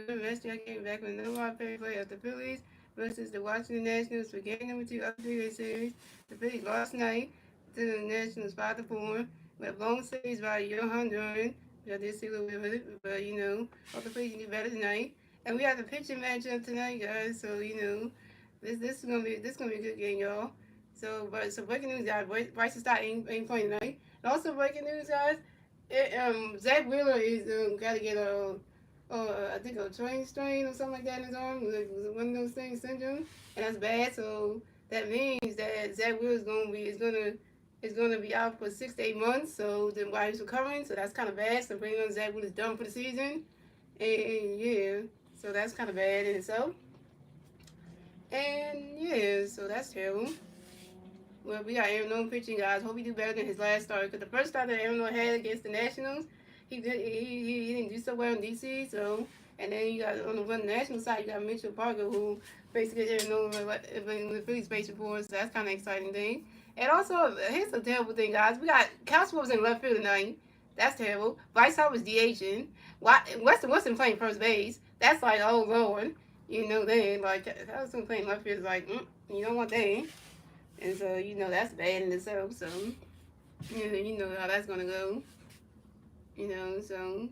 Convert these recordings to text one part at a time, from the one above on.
good. Rest y'all came back with another wild play of the Phillies versus the Washington Nationals for game number 2 of the previous series. The Phillies lost tonight to the Nationals 5-4. We have long series by Johan Duran, which I did see a little bit of it, but hope the Phillies can do better tonight. And we have the pitching matchup tonight, guys. So this is gonna be a good game, y'all. So breaking news, guys. Bryce Stott ain't playing tonight. And also breaking news, guys. Zach Wheeler is got to get I think a train strain or something like that in his arm, like one of those things, syndrome, and that's bad. So that means that Zach Wheeler is gonna be out for 6 to 8 months. So then while he's recovering, so that's kind of bad. So pretty much Zach Wheeler's done for the season, and yeah, so that's kind of bad in itself. And yeah, so that's terrible. Well, we got Aaron Nolan pitching, guys. Hope he do better than his last start. Because the first start that Aaron Nolan had against the Nationals, he didn't do so well in DC. So, and then you got on the national side, you got Mitchell Parker, who basically Aaron Nolan in the Phillies base before. So that's kind of exciting thing. And also, here's a terrible thing, guys. We got Kyle was in left field tonight. That's terrible. Bryce Hart was DHing. Weston Wilson playing first base. That's like, oh Lord, then like Kyle playing left field is like, you don't want that. And so, that's bad in itself. So, you know how that's going to go. So,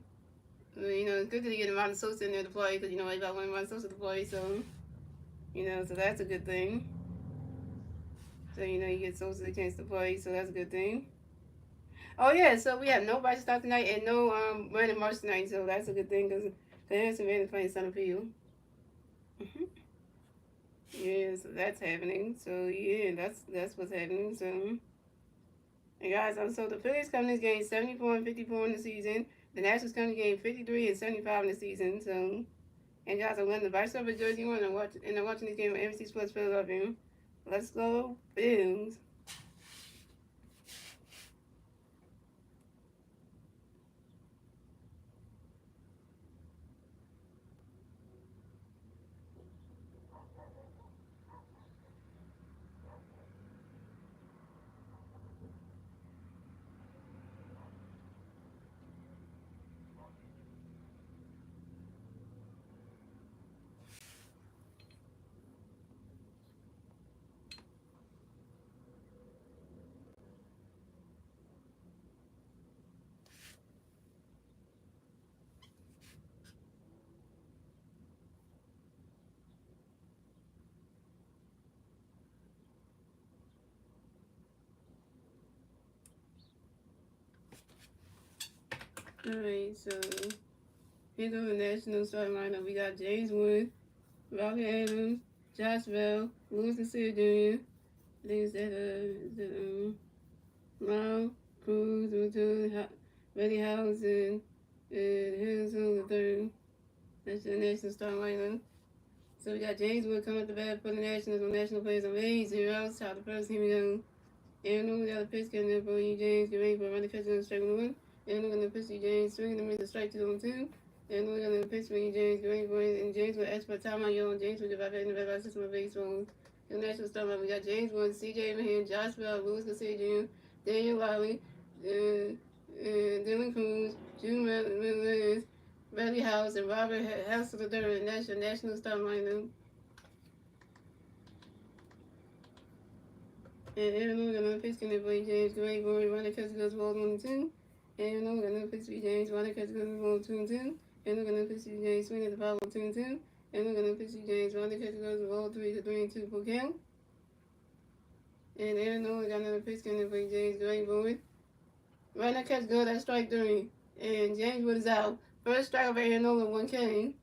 it's good to get Ron Sosa in there to play because, everybody wanted Ron Sosa to play. So, so that's a good thing. So, you get Sosa a chance to play. So, that's a good thing. Oh, yeah. So, we have no Bryce Stott tonight and no Brandon Marsh tonight. So, that's a good thing because Harrison Van is playing center field. Mm-hmm. Yeah, so that's happening. So, yeah, that's what's happening. So, and guys, so the Phillies come this game 74-54 in the season. The Nationals come to game 53-75 in the season. So, and guys, I'm wearing the Vice Over jersey on and I'm watching this game on ABC Sports Philadelphia. Let's go, Bills. Alright, so here goes the National starting lineup. We got James Wood, Robbie Adams, Josh Bell, Louis Garcia Jr. I think it's that Mao, Cruz, Matul, Reddy House, and Harrison the third. That's the National starting lineup. So we got James Wood coming at the bat for the Nationals on National Players on base. 0 outs. Top the first. Here we go. Aaron Nolan got a pitch getting there for you, James. Get ready for a run to catch on strike one. Aaron Nolan got a pitch to James. Swinging to miss a strike 2 on 2. Aaron Nolan got a pitch for you, James. Get ready for it. And James will ask for a timeout. Yo, James will get back in the back by system of baseball. The National starting we got James Wood, C.J. Abraham, Josh Bell, Louis Garcia Jr., Daniel Lowry, Dylan Cruz, June Melendez, Bradley House, and Robert Hassel III, National starting lineup. And Aaron Nolan got another pitch in there for James. Great boy, running catch goes ball 1 and 2. Aaron Nolan got another pitch for James. Running catch goes ball 2 and 2. Aaron Nolan got another pitch for James. Swing at the foul 2 and 2. Aaron Nolan got another pitch for James. Running catch goes ball 3 and 2 for count. And Aaron Nolan got another pitch in there for James. Great boy. Running catch goes at strike 3. And James Wood is out. First strike of Aaron Nolan, 1 K.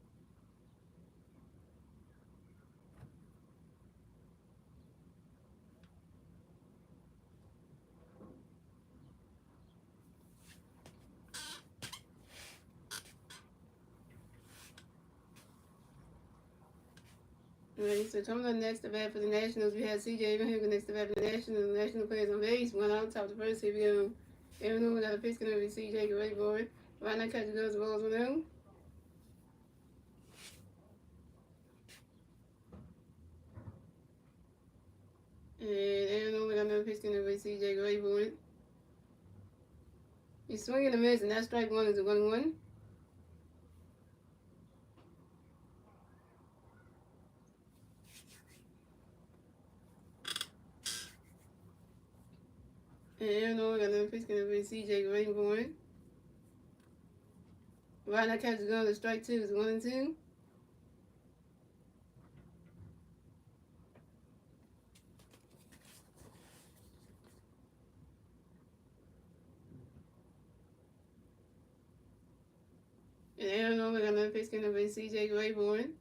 Alright, so coming up next to bat for the Nationals, we have C.J. Abraham next to bat for the Nationals. The National players on base, 1 out, top of the first. Here we go. Aaron Nolan got a pitch going to be C.J. Get ready for it. Right now, catch goes the balls 1 out. And Aaron Nolan got another pitch going to be C.J. Get ready for it. He's swinging a miss, and that strike 1 is a 1-1. And Illinois got another pitch going to be C.J. Rainborn. Right now, catch is going to strike two is 1-2. And Illinois got another pitch going to be C.J. Rainborn.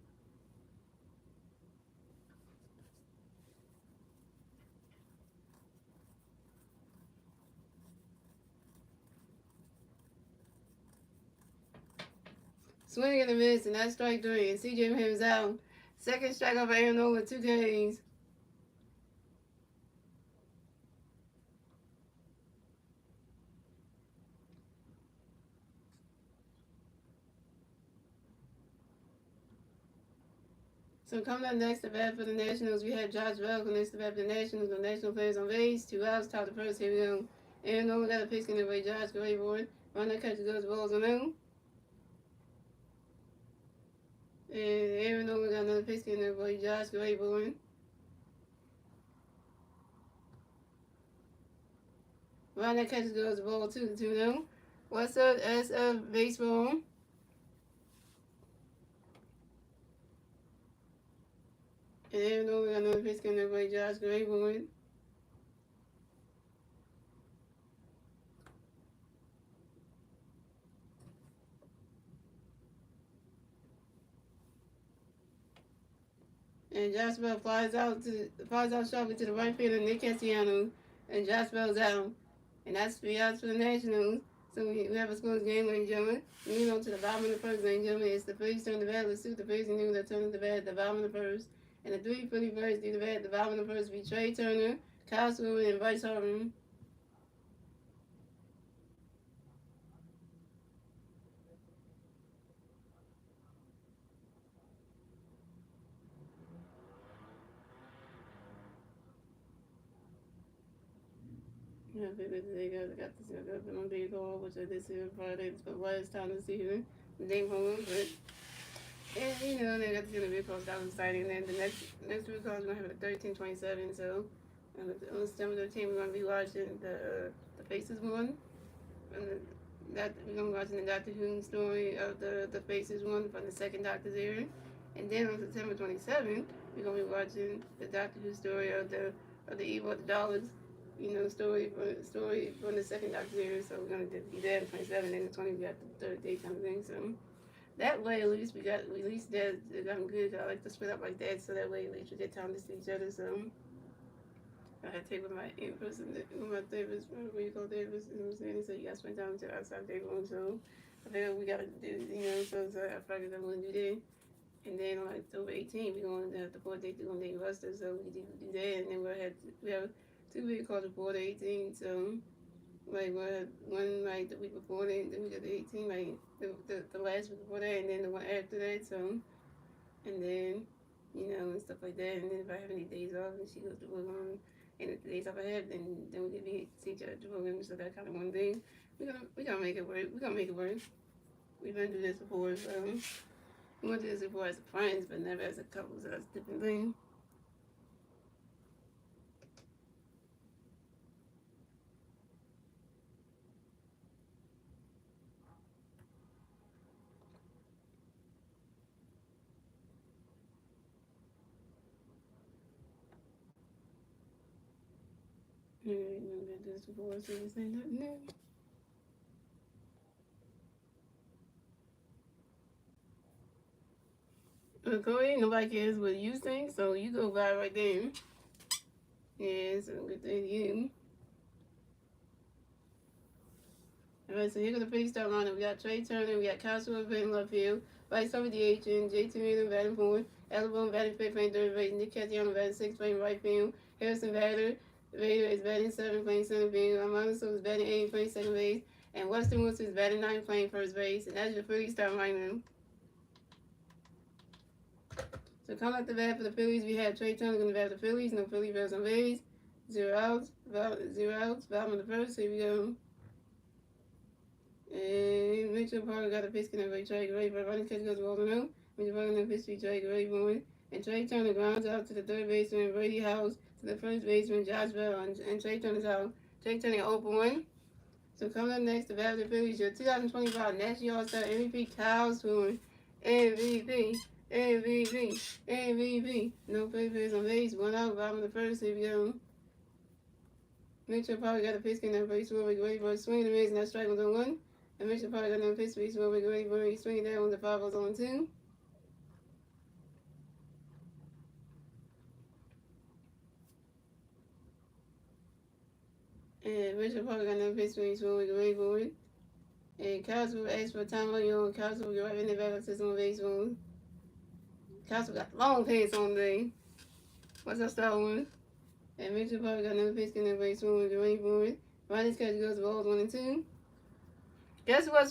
Swing and a miss, and that's strike three. And C.J. Rainborn's out. Second strikeout for Illinois with 2 Ks. So coming up next to bat for the Nationals, we have Josh Bell next to bat for the Nationals. The National players on base, 2 outs, top of the first. Here we go. Illinois got a pitch going to be Josh Grayboard. Run that catch goes balls on him. And Illinois got another pitch going to be Josh Grayboard. Run that catch goes ball 2-2. What's up, SF Baseball? And Illinois got another pitch going to be Josh Grayboard. And Josh Bell flies out sharply to the right fielder, Nick Castellanos, and Josh Bell's out. And that's 3 outs for the Nationals. So we have a scoreless game, ladies and gentlemen. Moving on to the bottom of the first, ladies and gentlemen. It's the Phillies turn the bat. Let's see what the Phillies can do. They're turning the bat at the bottom of the first. And the 3 Philly birds do the bat at the bottom of the first. Be Trey Turner, Kyle Stewart, and Bryce Harper. Yeah, they got this good on big goal, which I did see on Friday for the last time this season. They home, but and you know they got this gonna be close down exciting. And then the next week we're gonna have it at 13:27. So on September 13th we're gonna be watching the Faces one, and that we're gonna be watching the Doctor Who story of the Faces one from the second Doctor's era. And then on September 27th we're gonna be watching the Doctor Who story of the Evil of the Dollars. You know, story from the second Doctor era. So we're gonna be there on 27, and the 20 we got the third day kind of thing. So that way at least we got that got good. I like to split up like that, so that way at least we get time to see each other. So I had to take with my in-person, with my therapist, what you call therapist, you know what I'm saying? So you gotta spend time to outside day room. So I figured we gotta do, you know, so I figured I'm gonna do that. And then on October 18th, we're going to have the 4th day to go on Day Buster, so we do that, and then we have 2 weeks called the 4th 18th, so like one like the week before that, the week of the 18th, like the last week before that, and then the one after that, so and then you know and stuff like that, and then if I have any days off and she goes to work on, and the days off I have, then we can be see each other at the program, so that kind of one thing. We gonna make it work. We gonna make it work. We've been through this before, so. We went to this before as friends, but never as a couple, so that's a different thing. Yeah, we went to this before, so this ain't nothing new. But Corey, nobody cares what you think, so you go by right there. Yeah, so good thing to you. Alright, so here go the big start lineup. We got Trey Turner, we got Kyle Stewart batting left field, Bryce Harper DH, and JT Miller batting fourth, Alabama batting fifth, playing third base, Nick Castellanos batting sixth, playing right field, Harrison Vader is batting seventh, playing center field, Armando is batting eighth, playing second base, and Weston Wilson is batting ninth, playing first base, and that's your Phillies start lineup. So coming up the bat for the Phillies, we have Trey Turner going to bat for the Phillies, no Philly Bears on base, 0 outs, bottom of the first, here we go. And Mitchell Parker got a pitch connect Trey Gray, but running catch goes to Walden. Mitchell Parker got a pitch to Trey Gray going. And Trey Turner grounds out to the third baseman, Brady House, to the first baseman, Josh Bell, and Trey Turner's out. Jake Turner open one. So coming up next, the Battle of the Phillies, your 2025 National All-Star MVP, Kyle Sword. MVP, MVP, MVP. No papers on base, one out, bottom of the first, here we go. Mitchell probably got a pitch in that base, ready for a swing and a miss, and that strike was on one. And Mitchell probably got another pitch, ready for a swing down when the 5 was on 2. And Mitchell probably got another pitch, ready for it. And Cosmo asked for time on your own. Cosmo get right in the back of the baseball. Cosmo got long pants on today. What's that start one? And Mitchell probably got another pitch in the baseball. Get ready for it. Ronnie's catch goes to balls 1 and 2. Guess what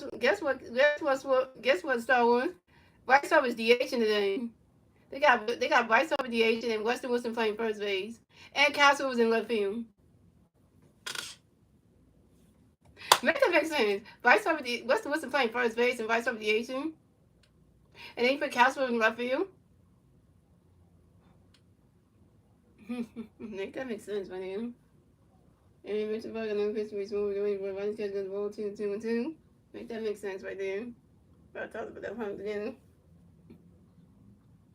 Star Wars? Bryce Harper's DH in the game. They got Bryce Harper DH and Weston Wilson playing first base. And Castle was in left field. Make that make sense. Weston Wilson playing first base and Bryce Harper DH. And then you put Castle in left field. Make that make sense, my name. And Mitchell Park got another pitch to respond with the Ronnie's catch goes to ball 2 and 2. Make that make sense right there. But I talked about that from the beginning.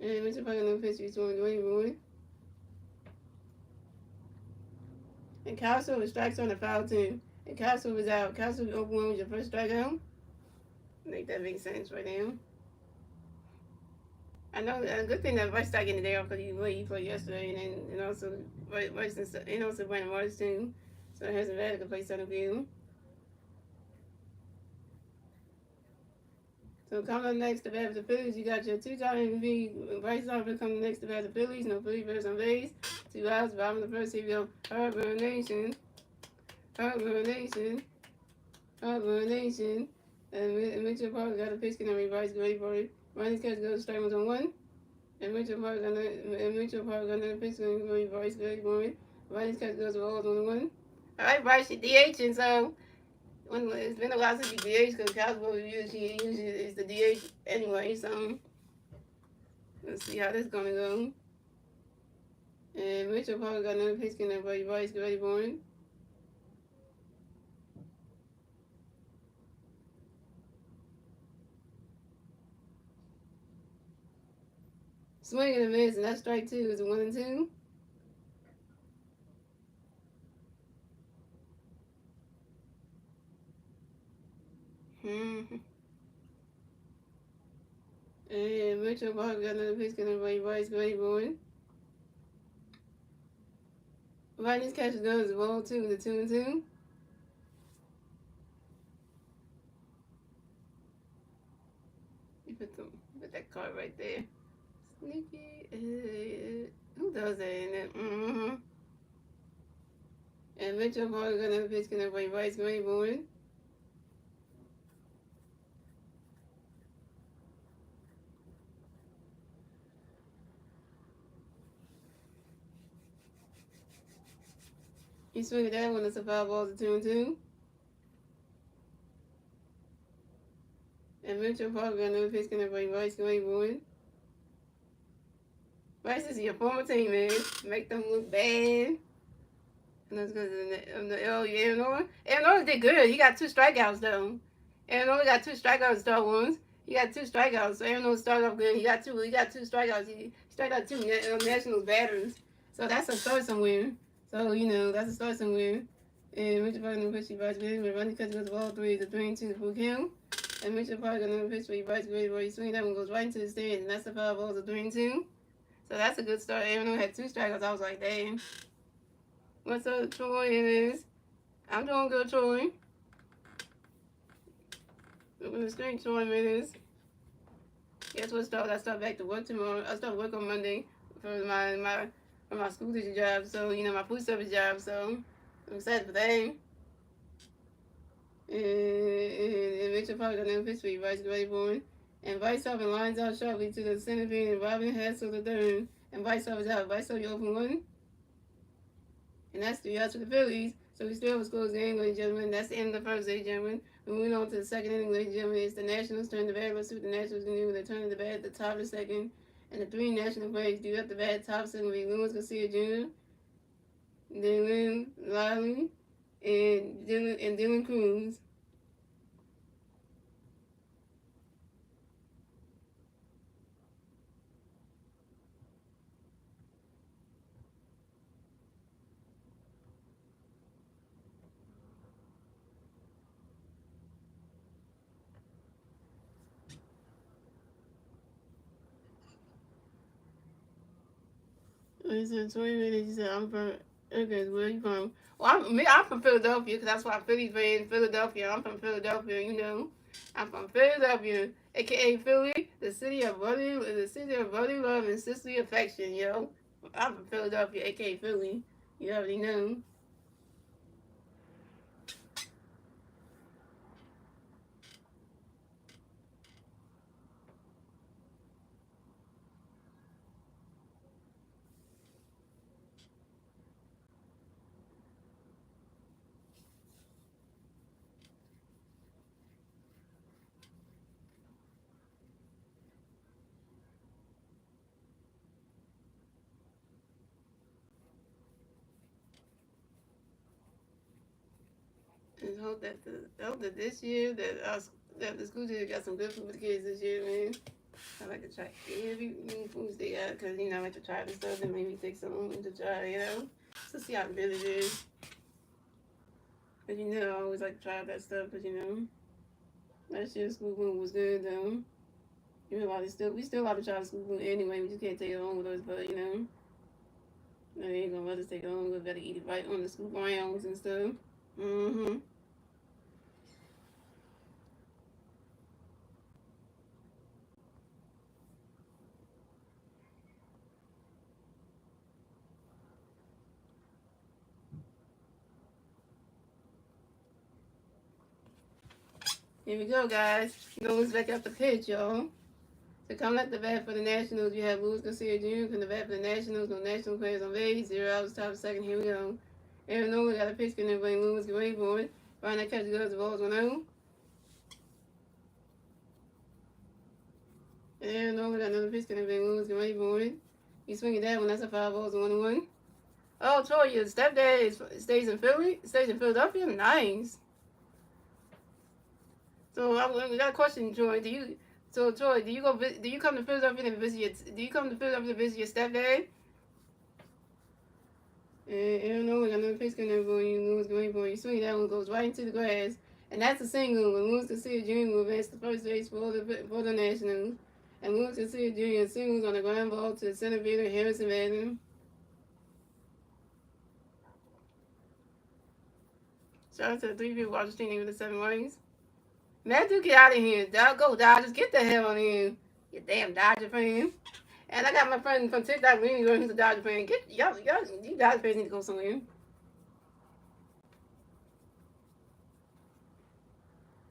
And Mitchell Park got another pitch to respond with the Wayne. And Castle was strikes on the foul team. And Castle was out. Castle was open one with your first strikeout. Make that make sense right there. I know a good thing that Bryce started getting the day off because he played yesterday, and also Brandon Martin too. So it hasn't bad to play center field. So coming up next to bat the Phillies, you got your 2-time MVP Bryce Harper coming next to bat the Phillies. No Phillies first on base. 2 outs, bottom of the first. Here we go. Harper Nation. And Mitchell Parker got a pitch and Bryce ready for it. Ronnie's catch goes strike was on 1. And Mitchell Parker got another pitch and Bryce ready for it. Ronnie's catch goes to balls on 1. All right, Bryce, you're DHing, so it's been a while since you DH because Cosmo usually is the DH anyway, so let's see how this is going to go. And Mitchell Parker got another pitch and Bryce ready for it. Swing and a miss, and that's strike 2 is a 1 and 2. And Mitchell Parker got another pitch and Bryce ready for it. Ronnie's catch goes to ball 2 is a 2 and 2. You put that card right there. Sneaky. Who does that in it? And Mitchell Parker got another pitch and Bryce ready for it. You swing at that one, it's a 5 balls to 2 and 2. And Mitchell Parker got another pitch and Bryce ready for it. Bryce is your former teammate. Make them look bad. And that's because Illinois did good. He got 2 strikeouts though. Illinois got 2 strikeouts start ones. He got 2 strikeouts. So Illinois started off good. He got 2 strikeouts. He struck out 2 Nationals batters. So that's a start somewhere. So that's a start somewhere. And Mitchell Parker got pitch Bryce good. But Ronnie Catch goes ball 3 is a 3 and 2 full count. And Mitchell Parker got another pitch for Bryce good where he swing that one goes right into the stands. And that's the 5 balls of 3 and 2. So that's a good start. Illinois had 2 strikeouts. I was like, dang. What's up, Troy? It is. I'm doing good, Troy. Look at the screen, Troy. It is. Guess what? I start back to work tomorrow. I start work on Monday for my school teacher job. So my food service job. So I'm excited for that. And Mitchell Parker got another pitch for you, Bryce ready for it. And Bryce Harper lines out sharply to the center field, and Robin Hassel the third. And Bryce Harper's out. Bryce Harper, you open 1. And that's 3 outs for the Phillies. So we still have a close game, ladies and gentlemen. That's the end of the first, ladies and gentlemen. We're moving on to the second inning, ladies and gentlemen. It's the Nationals turn the bat. Let's see what the Nationals can do. They're turning the bat at the top of the second. And the 3 National players do at the bat top second will be Lewis Garcia Jr., Dylan Liley, and Dylan Cruz. He said 20 minutes. He said, I'm from, okay, where you from? Well, I'm from Philadelphia because that's why Phillies fan, Philadelphia. I'm from Philadelphia, you know. I'm from Philadelphia, aka Philly, the city of brotherly love and sisterly affection, yo. I'm from Philadelphia, aka Philly. You already know. And hope that this year that the school district got some good food for the kids this year, man. I like to try every new foods they got because I like to try the stuff and maybe take some to try, to see how good it is. But I always like to try that stuff. But last year's school food was good though. We still like to try the school food anyway. We just can't take it home with us, but they ain't gonna let us take it home. We gotta eat it right on the school grounds and stuff. Mm-hmm. Here we go, guys. Lewis back up the pitch, y'all. So coming at the bat for the Nationals, you have Luis Garcia Jr. From the bat for the Nationals. No national players on base. 0 outs, top of second. Here we go. Aaron Nola got a pitch and everybody Lewis get ready for it. Find that catch goes the balls 1-0. And Aaron Nola got another pitch and everybody Lewis get ready for it. He's swinging that one. That's a 5 balls 1-1. Oh, Troy, your stepdad stays in Philly? Stays in Philadelphia? Nice. So we got a question, Troy. Troy, do you come to Philadelphia to visit your stepdad? And no, we got another pitch coming for you. Lewis going for you. Swing that one goes right into the grass. And that's a single. When Lewis Garcia Jr. will advance to first base for the Nationals. And Lewis Garcia Jr. singles on the ground ball to the center fielder Harrison Madden. Shout out to the 3 people watching team with the 7 rings. Matthew, get out of here. Go Dodgers. Get the hell on in. You damn Dodger fan. And I got my friend from TikTok, Lenny, who's a Dodger fan. You Dodger fans need to go somewhere.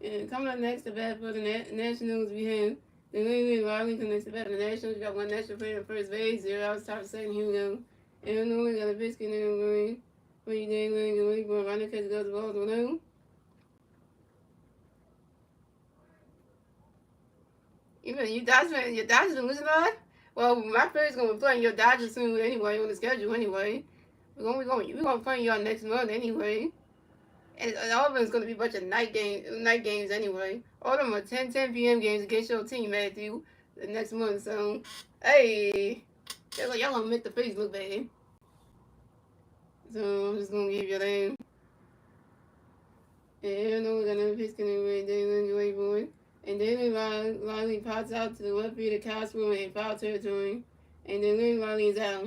And coming up next, the bat for the Nationals, we have the New Riley connects the bat for the Nationals. We got one national player in first base, 0 outs, top of second. Here we go. And we got a biscuit in the ring. For you, Dan Lane, and waiting for a runner catch goes the balls 1-0. Even you Dodgers fan, your Dodgers are losing a lot? Well, my Phillies gonna be playing your Dodgers soon anyway on the schedule anyway. We're gonna play y'all next month anyway. And all of them is gonna be a bunch of night games anyway. All of them are 10 p.m. games against your team, Matthew, the next month. So, hey, y'all gonna make the Phillies look bad. So I'm just gonna give you that. And I know we're gonna pitch anyway. Daylen wait for it. And then Riley pops out to the left field of Cosmo in foul territory. And then Riley is out.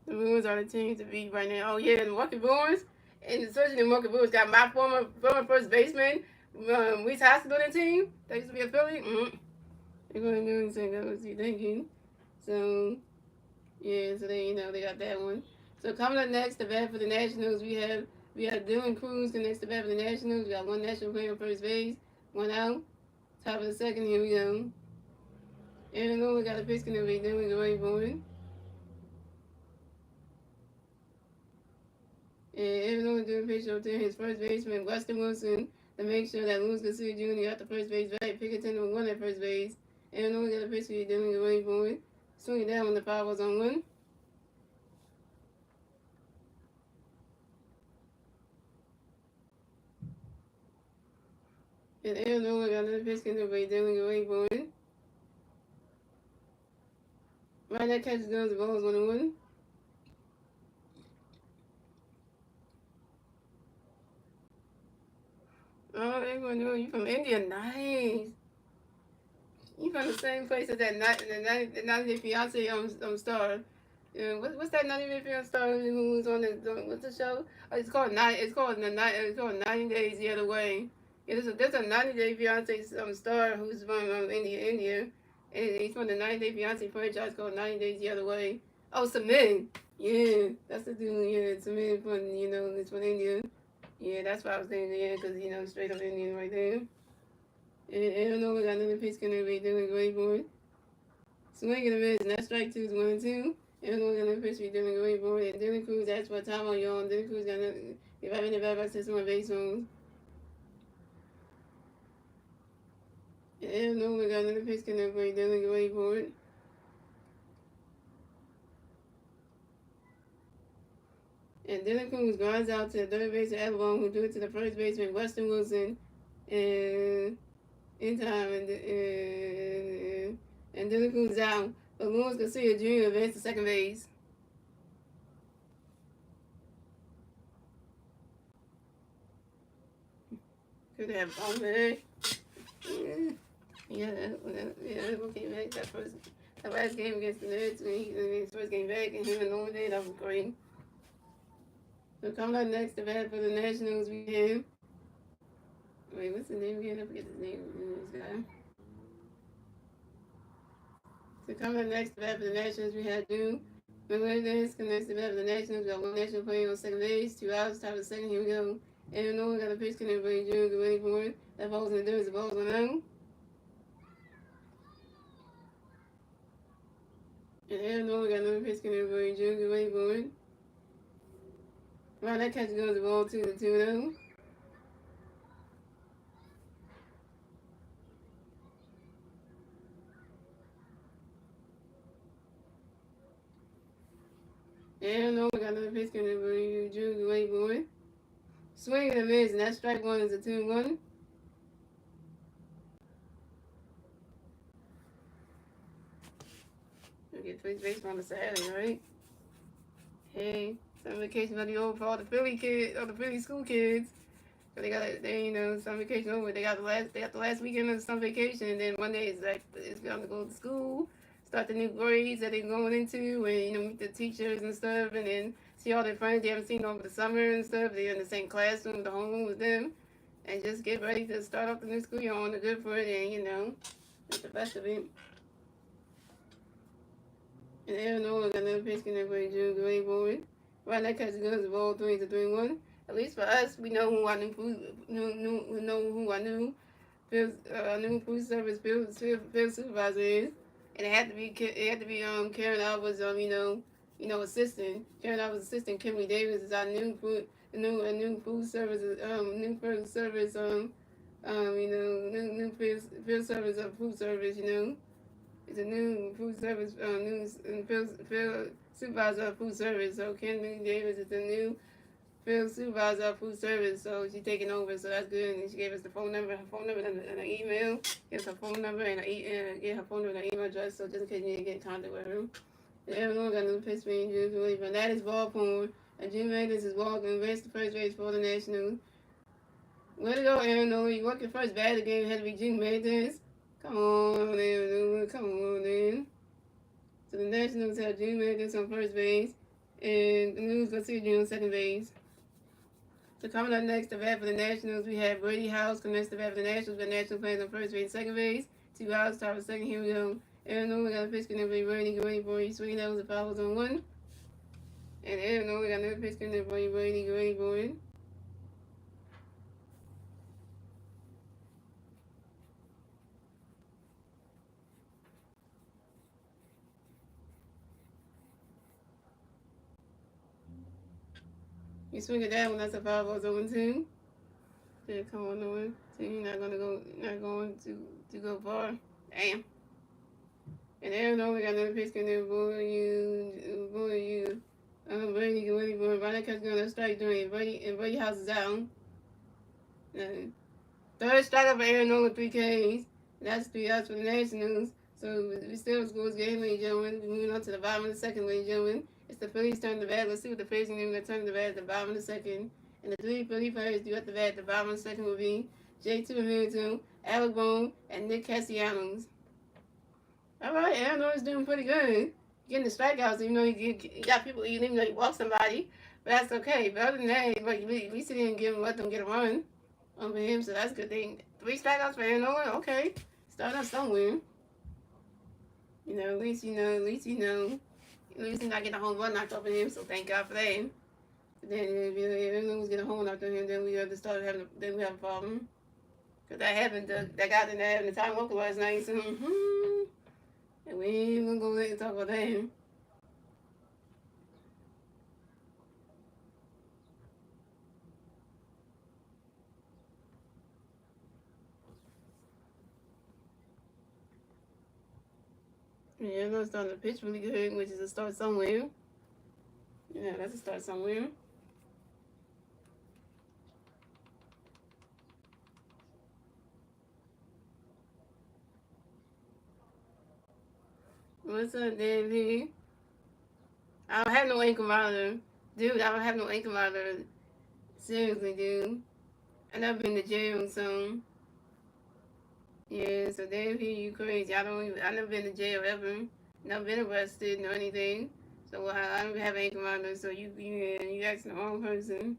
The Brewers are the team to beat right now. Oh yeah, the Milwaukee Brewers. And especially the Milwaukee Brewers got my former first baseman, Reese Hospital on the team. That used to be a Philly. They're gonna do anything. That was you thinking. So yeah, so they got that one. So coming up next, the bat for the Nationals, we have Dylan Cruz connects the bat for the Nationals. We got one national player on first base, 1 out. Top of the second, here we go. And we got a pitch gonna be doing the right for it. And Arizona doing pitch over to his first baseman, Weston Wilson, to make sure that Luis Garcia Jr. got the first base right. Pickerton will win at first base. Arizona got a pitch doing the right for it. Swinging down when the foul was on 1. And Illinois got another pitch count by Dylan Wayborn. Right, that catches goes the ball is 1-1. Oh, everyone, you from India, nice. You from the same place as that 90 Day Fiance star. What's that 90 Day Fiance star who was on what's the show? Oh, it's called 90 Days the Other Way. Yeah, there's a 90 Day Fiance star who's from India, and he's from the 90 Day Fiance franchise called 90 Days the Other Way. Oh, Samin. Yeah, that's the dude. Yeah, Samin from it's from India. Yeah, that's what I was thinking. Yeah, because straight up Indian right there. And I don't know, we got another pitch gonna be doing great board. Swing and a miss, and that strike two is 1-2. And we're gonna pitch be doing great board. And Dylan Cruz, that's what time on y'all. Dylan Cruz got if I in the back by 6 base runs. And I don't know, we got another pitch gonna be doing great board. And Dylan Cruz grinds out to the third baseman Avalon, who do it to the first baseman Weston Wilson, and in time, and Dylan Cruz out. But Lewis Garcia Jr. advanced to second base. Could have ball back. Yeah, okay, man. That last game against the Nets, when his first game back, and him and Norman did, that was great. So coming up next, the bat for the Nationals, we have. Wait, what's the name again? I forget the name of this guy. So coming up next, the bat for the Nationals, we have June. Melendez connects the bat for the Nationals. We got one national player on second base, 2 outs, top of the second. Here we go. And no one got a pitch connect by June. Get ready for it. That ball's in the dirt. The ball's going out. And Aaron Nolan got another pitch connect by June. Get ready for it. Wow, that catch goes the ball 2-2 now. And no one got another pitch connect by June. Get ready for it. Swing and a miss, and that strike one is a 2-1. We'll get first base on the Saturday, right? Hey, some vacation on the old for all the Philly kids, all the Philly school kids. So they got some vacation over. They got the last weekend of some vacation, and then Monday is it's going to go to school, start the new grades that they're going into, and meet the teachers and stuff, and then see all their friends they haven't seen over the summer and stuff. They're in the same classroom, the homeroom with them, and just get ready to start off the new school year on the good foot, and make the best of it. And Illinois got another pitch connect by June Gray Boyd. Right now, catch goes the ball 3-1. At least for us, we know who our new food service field supervisor is, and it had to be Karen Alvarez, assistant. Karen Alvarez assistant Kimberly Davis is our new food service field service of food service. It's a new food service field supervisor of food service. So Kimberly Davis is the new field supervisor of food service, so she's taking over, so that's good. And she gave us the phone number, and an email. Give her phone number and get her phone number and an email address, so just in case you need to get in contact with her. And everyone got another pitch being June, but that is ball forward. And Jim Magnus is walking, race the first base for the Nationals. Way to go, Aaron Nolan. You worked your first bat of the game, had to be Jim Magnus. Come on, Aaron, come on, man. So the Nationals have Jim Magnus on first base, and the News going to see you on second base. So coming up next, the bat for the Nationals, we have Brady House connects the bat for the Nationals, but National players on first base and second base. 2 outs, top of second. Here we go. Aaron Nolan got a pitch connect by Brady. Get ready for it. Swing that was a foul on 1. And Aaron Nolan got another pitch connect by Brady. Get ready for it. You swing at that one, that's a foul ball 0-2. Yeah, come on, Nolan. So you're not going to go far. Damn. And Aaron Nolan got another pitch connect for you. Brady get ready for it. Right now, catch going to strike doing it. Brady House is out. Third strikeout for Aaron Nola, 3 Ks. That's 3 outs for the Nationals. So we still scores game, ladies and gentlemen. Moving on to the bottom of the second, ladies and gentlemen. It's the Phillies turn to bat. Let's see what the Phillies are going to turn to bat at the bottom of the second. And the three Philly players do at the bat at the bottom of the second will be J2 Hamilton, Alec Bohm, and Nick Castellanos. All right, Aaron Nola's doing pretty good. Getting the strikeouts, even though he got people, even though he walked somebody. But that's okay. But other than that, like, at least he didn't let them get a run over him, so that's a good thing. 3 strikeouts for Aaron Nola, okay. Start up somewhere. At least at least at least he's not getting a home run knocked off of him, so thank God for that. But then if Aaron Nola was getting a home run knocked off him, then we have to start having then we have a problem. Cause that happened. That guy didn't have the time walker last night, so and we ain't gonna go ahead and talk about that. Yeah, I'm starting to pitch really good, which is a start somewhere. Yeah, that's a start somewhere. What's up, Davey? I don't have no ankle monitor. Dude, I don't have no ankle monitor. Seriously, dude. I never been to jail, so yeah, so Davey, you crazy. I never been to jail ever. Never been arrested or anything. So I don't have ankle monitor, so you asking the wrong person.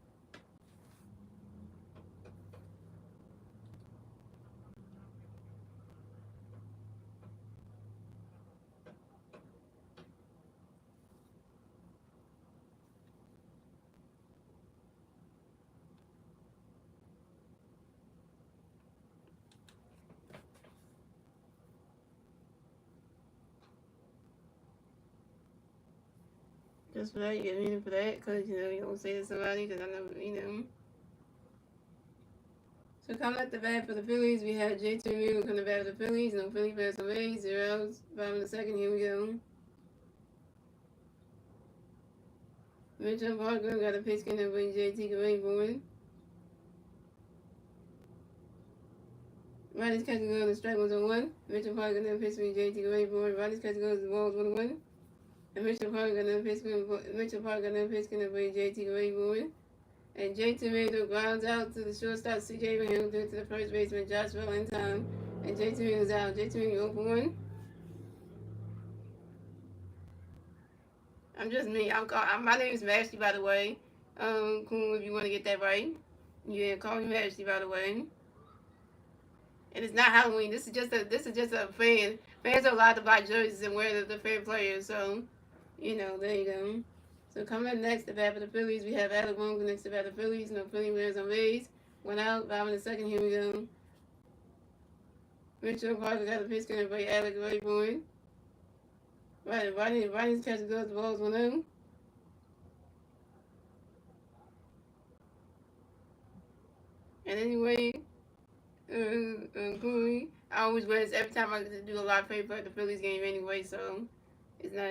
Just for that, you get me for that, because, you don't say to somebody, because I never. So coming at the bat for the Phillies, we have J.T. Real coming to bat for the Phillies. No Philly bats on base, 0 outs. Bottom of the second, here we go. Mitchell Parker got a pitch count by J.T. Gray. Riley's catching goes, the strike was on 1. Mitchell Parker got a pitch by J.T. Gray. Riley's catching goes, the ball was 1-1. And Mitchell Parker got a pitch count by J.T. Gray. And J.T. Real grounds out to the shortstop C.J. Abraham to the first baseman Josh Bell in time. And J.T. Real is out. J.T. Real 0 for 1. I'm just me. My name is Mashley, by the way. Cool if you want to get that right. Yeah, call me Mashley, by the way. And it's not Halloween. This is just a fan. Fans are allowed to buy jerseys and wear the favorite players. So, there you go. So coming up next, the bat for the Phillies, we have Alec Bohm next to bat for the Phillies. No Philly players on base. 1 out. Bottom of the second. Here we go. Mitchell Parker got a pitch count by Alec Bohm. Ronnie's catching goes, the ball's 1-0. And anyway, Cooley, I always wear this every time I do a live paper at the Phillies game anyway, so it's not.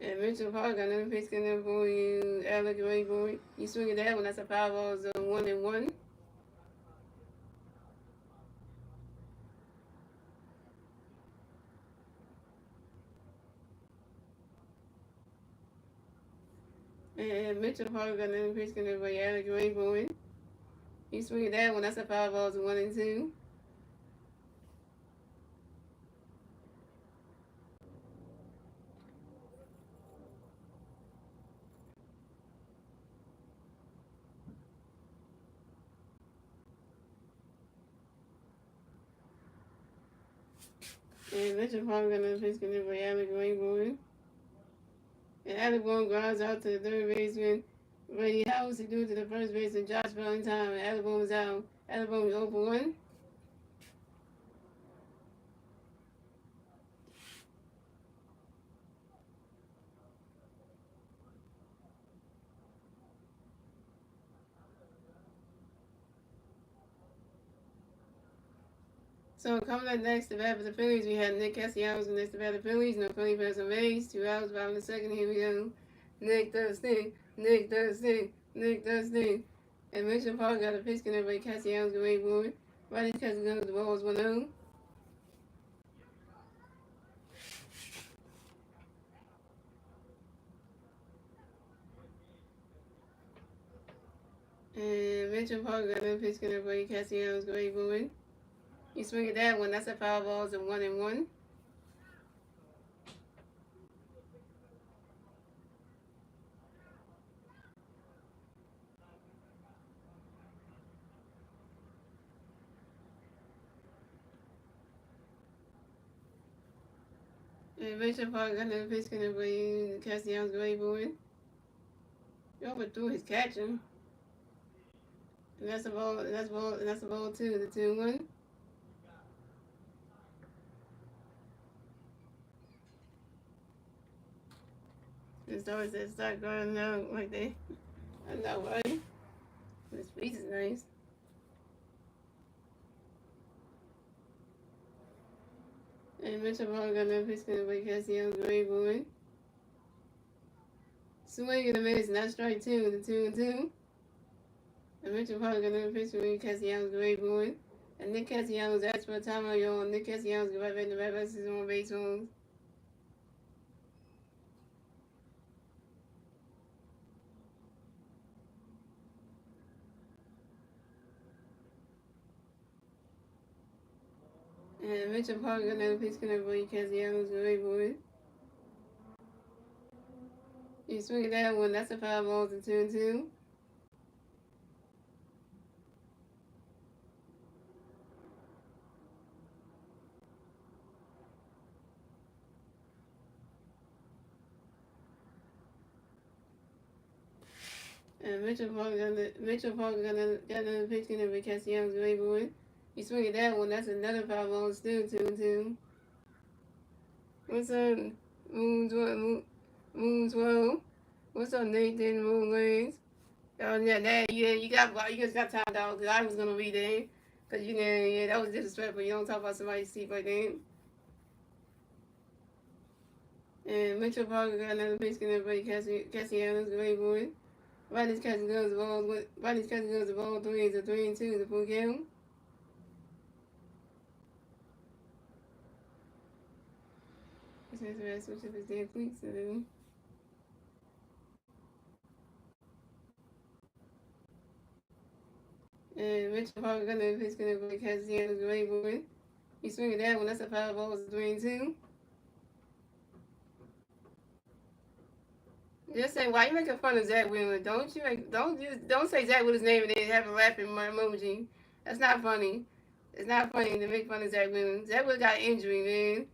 And Mitchell Park got another pitch coming for you, Alec Boy. You swing at that one, that's a foul ball, so 1-1. And Mitchell Park got another pitch coming for you, Alec Boy. You swing at that one, that's a foul ball, so 1-2. And Mitchell Park got another pitch coming for Alec Boy. And Alec Bohm grounds out to the third baseman, Brady House. He threw to the first baseman, Josh Valentine, and Alec Bohm was out. Alec Bohm was 0 for 1. So coming up next, the bat for the Phillies, we have Nick Castellanos next to bat for the Phillies. No Philly bats on base. 2 outs, bottom of the second. Here we go. Nick does thing. Nick does thing. Nick does thing. And Mitchell Park got a pitch connect by Castellanos away board. Riley Castellanos the ball is 1-0. And Mitchell Park got a pitch connect by Castellanos away board. You swing at that one, that's a foul ball, it's a 1-1. And Mitchell Park got another pitch connect by Castellanos away board. He overthrew his catcher. And that's a ball, that's a ball two, the 2-1. And so it's that start going out like that. I know, right? This piece is nice. And Mitchell Park got another pitch connect by Castellanos away board. Swing and a miss, not strike two, the 2-2. And Mitchell Park got another pitch for Castellanos away board. And Nick Castellanos asked for a timeout, y'all. Nick Castellanos got right back in the right back season on base runs. And Mitchell Park got another pitch connect by Castellanos away board. You swing at that one, that's a foul ball to 2-2. And Mitchell Park got another pitch connect by Castellanos away board. You swing at that one, that's another foul ball, still 2-2. What's up, Moon 12? What's up, Nathan Moon Lanes? Oh yeah, that you just got timed out because I was gonna read it. Cause that was disrespectful. You don't talk about somebody's teeth like that. And Mitchell Parker got another pitch connect by Castellanos away board. Riley's catching guns the ball 3 is a 3-2 the full count. This has to switch up his damn cleats to do. And Mitchell Parker got another pitch connect by Castellanos away board. You swing at that one, that's a foul ball, it's a 3-2. Just say, why you making fun of Zach Wheeler? Don't say Zach Wheeler's name and then have a laughing emoji. That's not funny. It's not funny to make fun of Zach Wheeler. Zach Wheeler got an injury, man.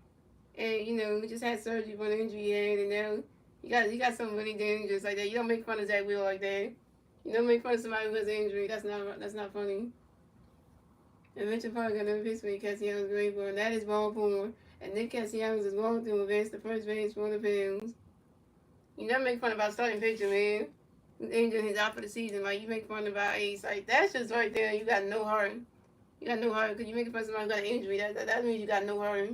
And he just had surgery for an injury he had, and now he got something really dangerous like that. You don't make fun of Zach Wheeler like that. You don't make fun of somebody who has an injury. That's not funny. And Mitchell Park got another pitch for Castellanos great ball, and that is ball 4. And Nick Castellanos is going to advance the first base for the Phillies. You never make fun about starting pitcher, man. Injured, he's out for the season. Like, you make fun about Ace. Like, that's just right there. You got no heart. You got no heart because you make fun of somebody who got an injury. That means you got no heart.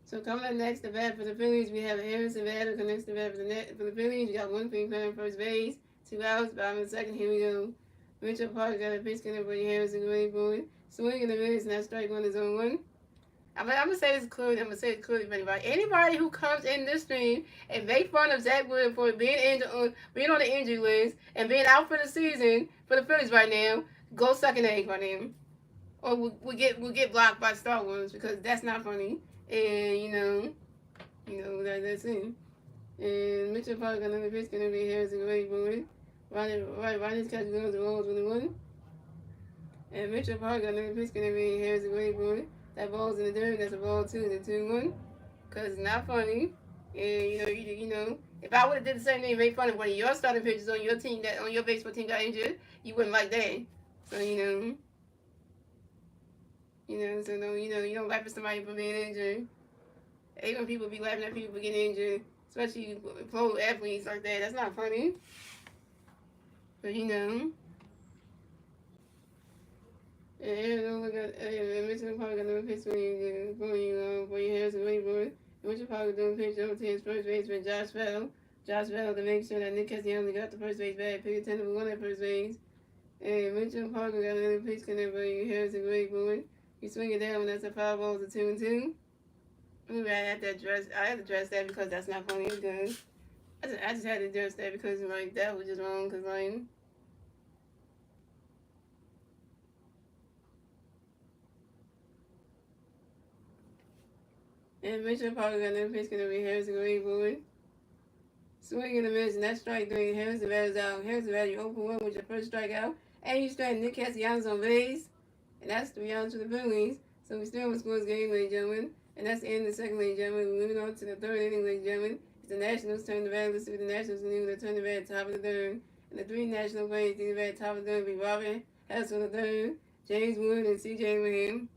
So coming up next, the bat for the Phillies, we have Harrison Bader connects the bat for the Phillies. You got one thing playing first base, 2 outs, bottom of the second. Here we go. Mitchell Park got a pitch connect for Harrison going forward. Swinging the miss, now strike one is on 1. I'm gonna say this clearly. I'm gonna say it clearly for anybody. Anybody who comes in this stream and make fun of Zach Wood for being on the injury list and being out for the season for the Phillies right now, go suck an egg for them, or we'll get blocked by Star Wars because that's not funny. And that's it. And Mitchell Park got another pitch gonna be Harrison away for it. Ronnie's catch goes the rolls with the 1. And Mitchell Park got another pitch gonna be Harrison away for it. That ball's in the dirt. That's a ball 2, the 2-1. Cause it's not funny. And if I would have did the same thing, make fun of one of your starting pitchers on your team on your baseball team got injured, you wouldn't like that. So you don't laugh at somebody for being injured. Even people be laughing at people for getting injured, especially pro athletes like that. That's not funny. But And Mitchell Park got another pitch for you Harrison Wayboard. Richard Parker doing pitch over to his first baseman, Josh Bell. Josh Bell to make sure that Nick Castellanos got the first base bag. Pick a 10 number 1 at first base. And Richard Parker got another pitch connect, Harrison Gray Boyd. You swing it down, and that's a 5 balls to 2 and 2. Anyway, I had to address that because that's not funny again. I just had to address that because like that was just wrong because like. And Richard Parker got another pitch gonna be Harrison Gray Boyd. Swing and a miss, and that's strike 3. Harrison batters out. Harrison batters you 0-1 with your first strikeout. And you strike Nick Castellanos on base. And that's 3 outs for the Phillies. So we still have a scores game, ladies and gentlemen. And that's the end of the second, ladies and gentlemen. We're moving on to the third inning, ladies and gentlemen. It's the Nationals turn the bat. Let's see what the Nationals can do. They turn the bat top of the third. And the 3 National players do the bat top of the third. Be Robin Hassel the third, James Wood, and C.J. Lamb.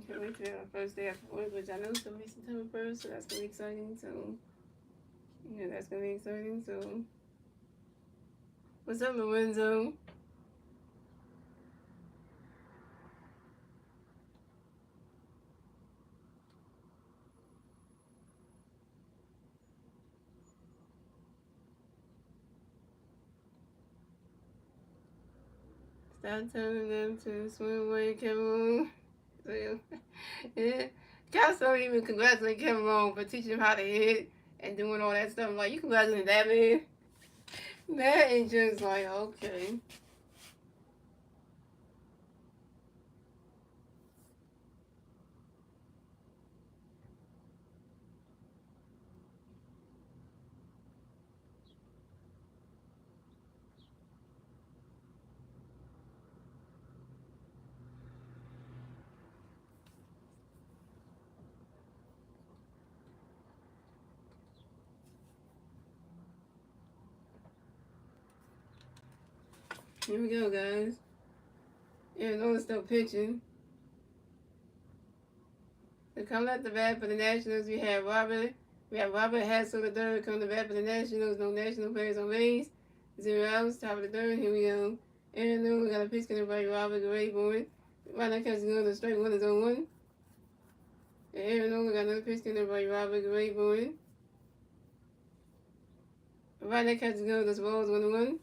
Can't wait to our first day after work, which I know is going to be September 1st, so that's going to be exciting. So, yeah, that's going to be exciting. So, what's up, Lorenzo? Stop telling them to swim away, Kevin. So, yeah. Guys don't even congratulate Kevin Long for teaching him how to hit and doing all that stuff. I'm like, you congratulate that man? That is just like, okay. Here we go, guys. Arizona's still pitching. So coming at the bat for the Nationals, we have Robert Hassel the third coming to bat for the Nationals. No National players on base. 0 outs, top of the third. Here we go. Arizona got a pitch coming by Robert Grayboard. Right now, catches going to strike 1 is 0-1. And Arizona got another pitch coming by Robert Grayboard. Right now, catches going to balls 1-1.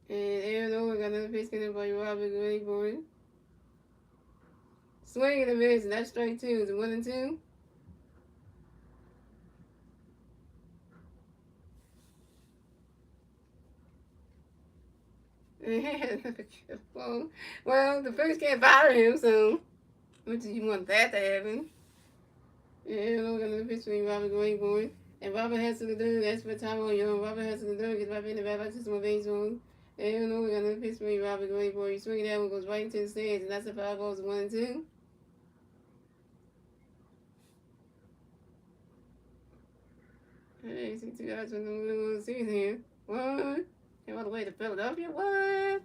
And Arizona got another pitch coming by Robert Grayboard. Swing and a miss, and that's strike 2. Is it 1-2? Well, the first can't bother him, so which you want that to happen. And we're gonna pitch between Robert Grayboard and Robert Hassel the third. That's for Tyrone Young. Robert Hassel the third gets right in the back by system of baseball. And we're gonna pitch between Robert Grayboard. You swing that one goes right into the stands, and that's a 5 balls 1-2. Hey, see 2 guys from the middle of the season here. What? Came all the way to Philadelphia? What?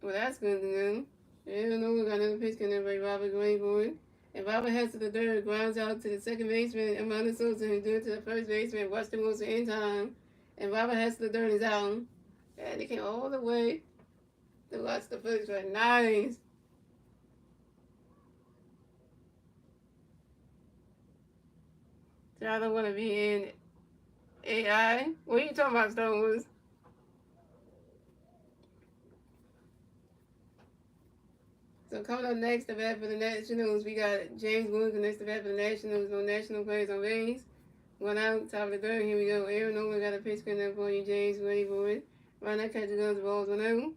Well, that's good to know. And we're got another pitch coming by Robert Grayboard. And Robert Hassel the third grounds out to the second baseman, Amanda Sosa, who did it to the first baseman, Weston Wilson in time. And Robert Hassel the third is out. And they came all the way to watch the first one. Nice. So I don't want to be in AI. What are you talking about, Star Wars? So coming up next, the bat for the Nationals, we got James Wood next to bat for the Nationals. No National players on base. 1 out, top of the third. Here we go. Aaron Nolan got a pitch coming up for you, James Wood. Right now, catches goes balls 1-0.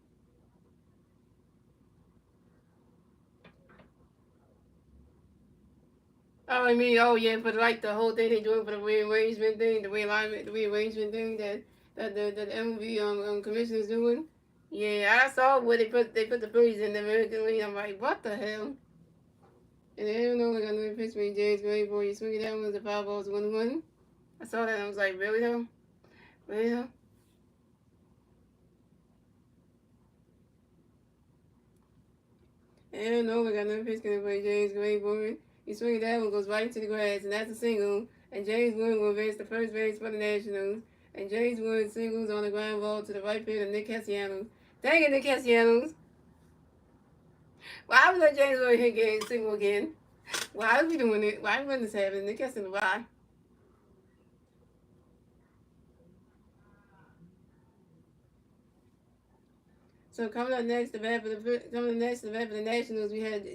Oh, I mean, oh yeah, but like the whole thing they doing for the rearrangement thing, the realignment, the rearrangement thing that the MLB commissioner's doing. Yeah, I saw where they put the Phillies in the American League. I'm like, what the hell? And I don't know, like I know the pitch me James Gray boy, you swing it down with the foul balls 1-1. I saw that and I was like, really though? Really though? And I don't know, like I know the pitch gonna play James Gray boy. You swing it down and goes right into the grass, and that's a single. And James Wood will advance to first base for the Nationals. And James Wood singles on the ground ball to the right field of Nick Castellanos. Dang it, Nick Castellanos. Why would let James Wood hit game single again? Why are we doing it? Why would this happen? Nick Castellanos, why? So coming up next to bat for the Nationals, we had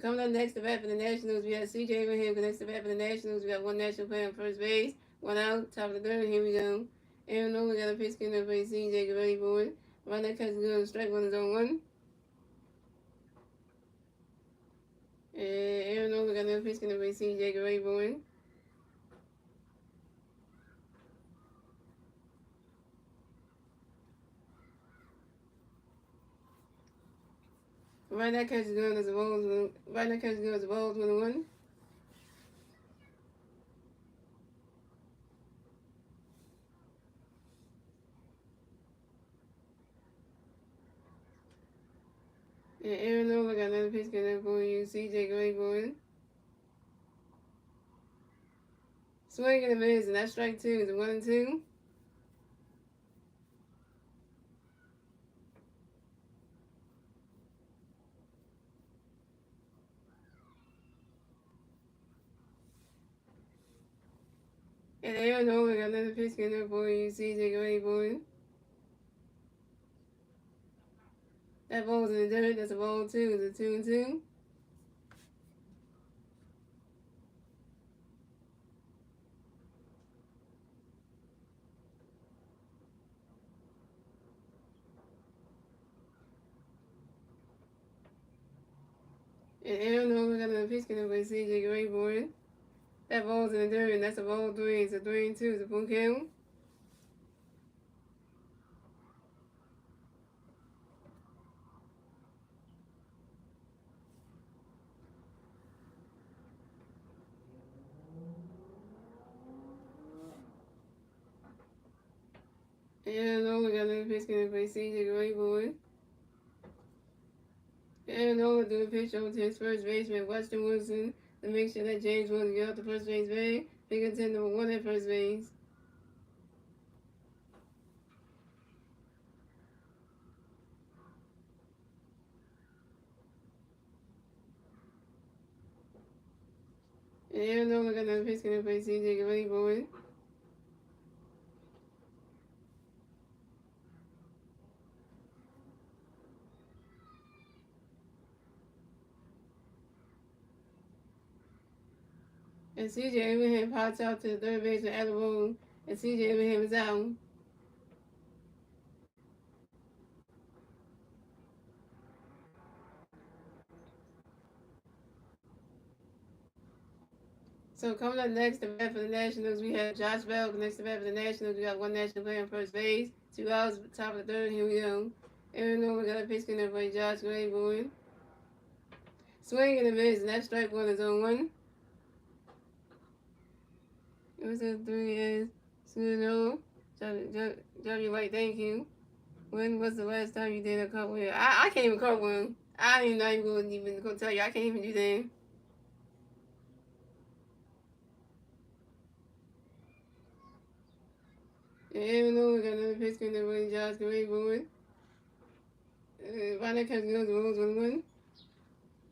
coming up next to bat for the Nationals, we had C.J. Abraham next to bat for the Nationals. We got one national player on first base, one out, top of the third. Here we go. Aaron Nola got a pitch getting up by C.J. Get ready for it. Right now, catch good. Strike one is on one. And Aaron Nola got another pitch getting up by C.J. Get ready for it. Right now, catch good as a ball. Right now, catch good as a ball 1-1. And Aaron Nola got another pitch getting up for you. C.J. Get ready for it. Swing and a miss, and that's strike two. Is it 1-2? And Aaron Nola got another pitch getting up for you. CJ, get ready for it. That ball's in the dirt. That's a ball two. Is it 2-2? And Aaron Nola got another pitch getting up for CJ, get ready for it. That ball's in the dirt, and that's a ball three. It's a 3-2. It's a full count. Aaron Nola got another pitch getting up for CJ, get ready for it. Aaron Nola threw a pitch over to his first baseman, Weston Wilson, to make sure that James Wilson get out the first base bag. Big intent number one at first base. And Aaron Nola got another pitch getting up for CJ, get ready for it. And CJ Abraham pops out to the third baseman at the room, and CJ Abraham is out. So coming up next to bat for the Nationals, we have Josh Bell. Next to bat for the Nationals, we got one national player on first base, 2 outs, top of the third. Here we go. Aaron Nola got a pitch in for Josh Grayboy. Swing and a miss, and that strike one is on one. It was a 3 0. Johnny White, thank you. When was the last time you did a cartwheel? I can't even cartwheel. I ain't not even gonna tell you. I can't even do that. And Aaron Nola got another pitch in for Josh Grayboy. Right now, Captain Guns Rose 1-1.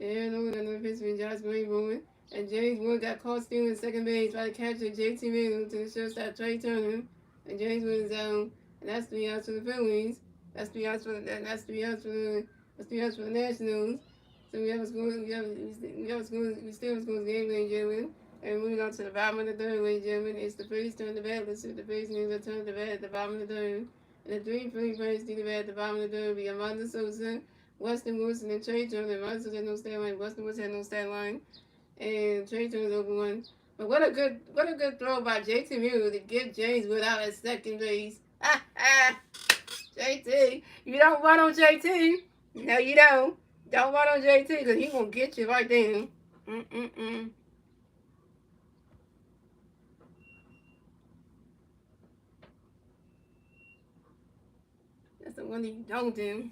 Aaron Nola got another pitch for Josh Grayboy. And James Wood got caught stealing second base by the catcher JT Middle to the shortstop Trey Turner. And James Wood is out. And that's 3 outs for the Phillies. That's 3 outs for the Nationals. So we have a score. We still have a score game, ladies and gentlemen. And moving on to the bottom of the third, ladies and gentlemen, it's the Phillies turn the bat. Let's see if the Phillies names are turn the bat at the bottom of the third. And the three Philly players do the bat at the bottom of the third. We have Amanda Sosa, Weston Wilson, and Trey Turner. Amanda Sosa had no stat line. Weston Wilson had no stat line. And Trey Turner's open one. But what a good throw by JT Miller to get James without a second base. Ha ha! JT, you don't run on JT. No, you don't. Don't run on JT because he gonna get you right then. Mm. That's the one you don't do.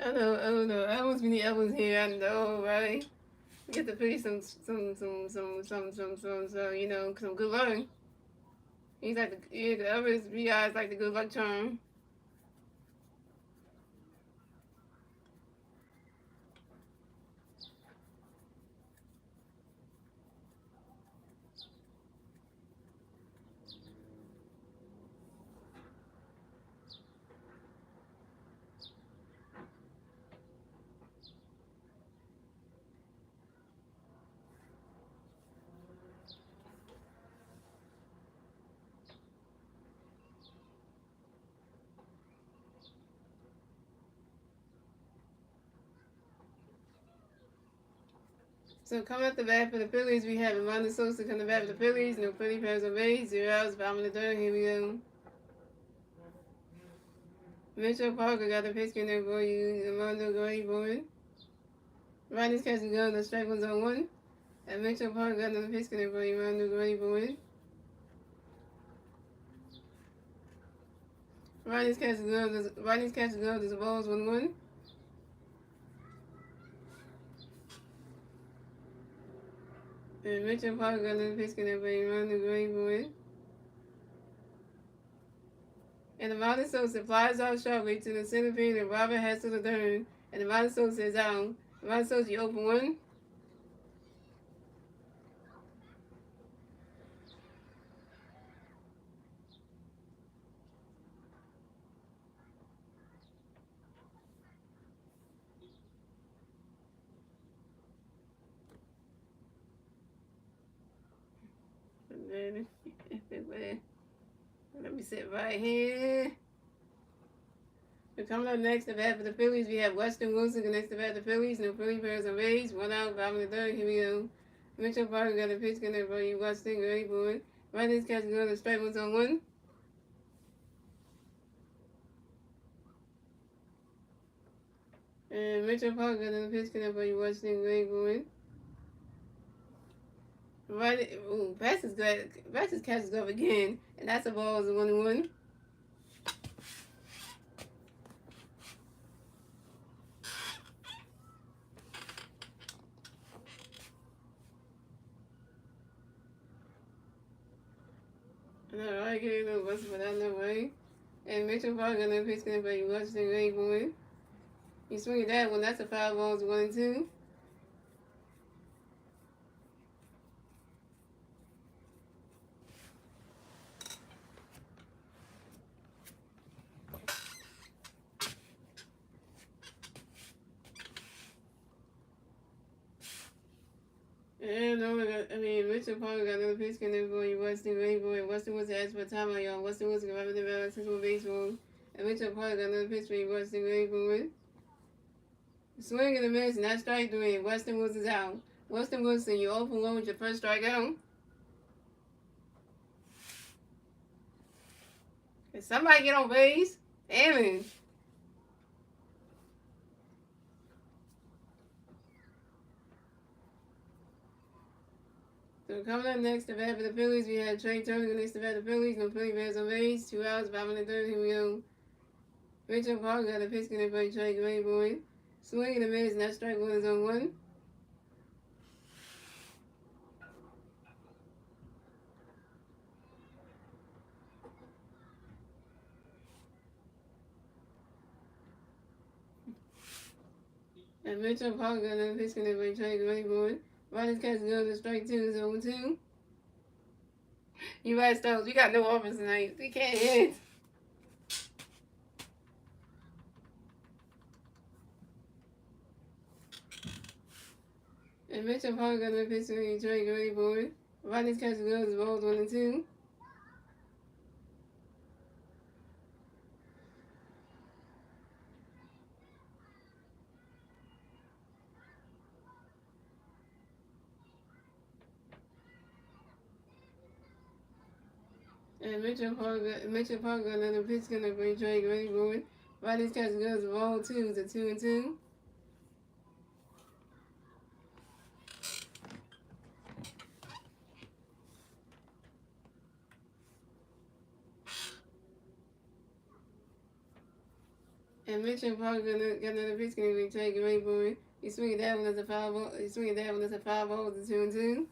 I know. Evans, we need Evans here. I know, right? We get to play some, some good luck. He's like the Evans, VI is like the good luck charm. So coming up the bat for the Phillies, we have Amanda Sosa coming back for the Phillies. No Philly pairs on base. 0 outs, bottom of the third. Here we go. Mitchell Parker got the pitch in there for you. Amanda Gray Boyd. Ronnie's catching gun. The strike one's on one. And Mitchell Parker got another pitch in there for you. Amanda Gray Boyd. Ronnie's catching gun. There's a balls 1-1. And Mitchell Parker got another pitch in there for you. Amanda Gray Boyd. And Amanda Sosa flies out sharply to the center field, and Robert heads to the third. And Amanda Sosa is out. Amanda Sosa, you open one. Let me sit right here. We're coming up next to bat for the Phillies. We have Weston Wilson next to bat the Phillies. No Philly pairs on base. 1 out, bottom of the third. Here we go. Mitchell Parker got a pitch in there for you. Weston, great boy. Ronnie's catching on the strike one's on one. And Mitchell Parker got another pitch in there for you. Weston, great boy. Right, Bass's catches up again, and that's a ball. Is a 1-1. No, I get no Weston, but out no way. And Mitchell Parker got another pitch in there for you. Weston, great boy. You swing at that one. That's a foul ball. Is 1-2. And Mitchell Parker got another pitch in there for you. Weston, great boy. Weston was asked for a timeout, y'all. Weston was grabbing the ball, 6-1 baseball. And Mitchell Parker got another pitch for you. Weston, great boy. Swing and a miss, and that's strike 3. Weston Wilson's out. Weston Wilson, you open 1 with your first strikeout. Can somebody get on base? Damn it. So coming up next to bat for the Phillies, we have Trey Turner next to bat the Phillies. No Philly pairs on base. 2 outs, bottom of the third. Here we go. Mitchell Parker got a pitch in there for Trey, great boy. Swing and a miss, and that strike 1 is on 1. And Mitchell Parker got another pitch in there for Trey, great boy. Ronnie's catching on the strike 2 is 0-2. You asked those. We got no offers tonight. We can't hit. And Mitchell Park got no pitch to Detroit Gray Board. Rodney's catch goes balls 1 and 2. And Mitchell Park got another pitch gonna bring Detroit Gray Board. Rodney's catch goes ball 2 to 2 and 2. And Mitchell Park got another pitch gonna bring Detroit Gray Board. He's swinging that one as a 5 He's swinging that one as a 5-0 to 2 and 2.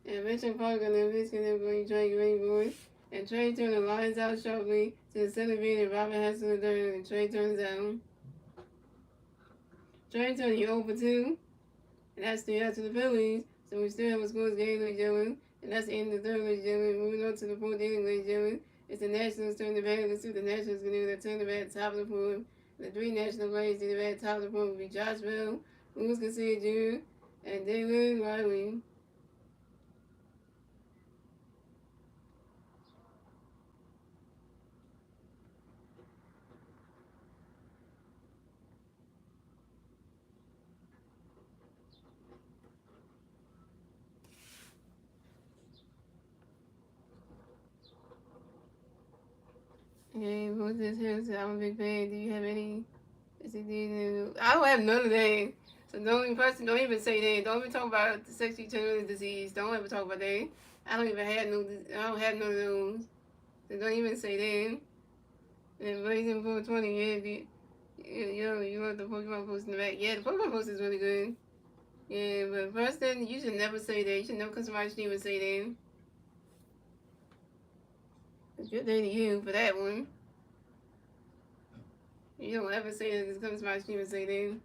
And Mitchell Park got another pitch gonna bring Detroit Gray Board. And Trey turned the lines out sharply to the center field, and Robert has to the third, and Trey turns out. Trey turned 0 for 2, and that's 3 out to the Phillies. So we still have a scores game, ladies and gentlemen. And that's the end of the third, ladies and gentlemen. Moving on to the fourth inning, ladies and gentlemen. It's the Nationals turn the bat. Let's see what the Nationals can do. They turn the bat top of the fourth. The 3 National players do the bat top of the fourth will be Josh Bell, Louis Garcia Jr., and David Riley. Okay, what's this here? So I'm a big fan. Do you have any? I don't have none of that. So don't even say that. Don't even talk about the sexually transmitted disease. Don't ever talk about that. I don't have none of those. So don't even say that. And Blazing 420, you want the Pokemon post in the back. Yeah, the Pokemon post is really good. Yeah, but first then, you should never say that. You should never come to my stream and say that. Good day to you for that one. You don't ever say that. Just come to my stream and say that.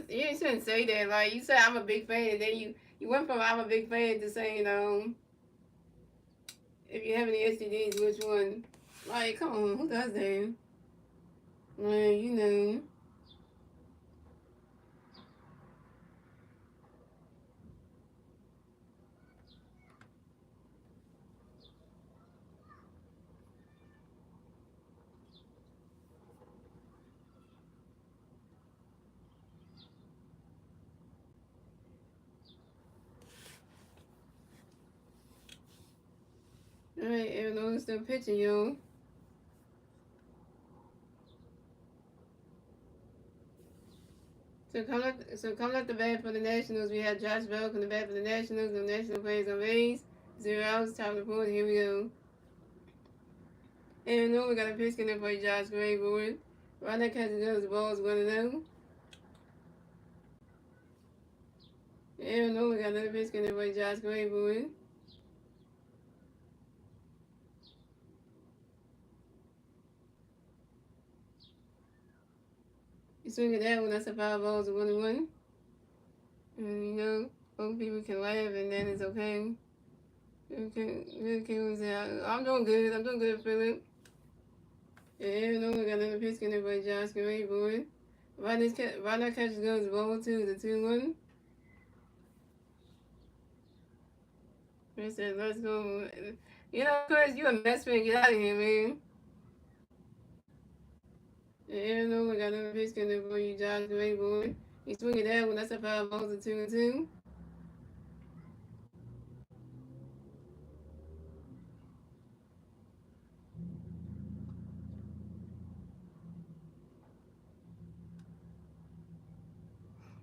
You shouldn't say that. Like, you said I'm a big fan, and then you went from I'm a big fan to saying, if you have any STDs, which one? Like, come on, who does that? Like, Alright, Arizona's still pitching, yo. So coming up the bat for the Nationals, we have Josh Bell on the bat for the Nationals. The National players on base. 0 outs, top of the fourth. Here we go. Arizona got a pitch in there for Josh Gray Board. Right now, catches the balls 1-0. Arizona got another pitch in there for Josh Gray Board. You swing at that one, that's a 5 balls, 1-1. And both people can laugh and then it's okay. I'm doing good, Philip. And Arizona got another pitch in there by Josh Gray Board. Right now catches goes ball 2 to 2-1. They said, let's go. Chris, you a mess man. Get out of here, man. And Arizona got another pitch in there for you, Josh Gray Board. He's swinging that one. That's a 5 balls to 2-2.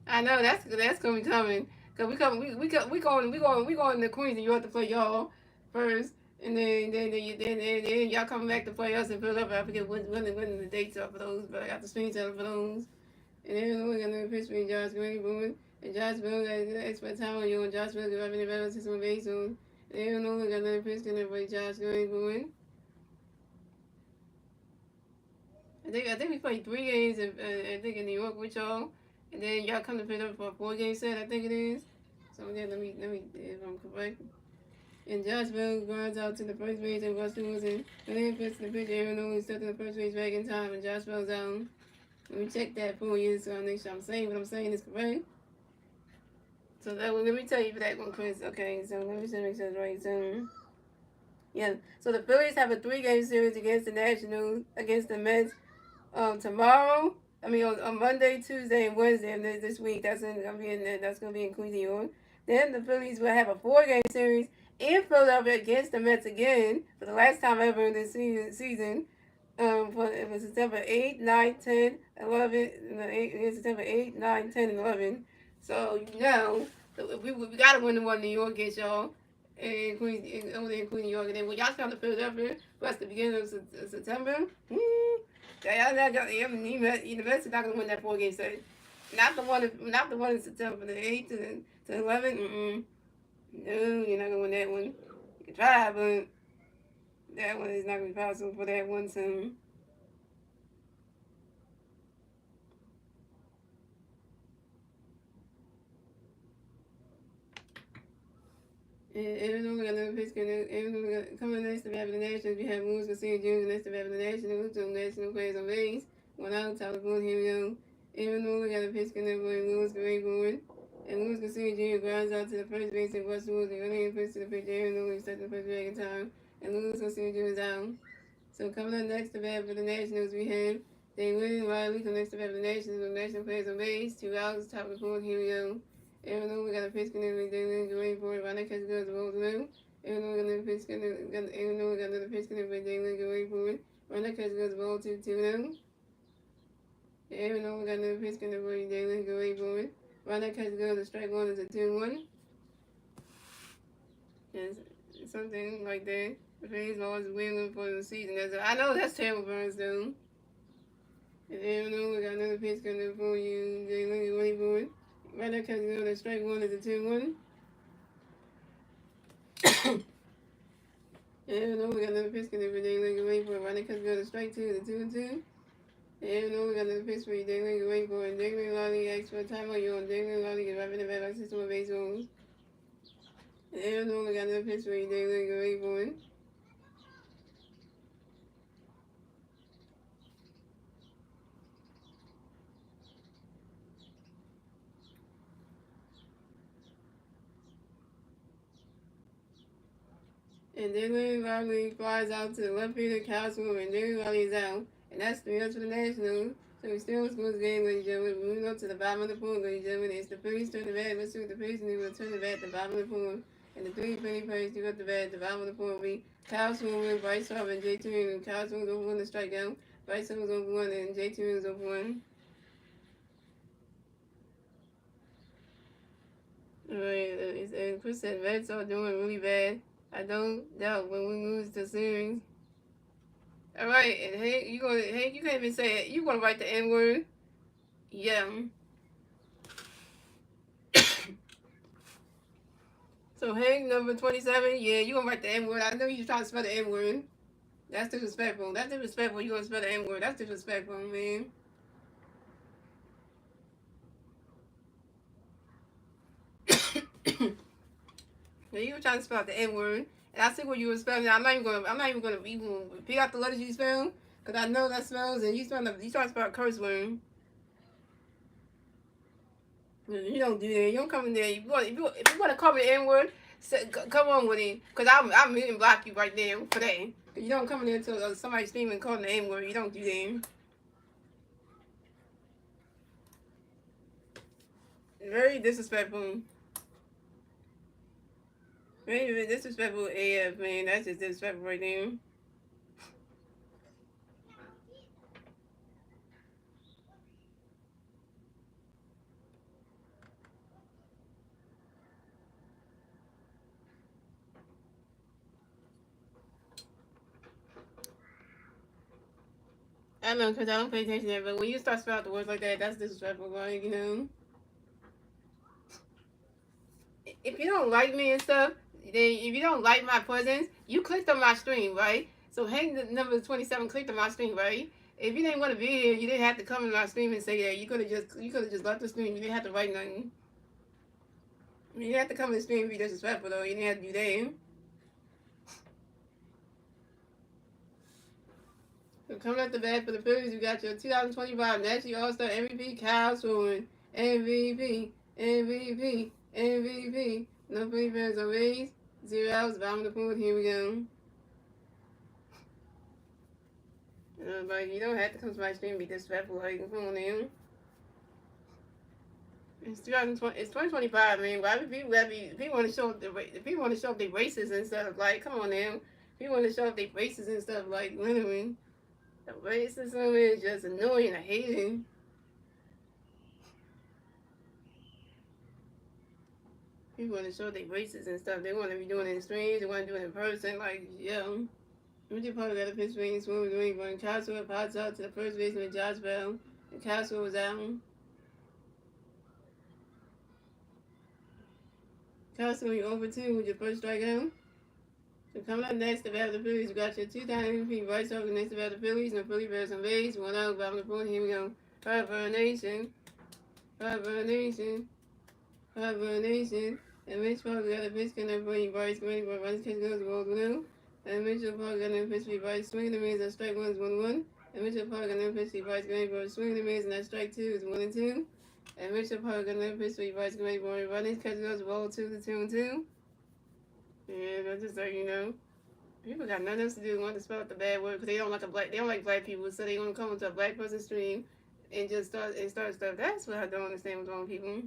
I know that's gonna be coming. Cause we going to Queens and you have to play y'all first, and then y'all coming back to play us in Philadelphia. I forget when the dates are for those, but I got the screenshot for those. And then we got another pitch between Josh Green, Boone, and Josh Bell got expert time on you, and Josh Bell got any better system base on. And then we got another pitch between Josh Green, Boone. I think we played 3 games I think in New York with y'all, and then y'all come to pick up for a 4-game set. I think it is. So then let me if I'm correct. And Josh Bell grinds out to the first base and Russell Wilson. And then puts the pitch Aaron Nolan stuck in the first base back in time, and Josh Bell's out. Let me check that for you so I make sure I'm saying what I'm saying is correct. So that one, let me tell you for that one, Chris. Okay, so let me just make sure it's right. So yeah, so the Phillies have a 3-game series against the Nationals, against the Mets tomorrow. I mean on Monday, Tuesday, and Wednesday of this week. That's gonna be in Queens, New York. Then the Phillies will have a 4-game series in Philadelphia against the Mets again for the last time ever in this season. It was September 8, 9, 10, 11. No, September 8, 9, 10, and 11. So you know we gotta win the one in New York against y'all. And Queens, over there in Queens, New York, and then when y'all come to Philadelphia, that's the beginning of September. The Mets are not gonna win that 4-game set. Not the one in September, the 8th to 11th. No, you're not gonna win that one. You can try, but that one is not gonna be possible for that one soon. Even though we got another pitch, even though we got coming next to the Nationals, we have moves for St. June next to the Nationals, 2 national players on base. 1 out, top of the board, here we go. Even though we got a pitch, moves for Rayborn. And moves for St. June grounds out to the first base and Russell Wilson. Running in pitch to the pitch, even though we set the first break in time. And moves for St. June is out. So coming up next to bat for the Nationals, we have David Riley come next to bat for the Nationals with national players on base. 2 outs, top of the board, here we go. Even though we got a pitch connect, David going for it. Ronnie catches goes roll through. Even though we got another pitch connect, even though we got another pitch connect, David going for it. Ronnie catches goes roll 2-2 Even though we got another pitch connect, David going for it. Ronnie catches goes to strike 1 is a 2-1. Yes, something like that. The Phillies always winning for the season. I know that's terrible, Burns, though. And even though we got another pitch connect for you, David going for it. Ronnie catches goes to strike 1 is a 2-1. Even though we got another pitch connect for David going for it. Ronnie catches goes to strike 2 is a 2-2. Even though we got another pitch for David going for it. David Lolly asks for a timeout. You on David Lolly is wrapping the back by 61 base rules. Even though we got another pitch for David going for it. And David Riley flies out to the left field of Castlewood, and David Riley is out. And that's 3 ups for the Nationals. So we still scores game, ladies and gentlemen. Moving up to the bottom of the pool, ladies and gentlemen. It's the Phillies turn the bat. Let's see what the Phillies do. We'll turn the bat at the bottom of the pool. And the 3 Philly players do up the bat at the bottom of the pool. We Castlewood, Bryce Harper, and J.T. Williams. Castlewood over 1 to strikeout. Bryce Harper over 1, and J.T. Williams over 1. Alright, Chris said Reds are doing really bad. I don't doubt when we lose the series. All right, and Hank, you can't even say it. You gonna write the N word? Yeah. So Hank, number 27. Yeah, you gonna write the N word? I know you trying to spell the N word. That's disrespectful. That's disrespectful. You gonna spell the N word? That's disrespectful, man. Yeah, you were trying to spell the N word, and I see what you were spelling. I'm not even gonna even repeat out the letters you spell, cause I know that spells, and you trying to spell a curse word. You don't do that. You don't come in there. If you want to call me the N word, come on with it, cause I'm even block you right there for that. You don't come in there until somebody screaming and calling the N word. You don't do that. Very disrespectful. Very disrespectful AF, man. That's just disrespectful right there. I know, because I don't pay attention to that, but when you start spelling out the words like that, that's disrespectful, like, you know. If you don't like me and stuff, then if you don't like my presence, you clicked on my stream, right? So hang the number 27 clicked on my stream, right? If you didn't want to be here, you didn't have to come in my stream and say that. You could have just left the stream. You didn't have to write nothing. You didn't have to come in the stream and be disrespectful though. You didn't have to do that. So coming up the bat for the Phillies, we got your 2025 National All-Star MVP, Kyle Swin. MVP, MVP, MVP. No free fans or raise. 0 outs, bottom of the fourth. Here we go. But you don't have to come to my stream and be disrespectful. Like, come on now. It's 2020. It's 2025, man. Why would people want to show up people want to show up their races and stuff? Like, come on now. People want to show up their races and stuff. Like, literally, the racism is just annoying. I hate it. People want to show their races and stuff. They want to be doing it in streams. They want to do it in person. Like, yeah. We just probably got a pitch swing. Swim was doing one. Castle pops out to the first baseman, Josh Bell. And Castle was out. Castle, you over 2 with your first strikeout. So coming up next, the bat of the Phillies, we got your 2,000 feet right over next to the bat of the Phillies, and the Philly Bears on base. 1 out, bottom of the fourth. Here we go. Five for a nation. Five for a nation. Five for a nation. And Mitch Park got a pitch connect for you, Bryce Green, but runs catch goes gold blue. And Mitchell Park got a pitch for Bryce swinging the mids, that strike 1 is 1-1. And Mitchell Park got a pitch for Bryce Green, but swinging the mids, and that strike 2 is 1-2. And Mitchell Park got a pitch for Bryce Green, but running catch goes ball 2 to 2-2. Yeah, that's just like, you know. People got nothing else to do. Want to spell out the bad word because they don't like black people, so they want to come into a black person's stream and just start stuff. That's what I don't understand with wrong people.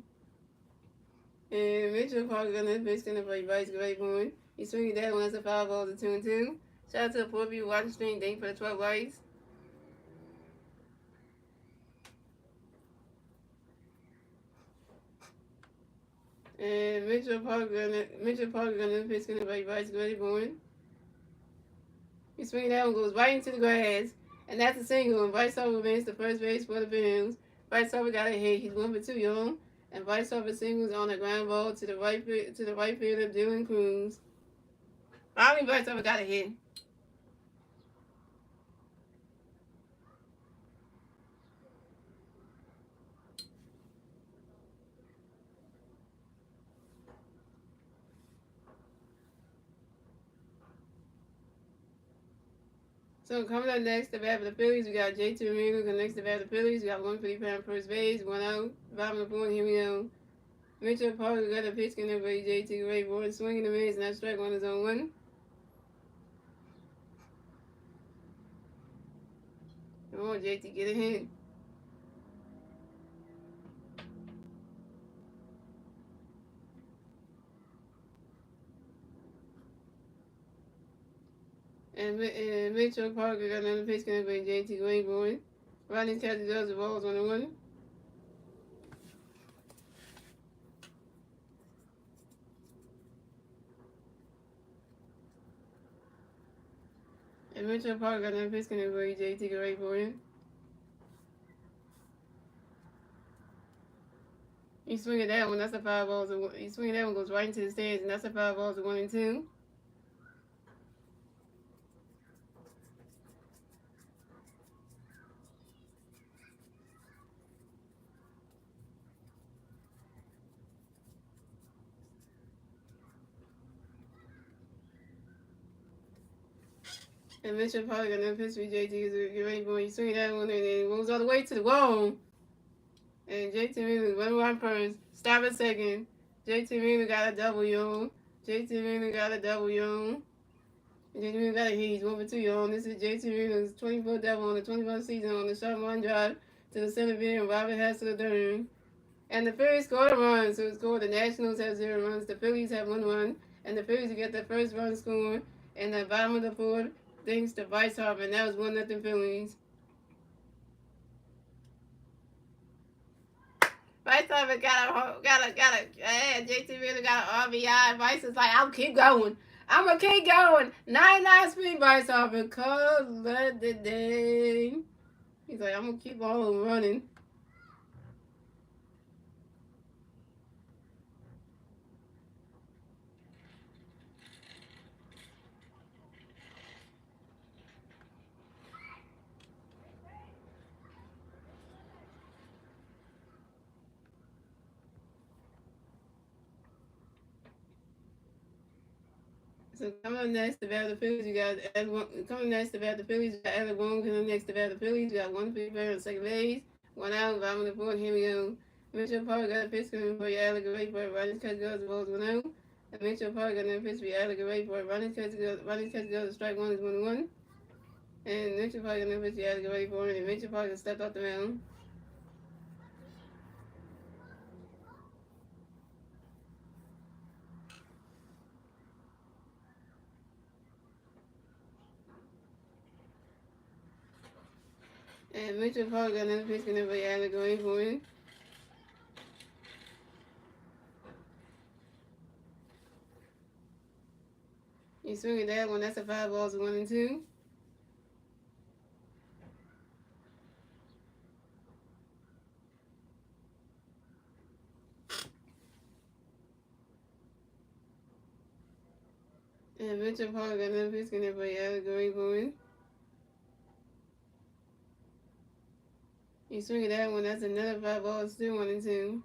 And Mitchell Parker got this bitch gonna play Bryce Grayborn. He's swinging that one. That's a foul ball to 2-2. Shout out to the 4 people watching stream. Thank you for the 12 likes. And Mitchell Parker got this bitch gonna play Bryce Grayborn. He swinging that one, goes right into the grass, and that's a single. And Bryce Harper wins the first base for the Bills. Bryce Harper got a hit. He's 1 for 2, y'all. And Bryce Harper singles on a ground ball to the right fielder, Dylan Cruz. Finally, Bryce Harper got a hit. So coming up next, the bat for the Phillies, we got JT Realmuto next to the bat for the Phillies. We got 150 first base, 1 out, bottom of the fourth. Here we go. Mitchell Parker got a pitch in there for JT Realmuto, swinging the mids, and that strike 1 is on 1. Come on, JT, get a hit. And Mitchell Parker got another pitch in there for JT Realmuto. Ronnie catches those balls 1-1. And Mitchell Parker got another pitch in there for JT Realmuto. You swing at that one, that's a foul ball. You swing at that one, goes right into the stands, and that's a foul ball to 1-2. And Mitchell Parker got another pitch for JT Realmuto. You swing at that one, and then it goes all the way to the wall. And JT Realmuto went around first. Stop a second. JT Realmuto got a double, yo. JT Realmuto got a double, yo. JT Realmuto got a hit. He's 1 for 2, yo. And this is JT Realmuto's 24th double on the 21st season on the shot line drive to the center field, and Robert Hess to the third. And the Phillies scored a run, so it scored. The Nationals have 0 runs. The Phillies have 1 run, and the Phillies get their first run scored in the bottom of the fourth, thanks to Bryce Harper, and that was 1-0 Phillies. Bryce Harper got a JT really got an RBI. Bryce is like, I'll keep going. I'm gonna keep going. 99 speed, Bryce Harper. Call it the day. He's like, I'm gonna keep all of them running. So coming up next to bat the Phillies, you got coming next to bat the Phillies, you got Alec Boone. Coming next to bat the Phillies, you got one pitch player on second base, one out, bottom of the fourth. Here we go. Mitchell Park got a pitch coming for your Alec Ray for running catch goes the balls 1 out. And Mitchell Park got another pitch for your Alec Ray for running catch goes strike one is 1-1. And Mitchell Park got another pitch for your Alec Ray for it. And Mitchell Park has stepped off the mound. And Mitchell Park got another pitch coming for your Alec Ray for it. You swing at that one, that's a 5 balls 1-2. And Mitchell Park got another pitch coming for your Alec Ray for it. You swing at that one, that's another 5 balls, still 1-2.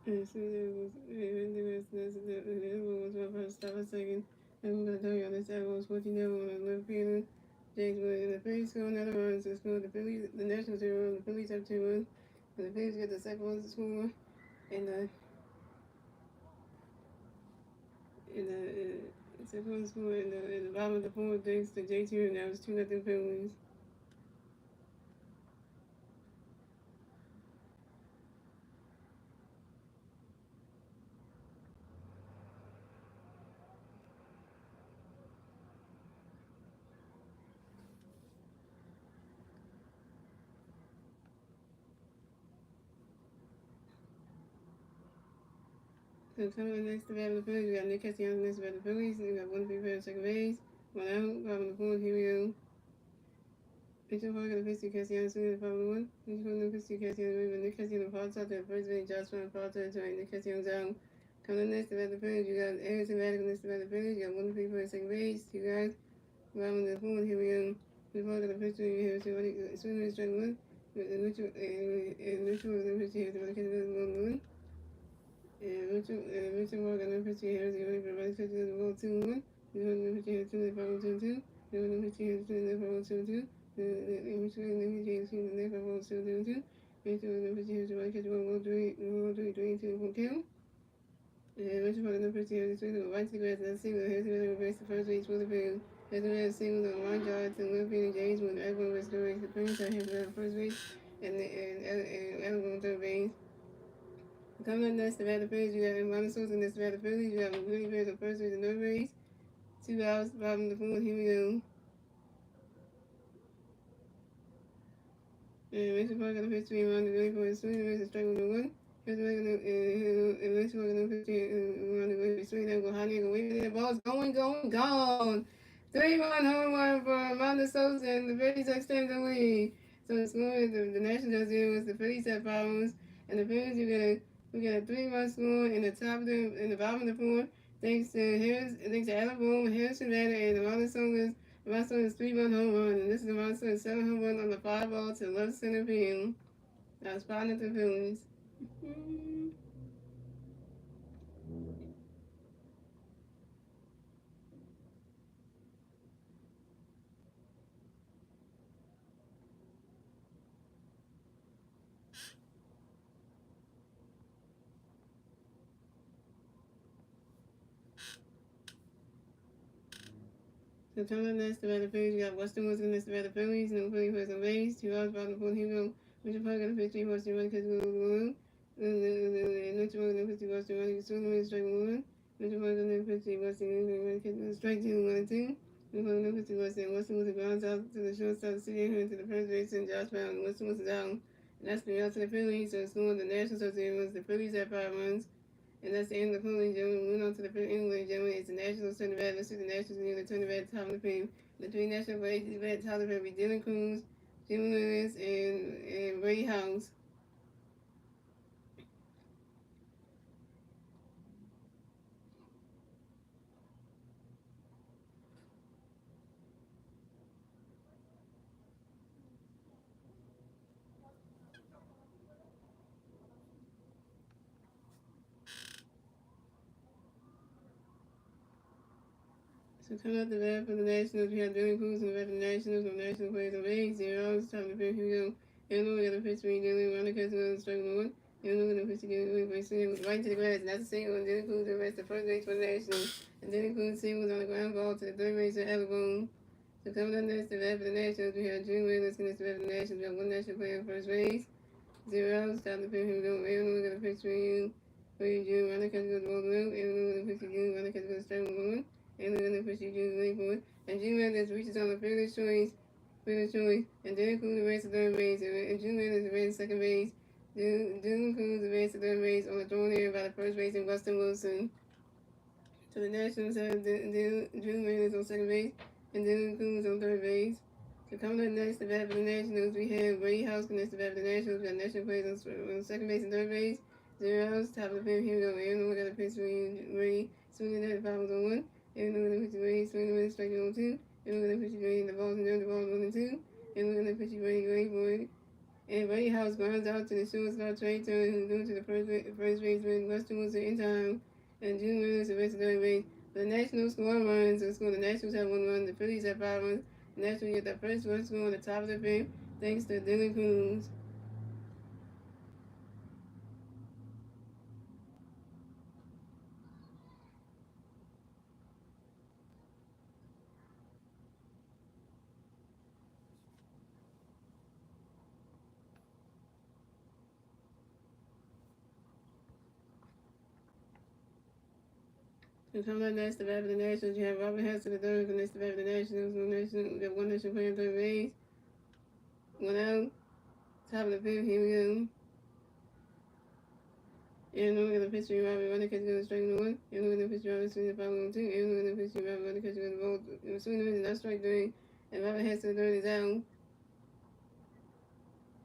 And so there was, and the rest of the was my first stop a second. And we're going to tell you on this side was 14 down on the left field. James Wood in the Phillies score another run to score the Phillies, the Nationals 0, the Phillies have 2 1. And the Phillies get the second one to score. And the second one to score in the bottom of the fourth thanks to JT, and that was 2-0 Phillies. So coming up next to battle the Phillies, we got Nick Castellanos next to battle the Phillies. And we got 1-3 second base. 1 out, bottom of the fourth, here we go. Mitchell Parker, the pitch to Castellanos, swinging the foul 1. Mitchell Parker, the pitch to Castellanos, but Nick Castellanos falls out to the first base. Josh Brown falls to the joint. Nick Castellanos out. Coming up next to battle the Phillies, you got Anderson Radical next to battle the Phillies. You got 1-3 second base. 2 guys. Bottom of the fourth, here we go. Mitchell Parker, the pitch to Harrison Radical, swinging the strike 1. Mitchell, the pitch to Harrison Radical, 1-1. Richard Morgan, number 50, Harris, you ready for the right pitch to the ball 2-1. You want number 50, Harris, 2-2. You want number 50, Harris, 2-2. Richard, number 50, Harris, 2-2. Richard, number 50, Harris, right catch, 1-3, 1 kill. And Richard Morgan, number 50, Harris, right to the grass, and that's single. Harris, reverse the first base for the field. Harris, a single on one yard to left field, James, when everyone was doing the Prince, I have the first base, and everyone on third base. Coming up next to battle Phillies, you got Montesors and next to battle Phillies. You got Willie Bears on first base and third base. 2 outs, bottom of the fourth. Here we go. And Mason Park got a pitch to be around the way for his swing. And Mason strike 1-1. Here's the regular, and Mason Park got a pitch around the way for his swing. Now go high, go wait for that ball's gone. 3-1 home run for Montesors, and the Phillies extend the lead. So the score, the Nationals here was the Phillies at 5 runs, and the Phillies we got a 3-1 score in the top of in the bottom of the fourth. Thanks to Adam Boone, Harrison Vander, and the Montesors. The Montesors 3-1 home run, and this is the Montesors 7 home run on the 5 ball to left center field. That was 5-0 Phillies. So coming up next to battle Phillies, you got Western Wilson next to battle Phillies, no Philly first on base, 2 outs, bottom of the fourth, here we go. Richard Park got a pitch, 3 Western Wilson, catch go. Richard Park got a pitch, Western Wilson, swing away, strike 1. Richard Park got a pitch, Western Wilson, catch strike 2, 1-2. Richard Park got a pitch, Western Wilson grounds out to the shortstop, sitting here to the first base, and Josh Brown, Western Wilson's out. And that's 3 outs to the Phillies, so scoring the Nationals was the Phillies at 5 runs. And that's the end of the polling, gentlemen. Moving on to the fifth inning, gentlemen. It's the Nationals turn the bat. Let's see the Nationals near the turn the bat top of the field. The 3 National players is bat top of the field be Dylan Cruz, Jim Lewis, and Ray House. So coming out the bat for the Nationals, we have Dylan Cruz and the bat for the Nationals. No National players on base. 0 outs, top of the field. Here we go. And we got a pitch for Dylan. Runner catches on strike 1. And we're going to pitch again. We're right to the grass. And that's a single. And Dylan Cruz arrests the first base for the Nationals. And Dylan Cruz singles on the ground ball to the third base of Everbone. So coming up next to the bat for the Nationals, we have June Willis next to the bat for the Nationals. We have 1 National player on first base. 0 outs, top of the field. Here we go. And we're going to pitch for you. For you, June. Runner catches goes the ball blue. And we're going to pitch for you. Runner catches goes strike 1. And we're going to push you to the lane for it. And Jim Landis reaches on the fielder's choice, and Dylan Cruz races third base, and Jim Landis races second base. Dylan Cruz races third base on the thrown area by the first base in Weston Wilson. So the Nationals have Jim Landis on second base, and Dylan Cruz on third base. So coming up next to bat for the Nationals, we have Ray House next to bat for the Nationals. We got National players on second base and third base. 0 outs, top of the field. Here we go. And we got a pitch for Ray, swinging at the 5-1. And we're going to put you ready, swing away, strike 0-2. And we're going to put you ready, the ball's in there, the ball's 1-2. And we're going to put you ready, for it. And White House grounds out to the shortstop Trey Turner, who moved to the first baseman Weston was in time, and June Williams the rest of the base. The Nationals score runs. The Nationals have 1 run. The Phillies have 5 runs. The Nationals get the first run score on the top of the fifth, thanks to Dylan Cruz. And coming up next, the bat of the Nationals, you have Robert Hess to the third. The next, the bat of the Nationals, we got one nation playing third base. 1 out. Top of the fifth, here we go. And we're going to pitch you Robert running catch going strike one. And we're going to pitch you Robert swing the foul 2. And we're going to pitch you Robert running catch going ball. Swing the not strike 3. And Robert Hess to the third is out.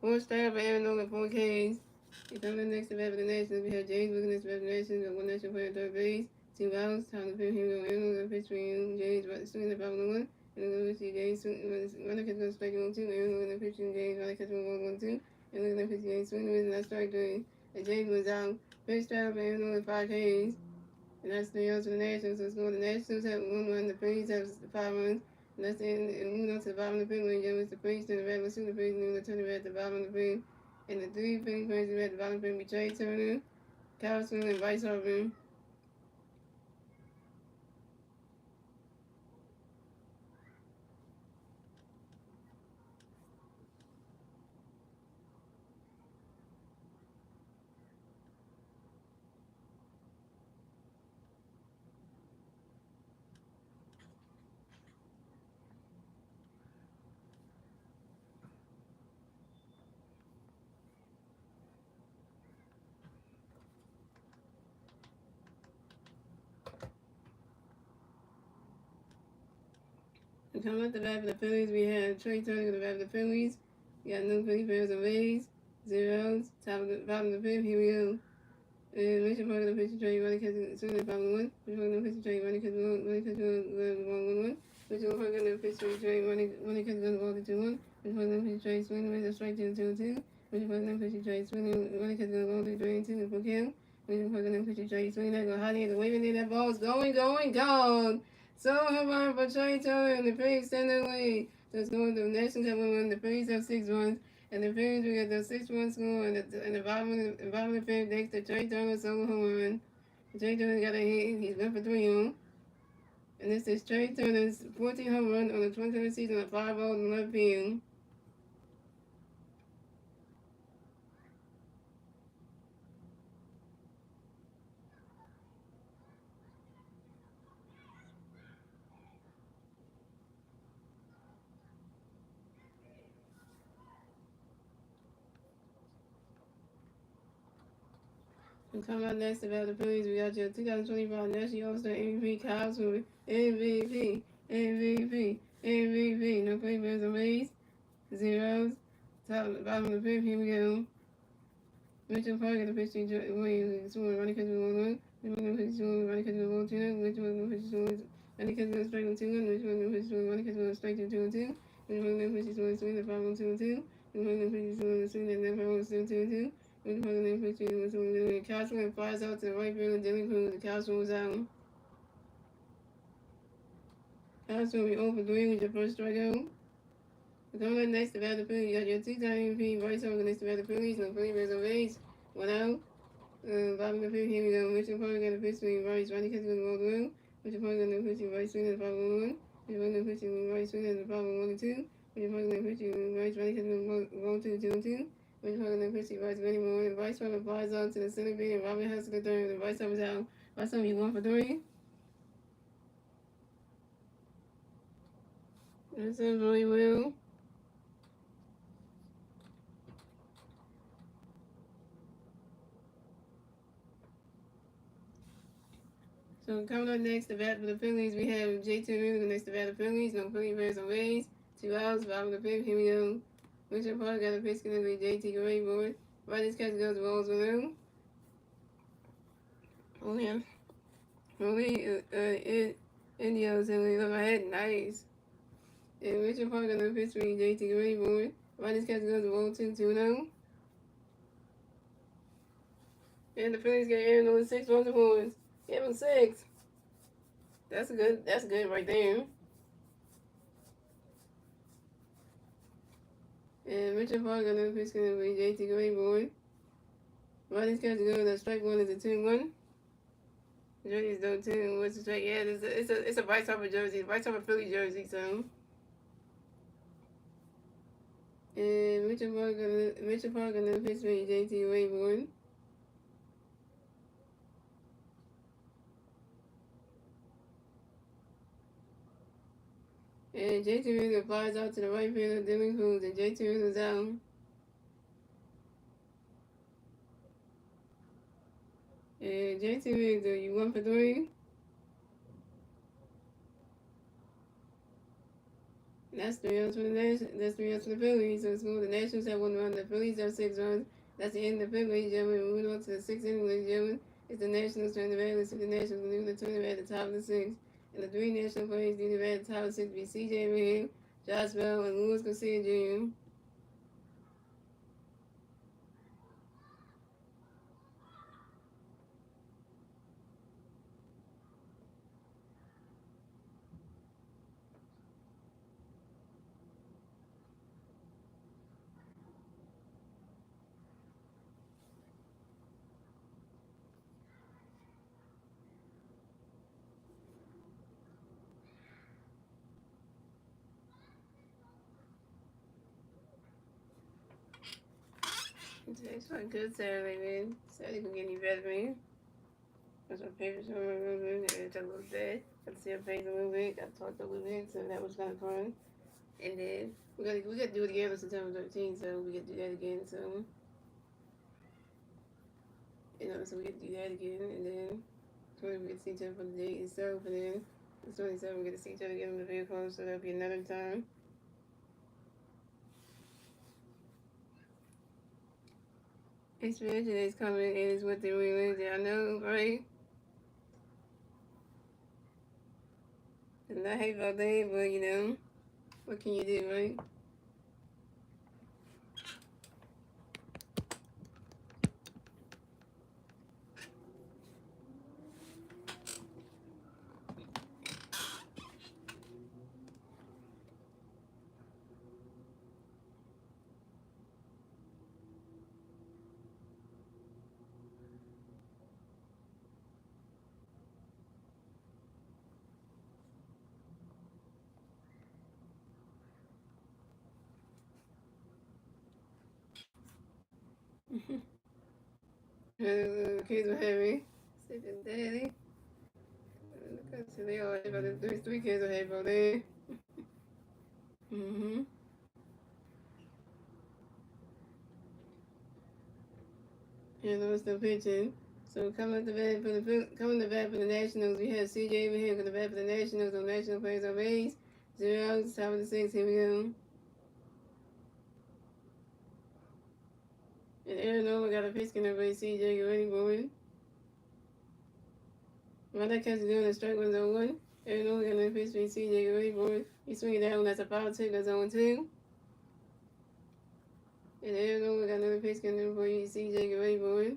4 strikeout for Aaron Nola, 4 Ks. And coming up next, the bat of the Nationals, we have James looking at the bat of the Nationals, got one nation playing third base. 2 outs. Top of the fifth, here we go. And we're going to pitch for you James swing the foul 1. And we're going to pitch you James running catch going strike 1 2. And we're going to pitch you James running catch going 1 2. And we're going to pitch you James swing the not strike 3. And James was out. First strikeout for Aaron Nola, 5 Ks. And that's 3 outs for the Nationals. So score the Nationals have 1 run, the Phillies have 5 runs. And that's the end. And moving on to the bottom of the fifth, when you the Phillies to the red, let's see the Phillies moving to the red at the bottom of the fifth. And the 3 Phillies players at the bottom of the fifth be Trey Turner, Carlson, and Bryce Harper. And coming up the bat for the Phillies, we have Trey Turner to the bat for the Phillies. We got no Phillies players on base. 0 outs. Top of the bottom of the fifth, here we go. And Richard Parker, the pitcher, Trey, running catch, swing the foul 1. Richard Parker, the pitcher, Trey, running catch, 1 1. Richard Parker, the pitcher, Trey, running catch, the ball to 2 1. Richard Parker, the pitcher, Trey, swing the strike to 2 2. Richard Parker, the pitcher, Trey, swing running catch, the ball to 3 2 for kill. Richard Parker, the pitcher, Trey, swing that, go high in the waving in that ball is going, gone. So home run for Trey Turner, and the Phillies extend their lead. That's going to the Nationals have 1 run, the Phillies have 6 runs. And the Phillies will get the 6-1 score in the bottom of the fifth thanks to Trey Turner's solo home run. Trey Turner got a hit. He's good for 3 on. And this is Trey Turner's 14th home run on the 2020 season at 5 balls in left field. And coming up next about the Phillies, we got your 2025 National All-Star MVP, Kyle Swimmer. MVP. No players on base. 0 outs. Bottom of the fifth, here we go. Mitchell Parker, the pitcher, Williams, running catch with 1 1. Mitchell pitcher, running catch with 1 2. Mitchell pitcher, running catch with strike 2 1. Mitchell pitcher, running catch with strike 2 2 2. Mitchell pitcher, swing the 5 1 2 2. Mitchell pitcher, swing the 5 1 2 2. Mitchell pitcher, swing the Cashman flies out to the right field. Dylan Cruz, the Cashman was out. Cashman will be 0 for 3 with your first strikeout. Coming up next, the bat of the Phillies, you got your 2-time MVP, Bryce Harper next to the bat of the Phillies, no Phillies on base, 1 out. Bottom of the fifth, here we go. Mitchell Parker got a pitch swing, Bryce, running catch with the ball through. Mitchell Parker got a pitch swing, Bryce swing at the 5 1. Mitchell Parker got a pitch swing, Bryce swing at the 5 1 2. Mitchell Parker got a pitch swing, Bryce running catch with the ball 2 2 2. Mitchell Parker got a pitch swing, Bryce running more, and Bryce Harper flies out to the center field, and Robert has to the third, and Bryce Harper's out. Bryce Harper, you 1 for 3. That's it, really well. So coming up next, the bat for the Phillies, we have J.T. Realmuto next to the bat of the Phillies. No Phillies players on base. 2 outs, bottom of the fifth. Here we go. Richard Parker got a pitch going to be J.T. Gray board. Right, this catch goes balls below. Indios and we look ahead. Nice. And Richard Parker got a pitch for J.T. Gray board. Ronnie's catch goes to 1-2-2-0. And the Phillies get Aaron on 6 runs and horns. Give him 6. That's good. That's good right there. And Richard Parker, another pitch going to be JT Grayboy. Ronnie's catch goes to strike one is a 2-1. Jerseys though too. What's the strike? Yeah, it's a Bryce Harper jersey. Bryce Harper Philly jersey, so. And Richard Parker, another pitch for JT Grayboy. And JT Rizzo flies out to the right field of Dylan Cruz, and JT Rizzo's out. And JT Rizzo, you 1 for 3. That's 3 runs for the Nationals. That's 3 runs for the Phillies. So it's cool. The Nationals have 1 run. The Phillies have 6 runs. That's the end of the 5th, ladies and gentlemen. Moving on to the 6th inning, ladies and gentlemen. It's the Nationals turn the regular season. The Nationals will the tournament at the top of the 6th. And the 3 national players leading at the top of the 6th be C.J. Mann, Josh Bell, and Luis Garcia Jr. Today's my good Saturday, man. Saturday can get any better, man. That's my favorite show. I talked a little bit. Got to see her face a little bit. Got to talk a little bit, so that was kind of fun. And then we gotta do it again on September 13th, so we gotta do that again. So so we get to do that again, and then 20 we get to see each other for the date itself, and then the 27 we get to see each other again on the vehicle, so that'll be another time. Expansion is coming, and it's what they really did. I know, right? And I hate about that, but what can you do, right? The kids were heavy. Sleeping daddy. So they all about the 3 kids are heavy all day. Mm-hmm. And I was still pitching. So coming to bat for the Nationals, we had CJ over here coming to bat for the Nationals on National Players on Base. 0 outs, top of the 6th. Here we go. And Aaron Nola got a pitch in over CJ. Get ready, boy. When that catch is doing a strike 1-0-1. Aaron Nola got a pitch for CJ. Get ready, boy. He's swinging down. That's a foul tip. That's 0-2. And Aaron Nola got another pitch coming in for CJ. Get ready, boy.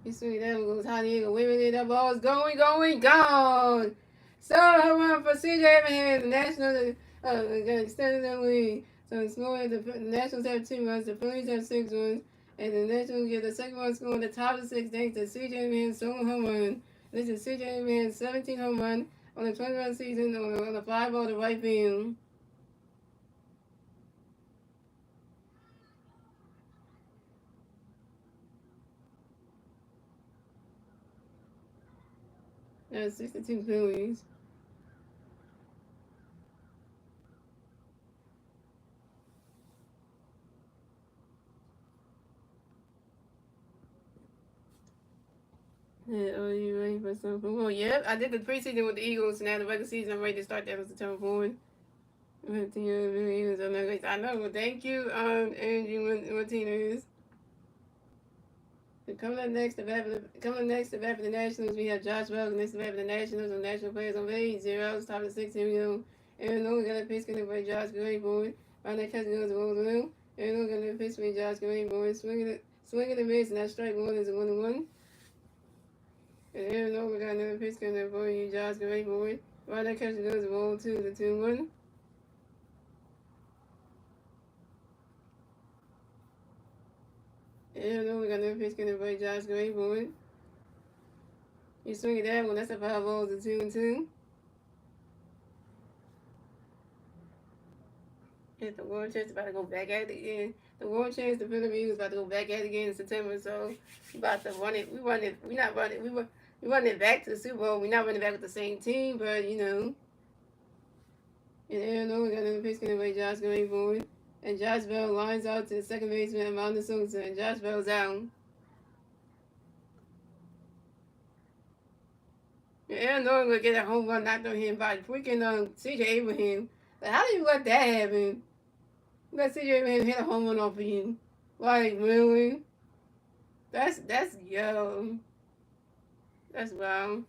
He swing it down, goes high, Diego. Wait a minute, that ball is going, gone. So, home run for CJ Abraham. The Nationals got extended their lead. So, the Nationals have 2 runs, the Phillies have 6 runs, and the Nationals get the second one score in the top of the 6th thanks to CJ Abraham's solo home run. This is CJ Abraham's 17th home run on the 20-run season on a fly ball to right field. That's 62 Phillies. Yeah, are you ready for some football? Yep, I did the preseason with the Eagles, and now the regular season, I'm ready to start that on September 4th. I know. Well, thank you, Angie Martinez. Coming up next to bat for the Nationals, we have Josh Bell next to bat for the Nationals on National Players on Base. Zeros, top of the sixth, here we go. Aaron Nolan got a pitch going by Josh Greenboard. Right now, catching goes to 1-0. Aaron Nolan got a pitch by Josh Greenboard. Swinging the miss, and that strike one is a 1-1. And Aaron Nolan got another pitch going by Josh Greenboard. Right now, catching goes to 1-2, the 2-1. Aaron Nolan got another pitch going by Josh Greenboard. You swing it that one, that's a 5 balls, a 2-2. If the World Champs about to go back at it again. The World Champs, the Phillies Eagles about to go back at it again in September. So we about to run it. We run it back to the Super Bowl. We're not running back with the same team, but you know. And Aaron Nolan got another pitch going away. Josh going forward, and Josh Bell lines out to the second baseman Amanda Sosa, and Josh Bell's out. And Aaron Nolan will get a home run knocked on him by freaking C.J. Abraham. Like, how do you let that happen? Let C.J. Abraham hit a home run off of you. Like, really? That's yo. That's wild.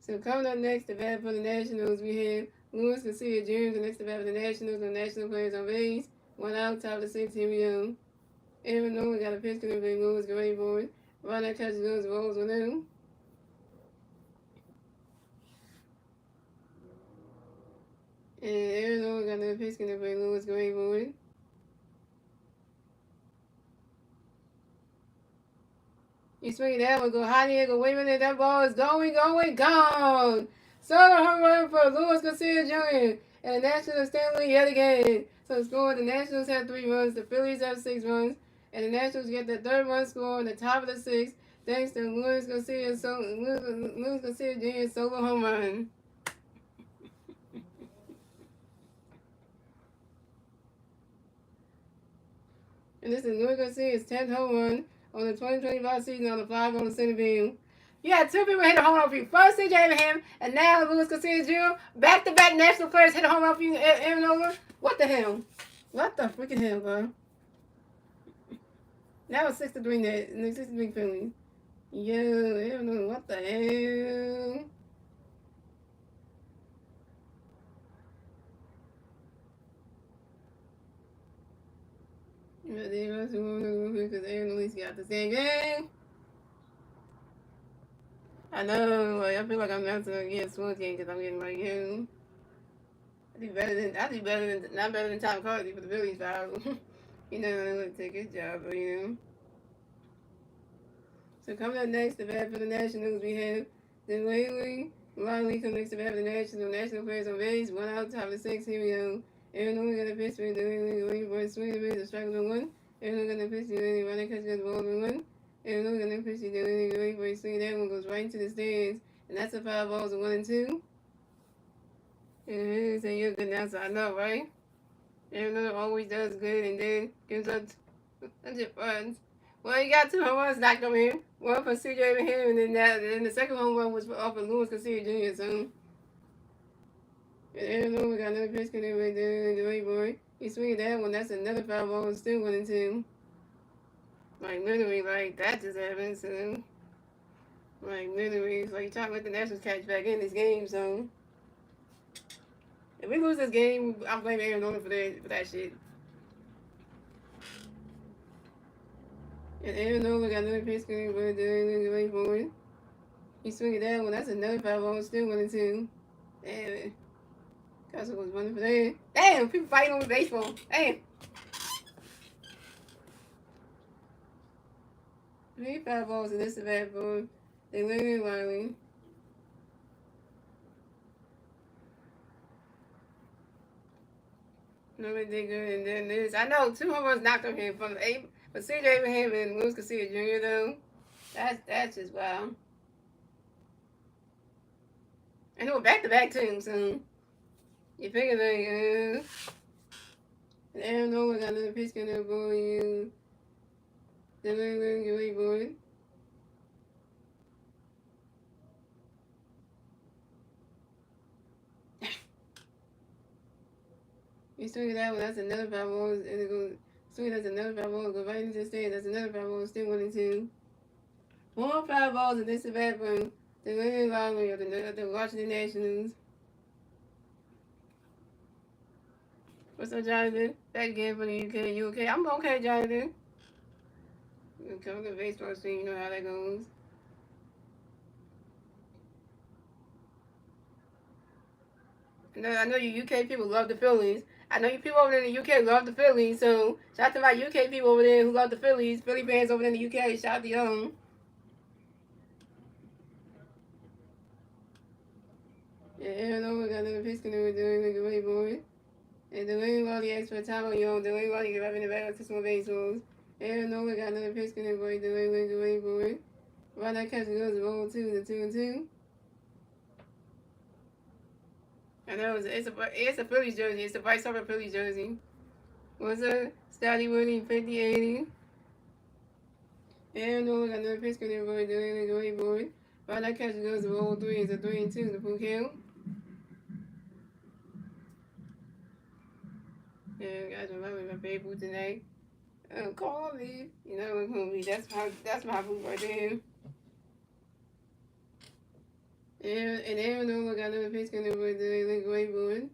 So coming up next to bat for the Nationals, we have Luis Garcia Jr. next to bat for the Nationals on National Players on Base. 1 out, top of the sixth, here we go. Aaron Nolan got a pitch going to be Louis Greenboard. Right now, catches goes rolls with him. And Aaron Nolan got another pitch going to be Louis Greenboard. You swing that one, go high in, go wait a minute, that ball is going, gone! Solo home run for Luis Garcia Jr. And the Nationals Stanley yet again. So scoring, the Nationals have 3 runs, the Phillies have 6 runs, and the Nationals get the 3rd run score on the top of the 6th, thanks to Luis Garcia Jr.'s solo home run. And this is Luis Garcia's 10th home run on the 2025 season on the fly ball in center field. You had 2 people hit a home run for you. First, C.J. Abraham, and now Luis Garcia Jr. Back-to-back national players hit a home run for you, Aaron Nolan. What the hell? What the freaking hell, bro? That was 6-3 net, 6-3 Phillies. Yo, Aaron Nolan, what the hell? Because Aaron at least got the same game. I know, like, I feel like I'm not to get a Swans game because I'm getting like him. I do better than, not better than Tom Carty for the Phillies foul. You know, I'm going to take his job, but you know. So coming up next, the bat for the Nationals, we have Riley coming next to bat for the National Players on Base. 1 out, top of the 6th, here we go. Aaron Nolan got a pitch for Riley, boy, swing the base, a strike number 1. Aaron Nolan got a pitch for Riley, running catch got the ball number 1. Aaron Nolan got a pitch for Riley, boy, swing that one goes right into the stands. And that's a 5 balls, a 1 and 2. And say you're a good announcer, I know, right? Aaron Nolan always does good and then gives up 100 runs. Well, he got 2 home runs knocked on him. One for C.J. Abraham, and then the second home run was off of Luis Garcia Jr. So, and Aaron Nolan got another pitch coming right there, the right boy. He swinging that one. That's another 5 balls, still 1 and 2. Like literally, like that just happened. So, like literally, it's like trying to let the Nationals catch back in this game. So, if we lose this game, I'm blaming Aaron Nolan for that shit. And Aaron Nolan got another pitch coming right there, the right boy. He swinging that one. That's another 5 balls, still 1 and 2. Damn. Castle was running for that. Damn, people fighting over baseball. Damn. 5 balls, and this is bad boy. They literally Riley. Nobody did good, and then this. I know 2 home runs knocked on him from C.J. Abraham and Luis Garcia Jr. though. That's just wild. And they were back-to-back too, so you figure like, and Aaron Nolan got another pitch going to boy you. Then you're right, boy. You swing that one, that's another 5 balls, and it goes swing, that's another 5 balls, go right into the stand, that's another 5 balls, still 1 and 2. 4 5 balls against the backbone. The winning rivalry of the Washington Nationals. What's up, Jonathan? Back again for the UK. You okay? I'm okay, Jonathan. Come to the baseball scene, you know how that goes. I know you UK people love the Phillies. I know you people over there in the UK love the Phillies. So shout out to my UK people over there who love the Phillies. Philly fans over there in the UK. Shout out to y'all. Yeah, I know we got another pitch canoe we're doing like a way boy. And the way while he asked for time on y'all, the way while he grabbing the battle to some baseballs. Yeah, I know we got another pitch canoe boy, the way like a way boy. Right that catch goes roll 2 to 2 and 2. I know it's a Phillies jersey. It's a Vice Over Phillies jersey. What's up? Scotty Woody 5080. And no, we got another pitch canoe boy, the way like a way boy. Right that catch goes roll 3. It's a 3 and 2. The full count. Yeah, guys, remember my favorite tonight. Call me. You know it's gonna be. That's my food right there. And Aaron Nola got another pitch coming with the great board.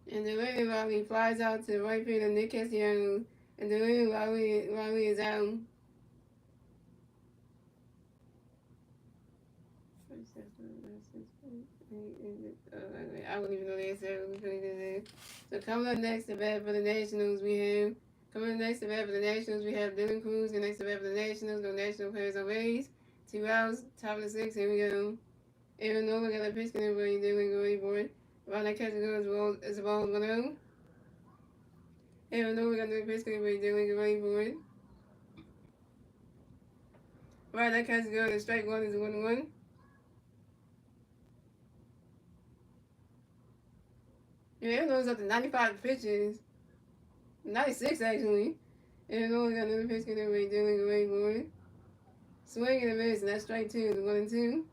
And the Lily Riley flies out to the right field of Nick Castellanos. And the Lily Riley is out. I don't even know the answer. So coming up next to bat for the Nationals, we have Dylan Cruz. And next to bat for the Nationals, no national players on base. 2 outs, top of the 6. Here we go. Aaron Nola got a pitch coming for Dylan Cruz board. Around that catch is a ball 1-0. Aaron Nola got a pitch coming for Dylan Cruz board. Right, that catch good. And strike 1 is 1-1. Yeah, Aaron Nola's up to 95 pitches. 96 actually. Aaron Nola got another pitch coming for Dylan Cruz board. Swing and a miss, and that's strike 2 is 1-2.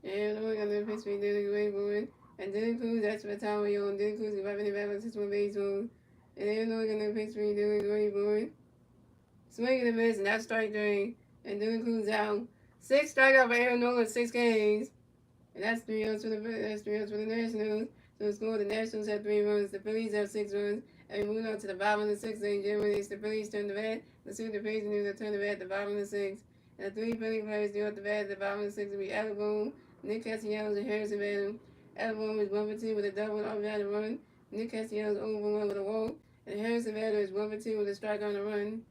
And Nola got another pitch for Dylan Cruz board. And Dylan Cruz, that's for time on your own. Dylan Cruz is wrapping the back with 6-1 baseball. And Aaron Nola got another pitch for Dylan Cruz board. Swing and a miss, and that's strike 3. And Dylan Cruz out. 6 strikeout for Aaron Nola, 6 Ks. And that's 3 outs for the Nationals. So the score, the Nationals have 3 runs, the Phillies have 6 runs. And moving on to the bottom of the 6th inning, generally it's the Phillies turn the bat. Let's see what the Phillies do. They turn the bat at the bottom of the 6th. And the 3 Philly players do at the bat at the bottom of the 6th will be Alabone, Nick Castellanos, and Harrison Bader. Alabone is 1 for 2 with a double and off a run. Nick Castellanos 0 for 1 with a walk. And Harrison Bader is 1 for 2 with a strike on the run.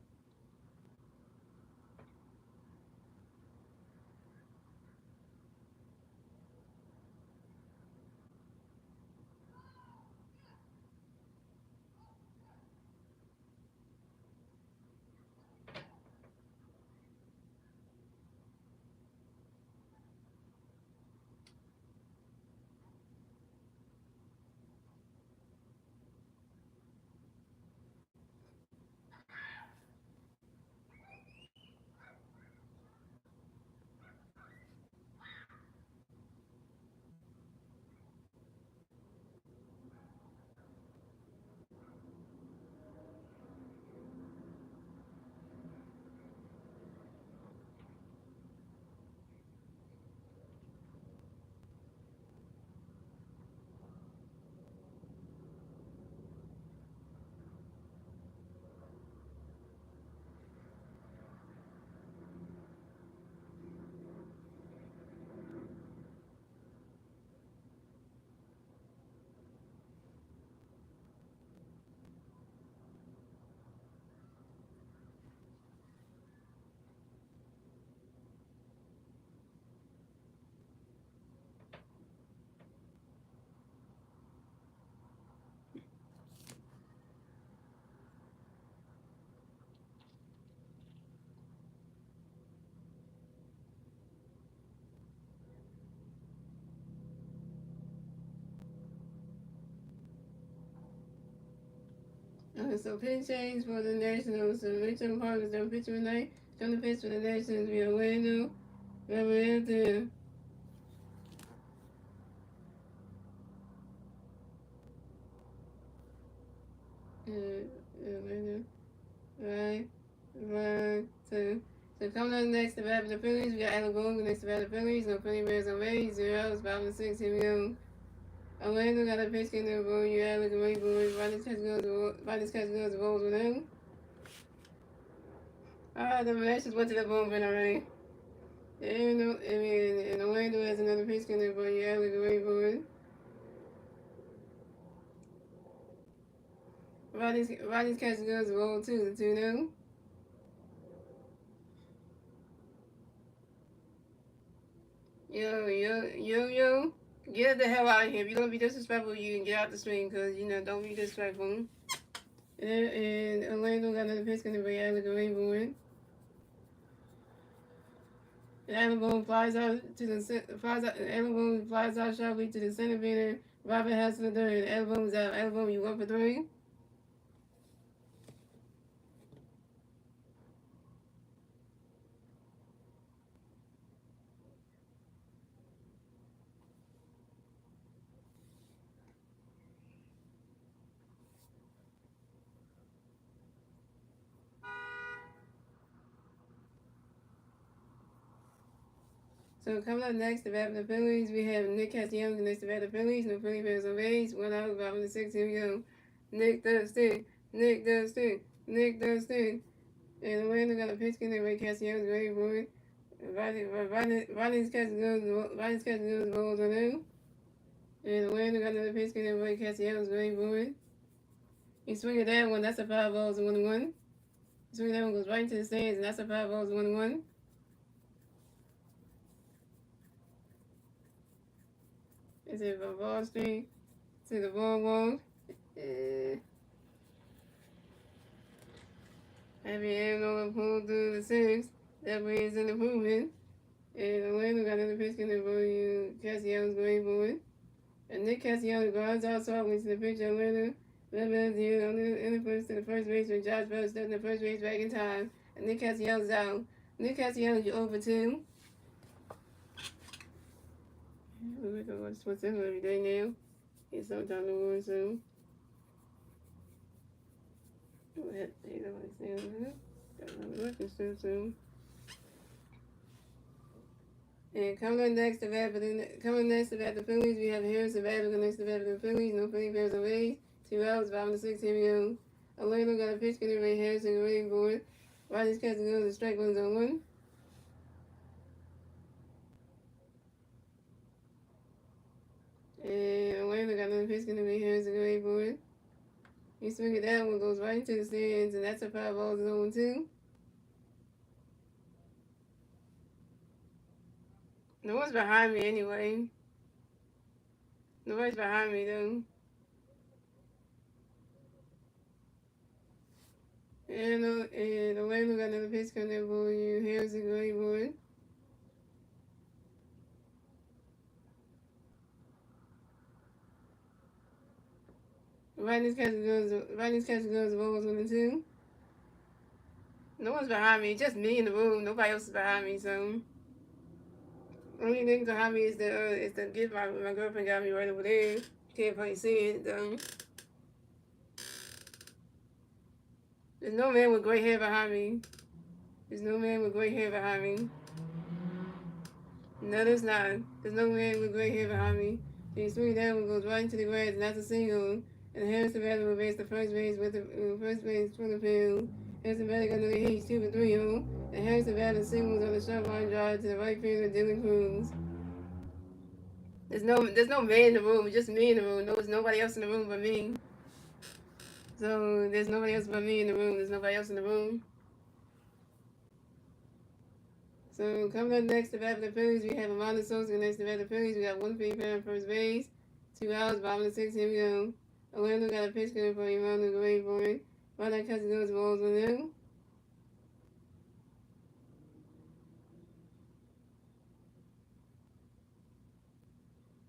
So pitch change for the Nationals. So Mitchell Park is done pitching tonight. Come to pitch for the Nationals. We Orlando. Reverend. Atlanta. Right. 2. So coming up next to bat for the Phillies, we got Alabama next to bat the Phillies. No Philly Bears on base. 0 bottom of 6. Here we go. Orlando got a pitch in there, boy. You have looking right, boy. Riders catch goes, rolls with him. The Nationals went to the bullpen already. And Orlando has another pitch in there, boy. You have looking right, boy. Riders catch goes, roll 2 to 2 Yo. Get the hell out of here. If you're going to be disrespectful, you can get out the screen, because, don't be disrespectful. And Orlando got another pitch in there, boy. You have looking right, boy. And Alabama flies out sharply to the center fielder. Robert has the third. Alabama's out. Alabama, you 1 for 3. So coming up next, the bat for the Phillies, we have Nick Castellanos next to bat the Phillies. No Philly Bears on base. 1 out, bottom of the 6. Here we go. Nick does stick. And Orlando got a pitch in there. Ray Castellanos ready for it. Ronnie's catching goes rolls on him. And Orlando got another pitch in there. Ray Castellanos ready for it. He swinging that one. That's a 5 balls and 1-1. Swinging that one goes right into the stands, and that's a 5 balls and 1-1. Is it from Wall Street to the boardwalk? Happy Arizona pulled through the 6. That way it's an improvement. And Orlando got another pitch in there for you. Castellanos going for it. And Nick Castellanos grounds out softly to the pitch. Atlanta. Left here on the first to the first base when Josh Bell stepped in the first base back in time. And Nick Castellanos out. Nick Castellanos, you're over 2. We're going to watch Sports Center every day now. It's sometime to warn soon. Go ahead, you know what I'm saying. Got another working soon. And coming next to bat the Phillies, we have Harris and Babbitt next to bat the Phillies. No Philly Bears on base. 2 outs, bottom of the 6. Here we go. Orlando got a pitch in Ray Harrison ready for it. Rogers catching goes, the strike one's on 1. And Orlando got another pitch in Ray Harrison ready for it. He swing it that one, goes right into the stands, and that's a 5 balls and 0-2. No one's behind me anyway. Nobody's behind me though. And Orlando got another pitch coming there for you. Harrison ready for it. Rodney's catching goes balls 1-2. No one's behind me, just me in the room. Nobody else is behind me, so only thing behind me is the gift my girlfriend got me right over there. Can't probably see it though. There's no man with gray hair behind me. There's no man with gray hair behind me. No, there's not. There's no man with gray hair behind me. So you swing that one goes right into the grass, and that's a single. And Harrison Bailey will base the first base with the first base from the field. Harrison Bailey got another hit. He's 2 for 3 on. And Harrison Bailey singles on the short line drive to the right fielder, Dylan Cruz. There's no man in the room. It's just me in the room. There's nobody else in the room but me. So there's nobody else but me in the room. There's nobody else in the room. So coming up next to bat for the Phillies, we have Amanda Sosa next to bat the Phillies. We got 1 Philly player on first base. 2 outs, bottom of the 6. Here we go. Orlando got a pitch coming for Amanda to wait for it. Why not catch those balls on them?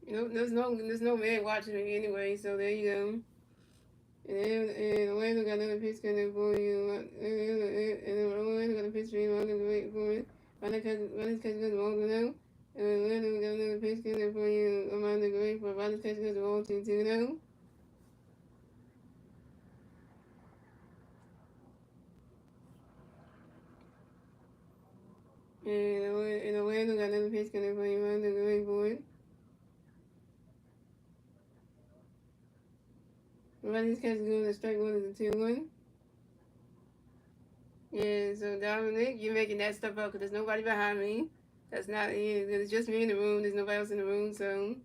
You know, there's no man watching me anyway, so there you go. And Orlando got another pitch coming for you. And Orlando got a pitch for you. I'm going to wait for it. Ronnie's catch goes wrong to them. And Orlando got another pitch coming for you. I'm on the great for Ronnie's catch goes wrong to 2-0. And Orlando got another pitch coming for you. I'm on the great for it. Ronnie's catch goes to strike one is a 2-1. Yeah, so Dominic, you're making that stuff up because there's nobody behind me. That's not, yeah, it's just me in the room. There's nobody else in the room, so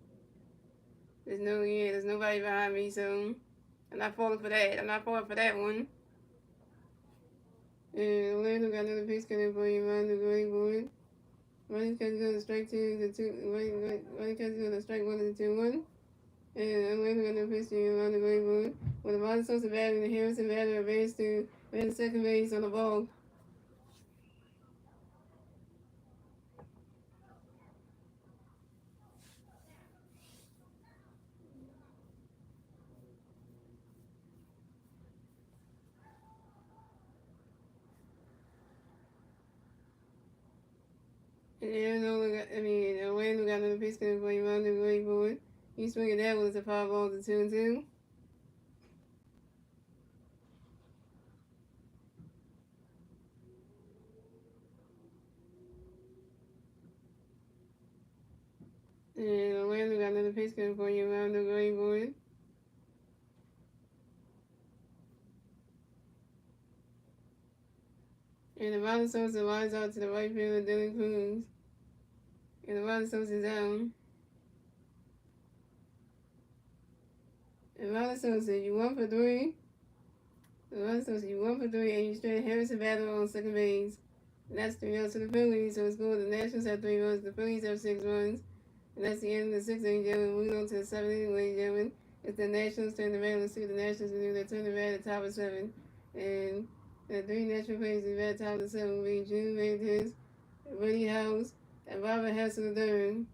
there's nobody behind me, so I'm not falling for that. I'm not falling for that one. And Orlando got another pitch coming for you, man, the going board. Running catch going to strike running catch going to strike one to 2-1. And Orlando got another pitch to you, man, the going board. With the Ron Sosa batting and Harrison batter advanced to second base on the ball. And Orlando got another pitch coming for you, man, the going board. You swing at that one, it's a foul ball to 2-2. And Orlando got another pitch coming for you around the going board. And the Ron Sosa lines out to the right fielder, Dylan Cruz. And the Ron Sosa down. And Ron Sosa, you 1 for 3. And Ron Sosa, you 1 for 3, and you straight Harrison battle on second base. And that's 3 outs to the Phillies, so it's good. The Nationals have 3 runs, the Phillies have 6 runs. And that's the end of the 6th inning, gentlemen. Moving on to the 7th inning, ladies and gentlemen. It's the Nationals turn the red. Let's see what the Nationals can do. They turn the red at the top of 7. And the 3 natural players in the top of the 7 will be June Mathis, Buddy House, and Robert Hassel III.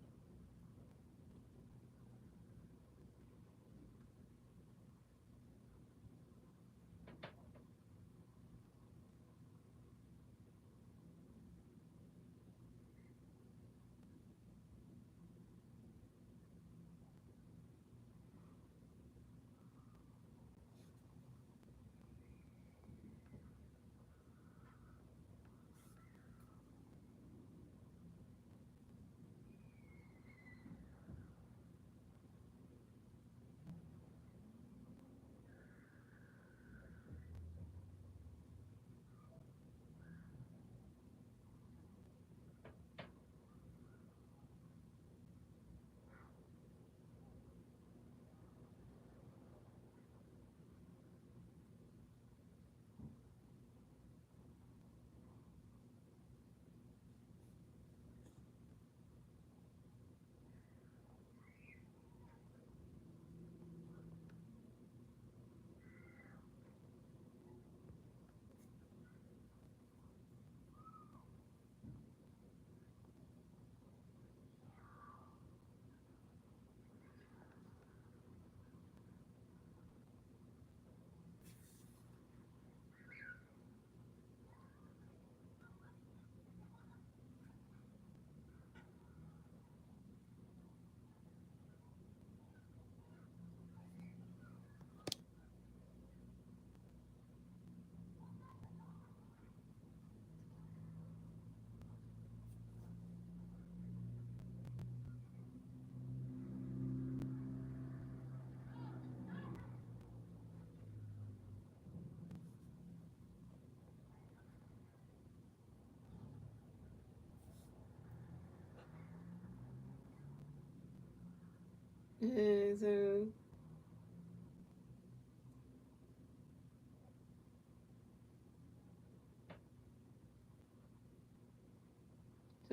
And so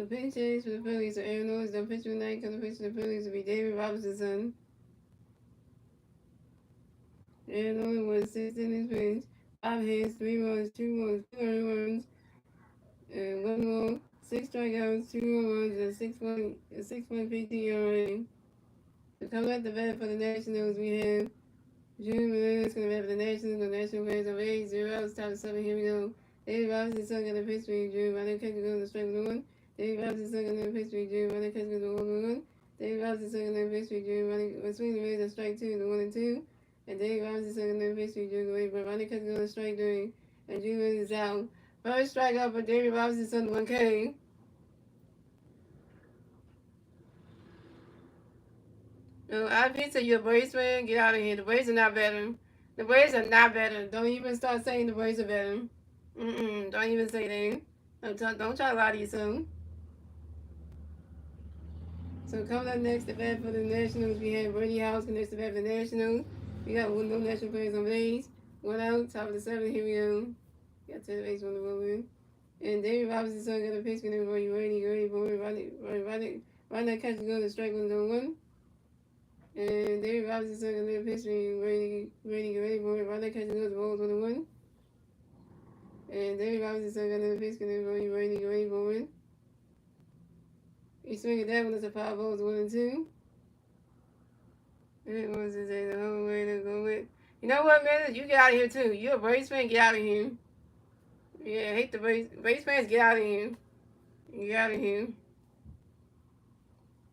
pitch change for the Phillies. So Aaron Nola is done pitching tonight. Coming to pitch for the Phillies will be David Robinson's son. Aaron Nola was 6 innings pitched, 5 hits, 3 runs, 2 earned runs, and 1 walk, 6 strikeouts, 2 runs, and 6.50 ERA. So coming at the bat for the Nationals, we have June Millennials going to have the National Players of 8, 0 outs, top of 7, here we go. David Robinson, son, got a pitch for June. Ronnie Catcher going to strike with 1. David Robinson, son, got a pitch for June. Ronnie Catcher going to 1. David Robinson, son, got a pitch for June. Ronnie swing the Rays on strike 2, the 1 and 2. And David Robinson, son, got a pitch for June. Away, but Ronnie Catcher going to strike 3. And June is out. First strikeout for David Robinson, son, 1K. I pizza you a Braves fan. Get out of here. The Braves are not better. The Braves are not better. Don't even start saying the Braves are better. Don't even say that. Don't try to lie to yourself. So coming up next, the bat for the Nationals, we have Brady House next to bat for the Nationals. We got no national players on base. 1 out, top of the 7, here we go. Got 10 base on the road. And David Robinson's son got a pitch for them for you. Ready, boy. Right now, catch is going to strike 1 on 1. And David Robinson's son got a little pitch for you. Ready, boy. Right now, catch is going to balls 1 on 1. And David Robinson's son got a little pitch for them for you. Ready, boy. He swing at that one, it's a 5 balls, 1 and 2. And it was the whole way to go with. You know what, man? You get out of here too. You're a Braves fan, get out of here. Yeah, I hate the Braves fans, get out of here. Get out of here.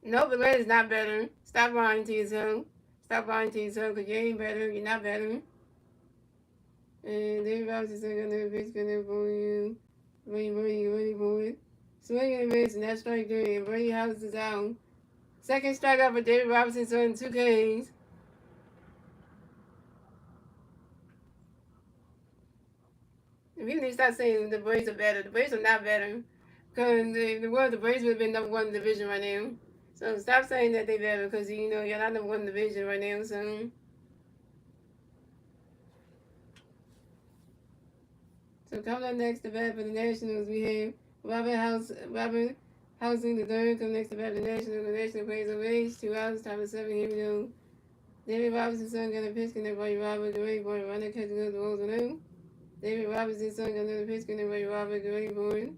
No, but is not better. Stop lying to yourself. Stop lying to yourself, because you ain't better. You're not better. And David Robinson's going to pitch for you. Ready, boy. Swing and miss, and that's strike 3. And Brady House is out. Second strikeout for David Robinson, son, 2 Ks. If you need to start saying the Braves are better, the Braves are not better. Because the Braves would have been number 1 in the division right now. So stop saying that they're better, because you know you're not number 1 in the division right now. So coming up next, the bat for the Nationals, we have Robert Housing the third. Come next to bat for the Nationals. The National plays on base, 2 outs, top of 7. Here we go. David Robinson's son got a pitch in there by Robert. The ready boy. Runner catches goes to Rolls on him. David Robinson's son got another pitch in there by Robert. The ready boy.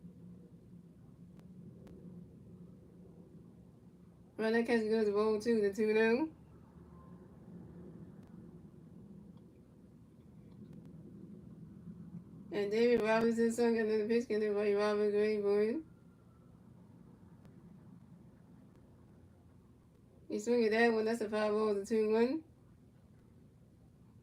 Runner catches goes to Roll 2. The 2-0. And David Robinson's son got another pitch in there by Robert. The ready boy. You swing at that one, that's a 5 balls, a 2-1.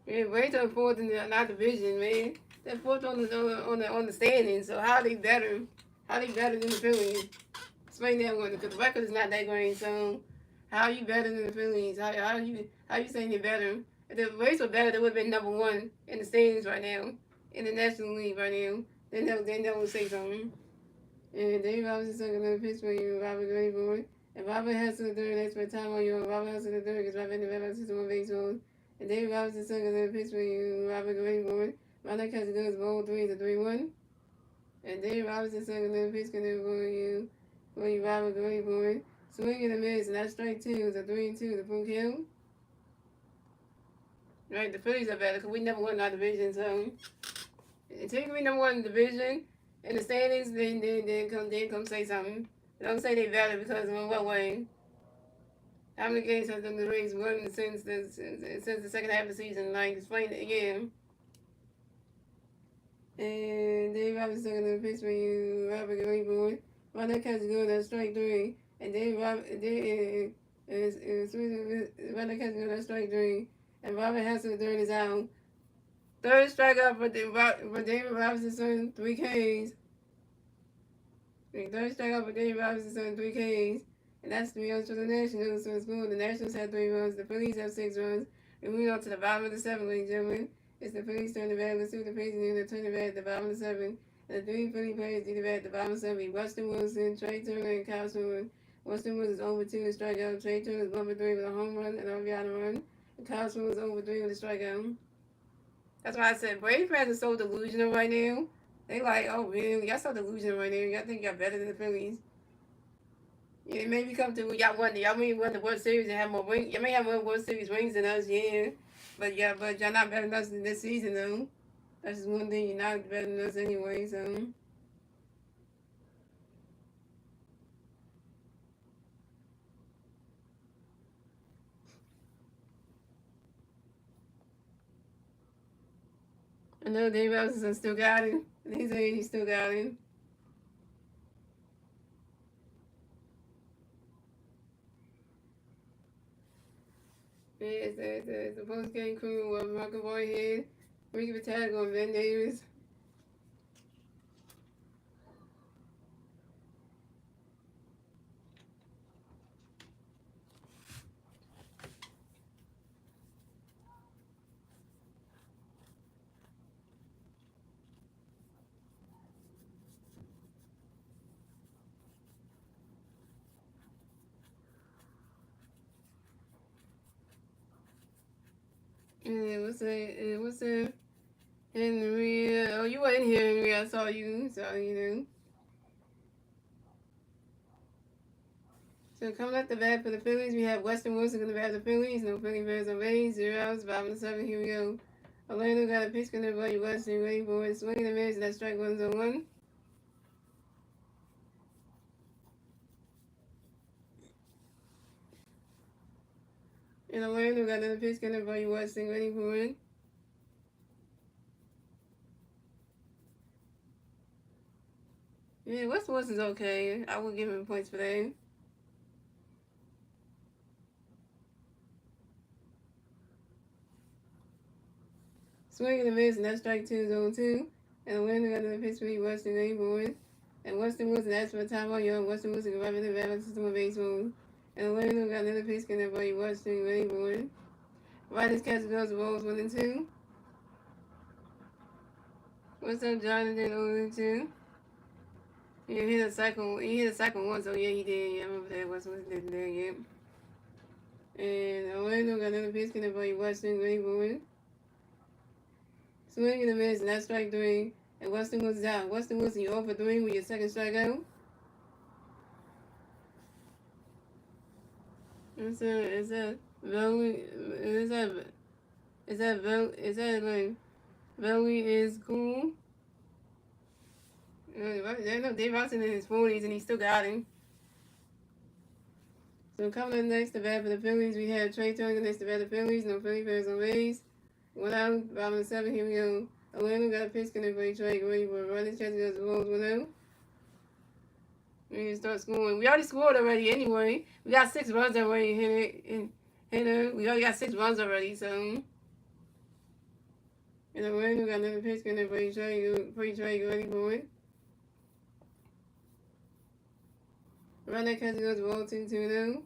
Man, Braves are fourth in our division, man. They're fourth on the standings. So how are they better? How are they better than the Phillies? Explain that one, because the record is not that great. So how are you better than the Phillies? How you saying you're better? If the Braves were better, they would have been number 1 in the standings right now, in the National League right now. Then they would say something. And Dave Robinson took another pitch for you, Robert Grayboy. And Robert Hudson the third, that's for time on you. Robert Hudson the third, because Robert in the Red system on baseball. And David Robinson took another pitch for you, Robert Grayboy. Ronald catches goes ball 3 to 3-1. And David Robinson took another pitch for you, Robert Grayboy. Swing and a miss, and that's strike 2. It's a 3-2, the full kill. Right, the Phillies are better, because we never won our division, so. Until we number 1 in the division, in the standings, then come say something. Don't say they better because in what way? How many games have the Rays won since the second half of the season? Like, explain it again. And Dave Robinson took another pitch for you, Robert Grayboy. Ronald catches good, that's strike 3. And Ronald catches good, that's strike 3. And Robert Hassel, the third, is out. Third strikeout for David Robinson, 3 Ks. Third strikeout for David Robinson, 3 Ks. And that's 3 runs for the Nationals. So it's good. The Nationals had 3 runs. The Phillies have 6 runs. And we on to the bottom of the 7th, ladies and gentlemen. It's the Phillies turn the bat. Let's see what the Phillies do. Turn the bat at the bottom of the 7th. And the 3 Philly players do the bat at the bottom of the 7th. Weston Wilson, Trey Turner, and Kyle Swinton. Weston Wilson is over 2 with a strikeout. Trey Turner is over 3 with a home run and a RBI run. And Kyle Swinton is over 3 with a strikeout. That's why I said Braves fans are so delusional right now. They like, oh, really? Y'all so delusional right now. Y'all think y'all better than the Phillies. Yeah, maybe come to y'all won. Y'all may win the World Series and have more rings. Y'all may have more World Series rings than us, yeah. But y'all not better than us this season, though. That's just one thing. You're not better than us anyway, so. I know Dave Robinson still got him. He's saying he still got him. It's the post game crew with McAvoy here. Ricky Pitag on Ben Davis. And what's the Henry? Oh, you were in here, Henry. I saw you. So you know. So coming up the bat for the Phillies, we have Weston Wilson going to bat the Phillies. No Philly Bears on base. 0 outs, 5-7. Here we go. Orlando got a pitch going to Buddy Weston. Ready for it. Swinging the miss. That strike 1-1. And Orlando got another pitch going to Buddy Weston. Ready for it. Yeah, Weston Wilson's okay. I will give him points for that. Swinging the miss, and that strike 2-0-2. And Orlando got another pitch for Weston. Ready for it. And Weston Wilson asked for a timeout. Young Weston Wilson can in the balance system of baseball. And Orlando got another pitch going to Buddy Weston. Ready for it. Riders catch goes balls 1-2. What's up, Jonathan? 0-2. He hit a cycle. He hit a cycle once. So yeah, he did. Yeah, I remember that. Weston did there. Yeah. And Orlando got another pitch going to Buddy Weston. Ready for it. Swing and a miss, and that's strike 3. And Weston Wilson's out. Weston Wilson, you 0 for 3 with your second strikeout. Is that Valley? Is that like Valley is cool? I know Dave Robinson in his 40s and he still got him. So coming up next to bat for the Phillies, we have Trey Turner next to bat the Phillies. No Philly Bears on base. 1 out, 5-7. Here we go. Orlando got a pitch connect for Trey. Ready for running chance goes the balls 1 out. We need to start scoring. We already scored already anyway. We got 6 runs already. Hit it. We already got 6 runs already, so. And Orlando got another pitch connect for Trey. Ready for it. Run that catch goes the ball 2-2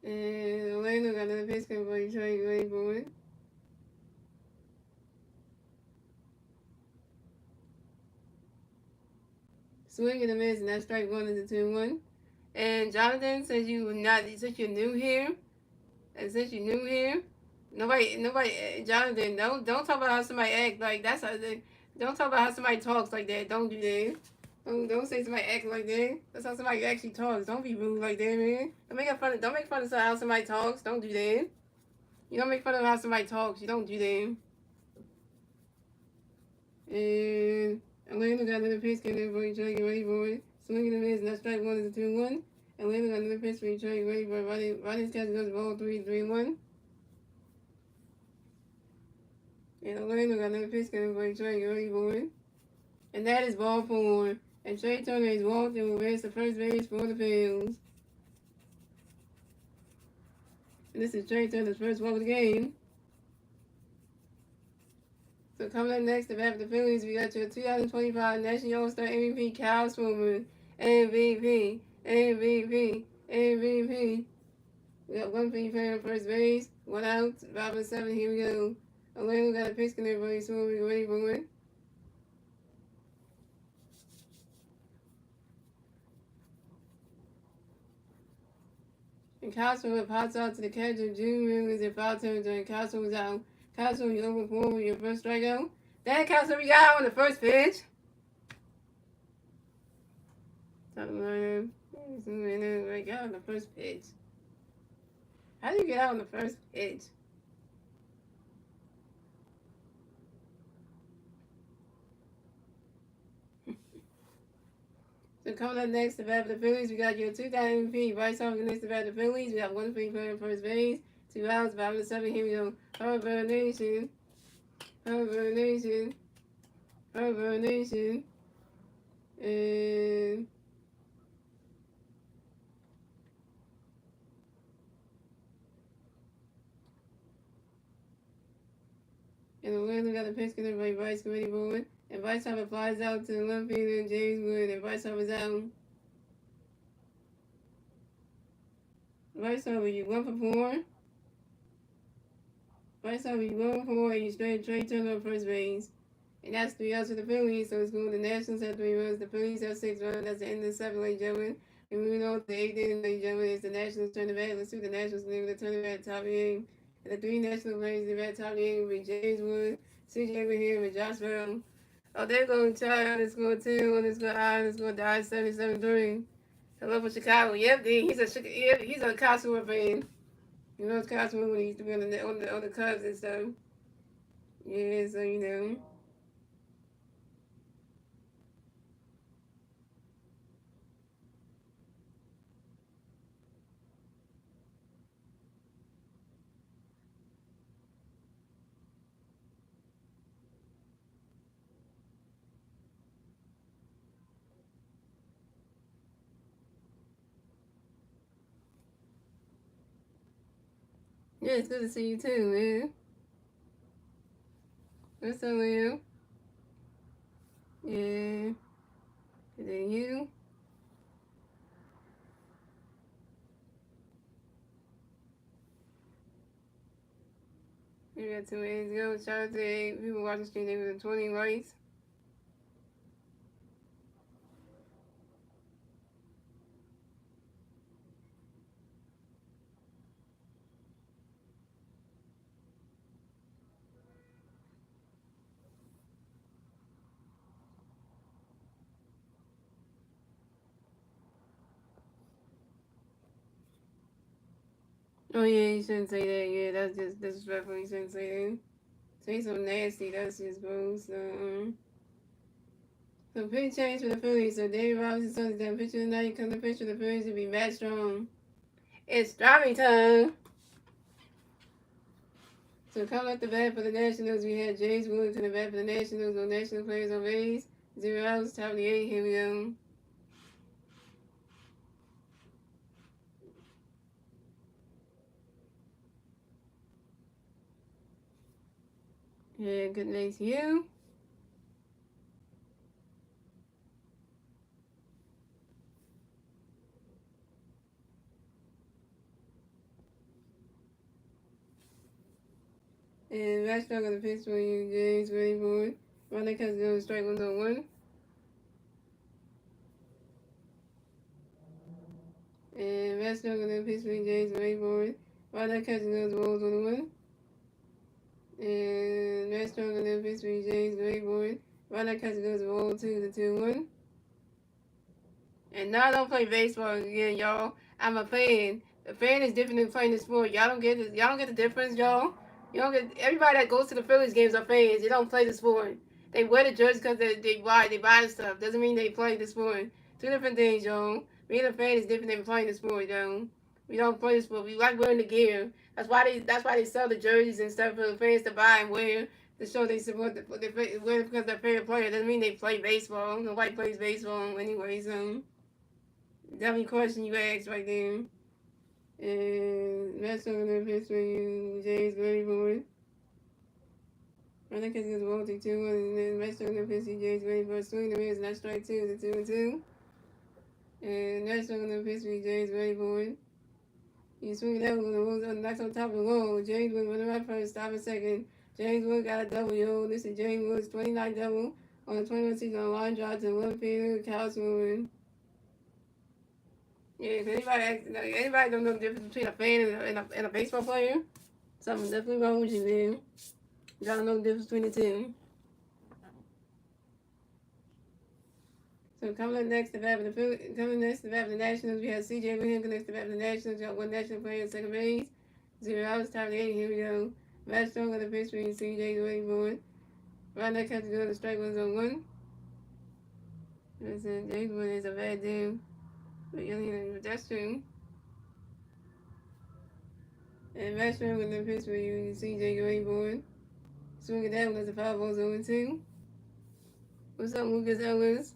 And Orlando got another pitch connect for Trey. Ready for it. Swing and a miss, and that strike 1 is a 2-1. And Jonathan, since you're new here, Jonathan, don't talk about how somebody act like that's how they, don't talk about how somebody talks like that. Don't do that. Don't say somebody act like that. That's how somebody actually talks. Don't be rude like that, man. Don't make fun of how somebody talks. Don't do that. You don't make fun of how somebody talks. You don't do that. And Atlanta got another pitch getting for each other. Get ready for it. Swinging the miss, and that strike 1 is a 2-1. Atlanta got another pitch for each other. Ready for it. Ronnie's catch goes ball 3-1. And Orlando got another pitch getting for each other. Get ready for it. And that is ball 4. And Trey Turner is walked and will race the first base for the Phillies. And this is Trey Turner's first walk of the game. So coming up next to bat for the Phillies, we got your 2025 National All-Star MVP, Kyle Swimmer. MVP. We got 1 free fan on first base, 1 out, 5-7. Here we go. Orlando got a pitch connect for Swimmer. We ready for it. And Kyle Swimmer pops out to the catcher. June Williams in foul territory. Kyle Swimmer's out. Kyle Swimmer, you 0 for 4 with your first strikeout. That Kyle Swimmer got out on the first pitch. Got out on the first pitch. How do you get out on the first pitch? So coming up next, the bat for the Phillies, we got your 2000 MVP, Bryce Harper next to bat the Phillies. We got 1 player at first base, 2 outs, bottom of the 7th. Here we go. Harper Nation, Harper Nation, Harper Nation, and the winner got the pitch connected by Bryce Committee Board. And Bryce Harper flies out to the left fielder, James Wood, and Bryce Harper's out. Bryce Harper, you 1 for 4. Bryce Harper, you 1 for 4, and you straight Trey Turner on first base. And that's 3 outs for the Phillies, so it's cool. The Nationals have 3 runs, the Phillies have 6 runs. That's the end of the 7th, ladies and gentlemen. And moving on to the 8th inning, ladies and gentlemen, it's the Nationals turn the bat. Let's see what the Nationals do. They turn the bat top of the inning. And the 3 National players in the bat top of the inning will be James Wood, C.J. Abraham, and Josh Bell. Oh, they're going to try underscore 2, underscore I, underscore die 773. Hello from Chicago. Yep, he's a Cosmo fan. You know, it's Cosmo when he used to be on the Cubs and stuff. Yeah, so you know. Yeah, it's good to see you too, man. What's up, Leo? Yeah. And then you. We got 2 minutes ago. Shout out to people watching the stream. They were 20 likes. Oh yeah, you shouldn't say that. Yeah, that's just disrespectful. You shouldn't say that. Say something nasty. That's just gross. So pitch change for the Phillies. So David Robinson's son is done pitcher tonight. Come to pitch for the Phillies to be Matt Strong. It's driving time. So coming up the bat for the Nationals, we had James Wood to the bat for the Nationals. No National players on base. 0 outs. Top of the 8th. Here we go. Yeah, good night to you. And Matt Strong on the pitch for you, James. Ready for it. Ronnie comes down strike 1-1. And Matt Strong on the pitch for you, James. Ready for it. Ronnie catches those balls 1-1. And Matt Strong on the pitch for you, James. Ready for it. Ronnie catches those balls 2-1. And now I don't play baseball again, y'all. I'm a fan. A fan is different than playing the sport. Y'all don't get Y'all don't get the difference, y'all. You don't get. Everybody that goes to the Phillies games are fans. They don't play the sport. They wear the jerseys because they buy the stuff. Doesn't mean they play the sport. 2 different things, y'all. Being a fan is different than playing the sport, y'all. We don't play the sport. We like wearing the gear. That's why they sell the jerseys and stuff for the fans to buy and wear to show they support wear because they're favorite player. Doesn't mean they play baseball. Nobody plays baseball anyway, so. Dummy question you asked right there. And that's on the pitch for you, James Gray I think it's going to 2 and then rest on the pitch, James Gray swing the miss, not strike 2, the 2-2. And that's on the pitch for James Gray You swing that one, that's on top of the wall. James Wood running right first, stop a second. James Wood got a double, yo. This is James Wood's 29th double on the 21st season on line drive to one fielder, Cal's moving. Yeah, if anybody don't know the difference between a fan and a baseball player, something definitely wrong with you, man. You gotta know the difference between the two. So coming up next to bat for the Nationals, we have C.J. Abraham next to bat for the Nationals. We got 1 national player in second base. 0 outs, top of the 8th. Here we go. Matt Strong on the pitch for C.J. waiting for it. Right now, catch the strike 1-1. Listen, James Wood is a bad dude. But that's true. And Matt Sherman with the pitch for you, CJ Grayborn. Swing at that one as a 5-0-2. What's up, Lucas Ellis?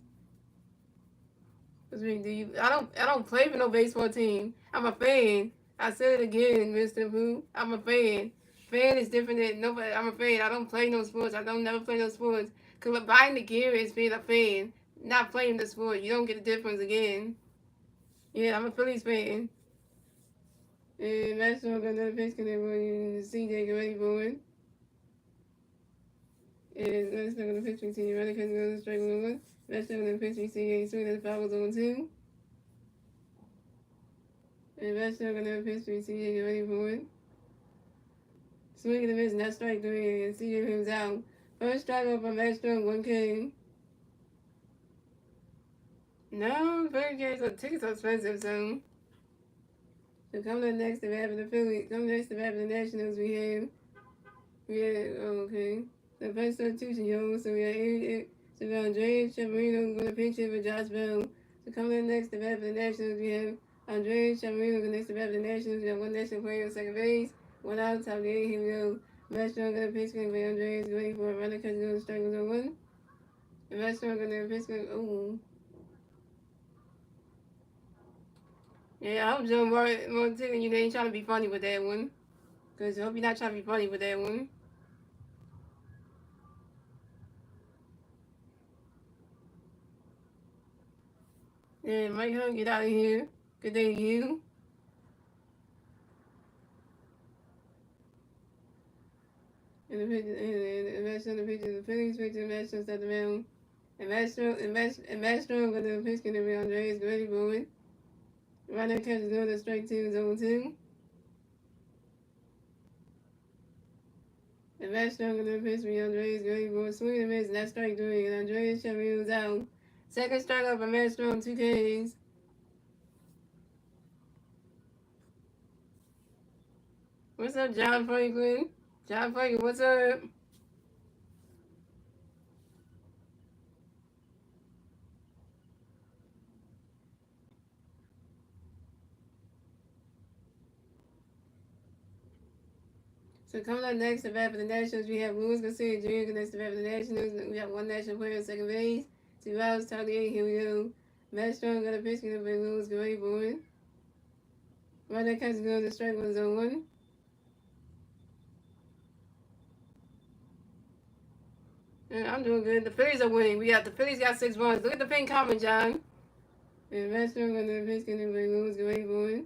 What's big, do you? I don't play for no baseball team. I'm a fan. I said it again, Mr. Boo. I'm a fan. Fan is different than nobody. I'm a fan. I don't play no sports. I don't never play no sports. Cause buying the gear is being a fan, not playing the sport. You don't get the difference again. Yeah, I'm a Phillies fan. And Matt Sherman got another pitch connect for you, CJ Grayborn. And let's look at the pitch between running because it goes straight with one. Let's look at the pitch between swing at the 5-0-2. And let's look at the pitch between CJ get ready for it. Swing and a miss, not strike three, and CJ moves out. First strike up from Matt Strong, 1K. No, first games are tickets are expensive, so coming up next to rap the Phillies, coming next to rap the Nationals, okay. The first substitution, yo, so so we have Andres Chavarino going to pinch hit for Josh Bell. So coming up next to rap the Nationals, we have Andres Chavarino going next to rap the Nationals, we have one national player on second base, one out, top of the eight, here we go. Matt Strong going to pitch for Andres, waiting for a runner because he's going to strike 1-1. And Matt Strong going to pitch for, ooh. Yeah, I hope Joe Martin, you ain't trying to be funny with that one. Because I hope you're not trying to be funny with that one. Yeah, Mike Hunt, get out of here. Good day to you. And the picture, and Matt Strong, the picture, the Phillies picture, Matt Strong at the mound. And Matt Strong got the pitch going to be Andres, ready for it. Right now, catch is going to strike 2, 0-2. And Matt Strong got the pitch for Andres, ready for it. Swing and miss, and that's strike 3. And Andres Chavarino's out. Second strikeout by Matt Strong, 2 Ks. What's up, John Franklin? John Franklin, what's up? So coming up next, the bat for the Nationals, we have Luis Garcia Jr. next to bat for the Nationals. We have one national player on second base. 2 outs, top of the eight, here we go. Matt Strong got a pitch going to be Luis Garcia. Right now, catch is going to strike 1-1. And I'm doing good. The Phillies are winning. The Phillies got 6 runs. Look at the pin comment, John. And Matt Strong got a pitch going to be Luis Garcia.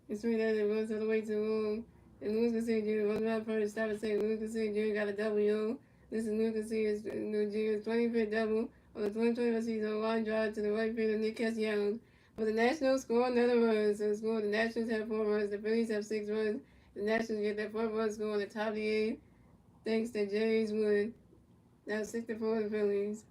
It's 3 that runs all the way to home. And Luis Garcia Jr. runs out first. Stop and say Luis Garcia Jr. got a W. This is Luis Garcia Jr.'s 25th double on the 2021 season. A line drive to the right field of Nick Castellanos. But the Nationals score another run. So the Nationals have 4 runs. The Phillies have 6 runs. The Nationals get their 4th run score on the top of the 8th. Thanks to James Wood. That was 6-4 the Phillies.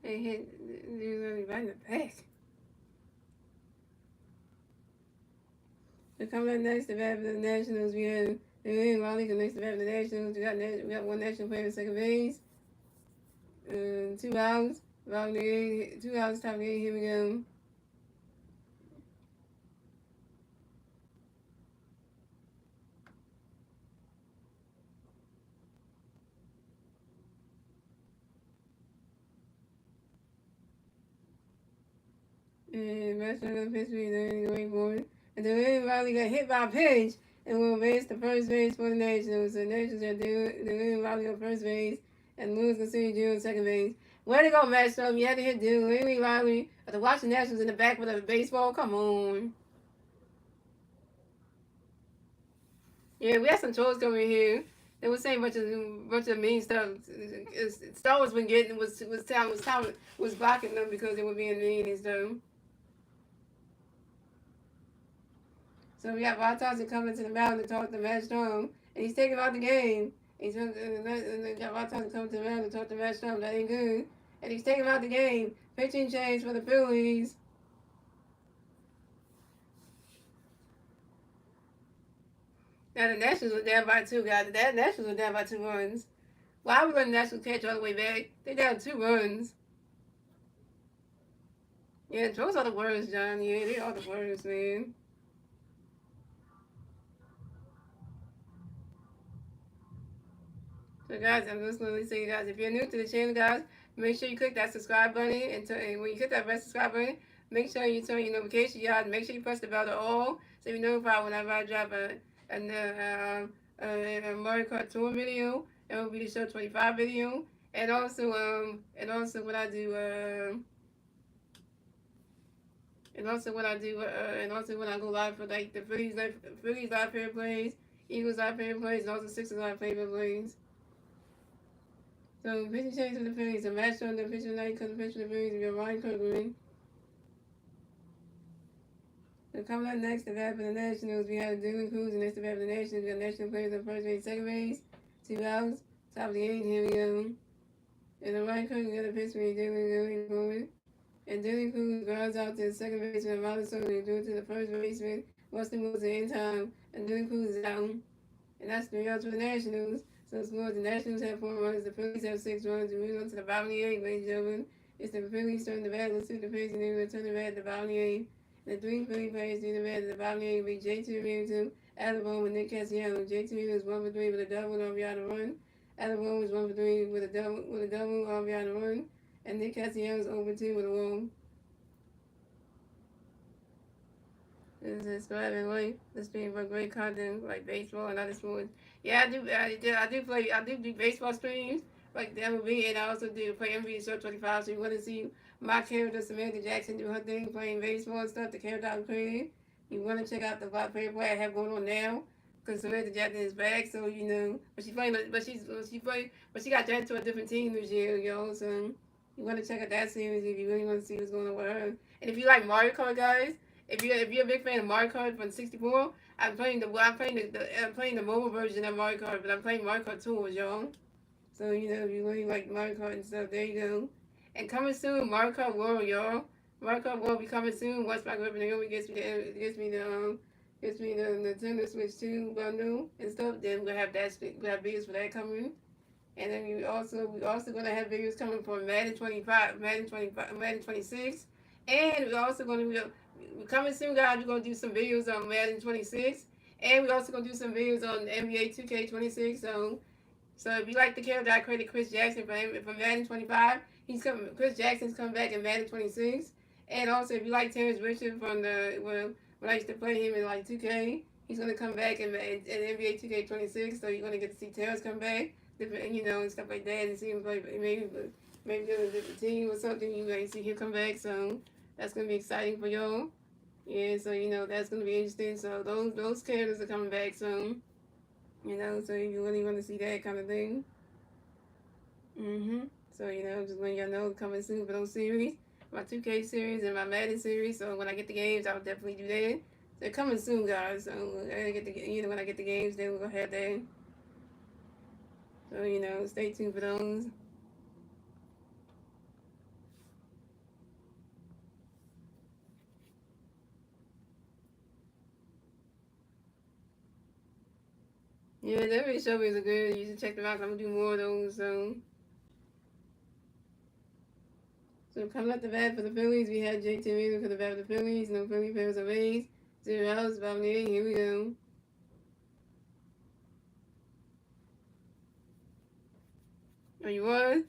They hit right in the back. So coming up next, the bat for the Nationals, we have Raleigh next to bat for the Nationals. We got one national player in second base. 2 outs. 2 outs, top of the 8. Here we go. And Russell got a pitch for the wait for it. And then Riley got hit by a pitch and will race to first base for the Nationals. So the Nationals are doing Riley on first base and Lewis Garcia Jr. on second base. Way to go, Metro. You had to hit dude. Lee Riley. But the Washington Nationals in the back with a baseball. Come on. Yeah, we had some trolls coming here. They were saying a bunch of mean stuff. Star Wars been getting was blocking them because they were being mean and stuff. So we got Vartoxin coming to the mound to talk to Matt Strom, and he's taking out the game. And then got Vartoxin coming to the mound to talk to Matt Strom. That ain't good. And he's taking out the game. Pitching change for the Phillies. Now the Nationals were down by 2, guys. The Nationals were down by 2 runs. Why would the Nationals catch all the way back? They down 2 runs. Yeah, those are the worst, John. Yeah, they are the worst, man. So guys, I'm just going to say, guys, if you're new to the channel, guys, make sure you click that subscribe button. And when you click that red subscribe button, make sure you turn your notification, guys. Make sure you press the bell to all so you're notified whenever I drop a Mario Kart Tour video. It will be the Show 25 video. And also what I do, and also when I go live for like the Phillies live fair plays, Eagles live fair plays, and also Sixers live fair plays. So pitching change for the Phillies. A match on the pitcher night because the pitcher of the Phillies will be Ryan Cookman. So coming up next, the bat for the Nationals, we have Dylan Cruz, and next the bat for the Nationals, we have National players on first base, second base, 2 outs, top of the 8th, here we go. And the Ryan Cookman got a pitch for Dylan Cruz. And Dylan Cruz grounds out to the second baseman, Ronald Sony, due to the first baseman, Rustin Wilson in time, and Dylan Cruz is out. And that's 3 outs for the Nationals. So scores, the Nationals have 4 runs, the Phillies have 6 runs. We move on to the bottom of the 8th, ladies and gentlemen. It's the Phillies turning the bat. Let's see the Phillies, and then we'll turn the bat at the bottom of the 8th. The 3 Philly players doing the bat at the bottom of the 8th will be J.T. Realmuto, Alabama, and Nick Castellanos. J.T. Realmuto is 1 for 3 with a double and RBI to run. Alabama is 1 for 3 with a double RBI to run. And Nick Castellanos 0 for 2 with a walk. This is subscribing like this stream for great content like baseball and other sports. Yeah, I do baseball streams like the MLB, and I also do play NBA Show 25. So you want to see my character Samantha Jackson do her thing playing baseball and stuff. The character I created. You want to check out the favorite play I have going on now. Because Samantha Jackson is back, so you know, but she got drafted to a different team this year, yo. So you want to check out that series if you really want to see what's going on with her. And if you like Mario Kart, guys, if you're a big fan of Mario Kart from '64, I'm playing the mobile version of Mario Kart, but I'm playing Mario Kart Tours, y'all. So you know, if you really like Mario Kart and stuff, there you go. And coming soon, Mario Kart World, y'all. Mario Kart World be coming soon. Once my grip and gets me the Nintendo Switch 2 bundle and stuff. Then we'll have videos for that coming. And then we also gonna have videos coming for Madden 25, Madden 26, and we're also gonna be coming soon, guys. We're gonna do some videos on Madden 26, and we're also gonna do some videos on NBA 2K26. So if you like the character I created, Chris Jackson from Madden 25, Chris Jackson's coming back in Madden 26, and also if you like Terrence Richard from when I used to play him in like 2K, he's gonna come back in NBA 2K26. So you're gonna get to see Terrence come back. Different, and stuff like that, and see him play maybe on a different team or something. You may see him come back, so that's gonna be exciting for y'all. Yeah, so that's gonna be interesting. So those characters are coming back soon. So you really want to see that kind of thing. So just letting y'all know coming soon for those series, my 2K series and my Madden series. So when I get the games, I'll definitely do that. They're coming soon, guys. So when I get the games, then we'll have that. So, stay tuned for those. Yeah, that really show is a good. You should check them out. I'm going to do more of those. So coming up the bat for the Phillies, we had J.T. Realmuto for the bat for the Phillies. No Philly players are raised. 0 outs, bottom of the 8th. Here we go. Oh, you won?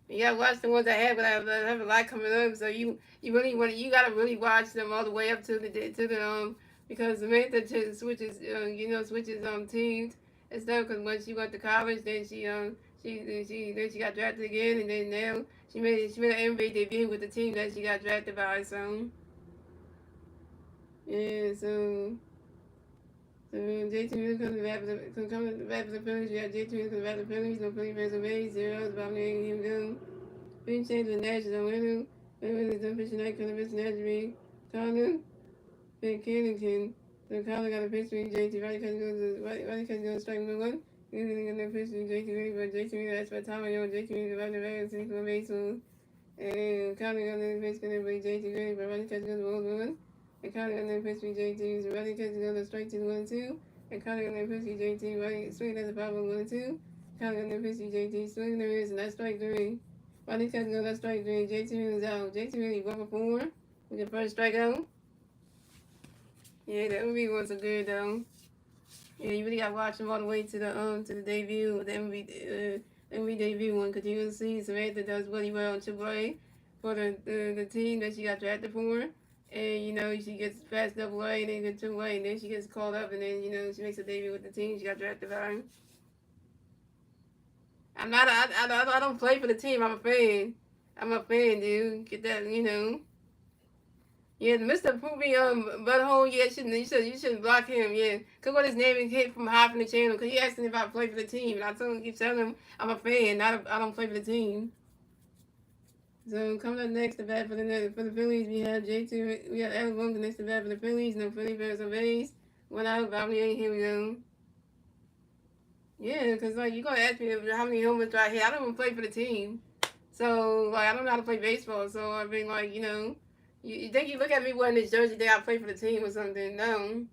You gotta watch the ones I have, but I have a lot coming up. So you gotta really watch them all the way up to the because Samantha switches teams and stuff. Because when she went to college, then she She got drafted again, and then now she made an NBA debut with the team that she got drafted by. So yeah, so JT Miller comes back for the Phillies. We got JT Miller comes back for the Phillies. No Philly fans away. Zeros about letting him go. Big change with Nationals. Winner. Winner is the pitch tonight. Color pitch National. Connor. Ben Kennington. So Connor got a pitch with JT. Riley Catch goes strike number one. He's going to get a pitch with JT Miller, but JT Miller that's by time I know JT Miller about the very single baseball. And Connor got another pitch going to play JT Miller, but Riley Catch goes to 1. And Connor got another pitch with JT. So Riley Catch goes to strike to 1-2. And Connor got another pitch with JT. Riley swing as a power 1-2. Connor got another pitch with JT. Swing there is, and that's strike 3. Riley Catch goes to strike 3. JT Miller's out. JT Miller 1 for 4 with the first strikeout. Yeah, the MLB ones are good though. Yeah, you really got to watch them all the way to the debut, the MLB debut one, because you will see Samantha does really well in AAA for the team that she got drafted for, and you know she gets past AA and then gets AAA, and then she gets called up, and then you know she makes a debut with the team she got drafted by. I don't play for the team. I'm a fan. I'm a fan, dude. Get that, you know. Yeah, Mr. Poopy butthole. Yeah, you shouldn't block him. Yeah, cause what his name is hit from high from the channel. Cause he asked me if I play for the team, and I told him, keep telling him I'm a fan. I don't play for the team. So coming up next to bat for the Phillies, we have J2. We have Adam Wilson next to bat for the Phillies. No Philly fans on base. 1 out. Bobby ain't here we go. Yeah, cause like you gonna ask me how many homers do I hit? I don't even play for the team, so like I don't know how to play baseball. So I mean like you know. You think you look at me wearing this jersey, think I play for the team or something? No.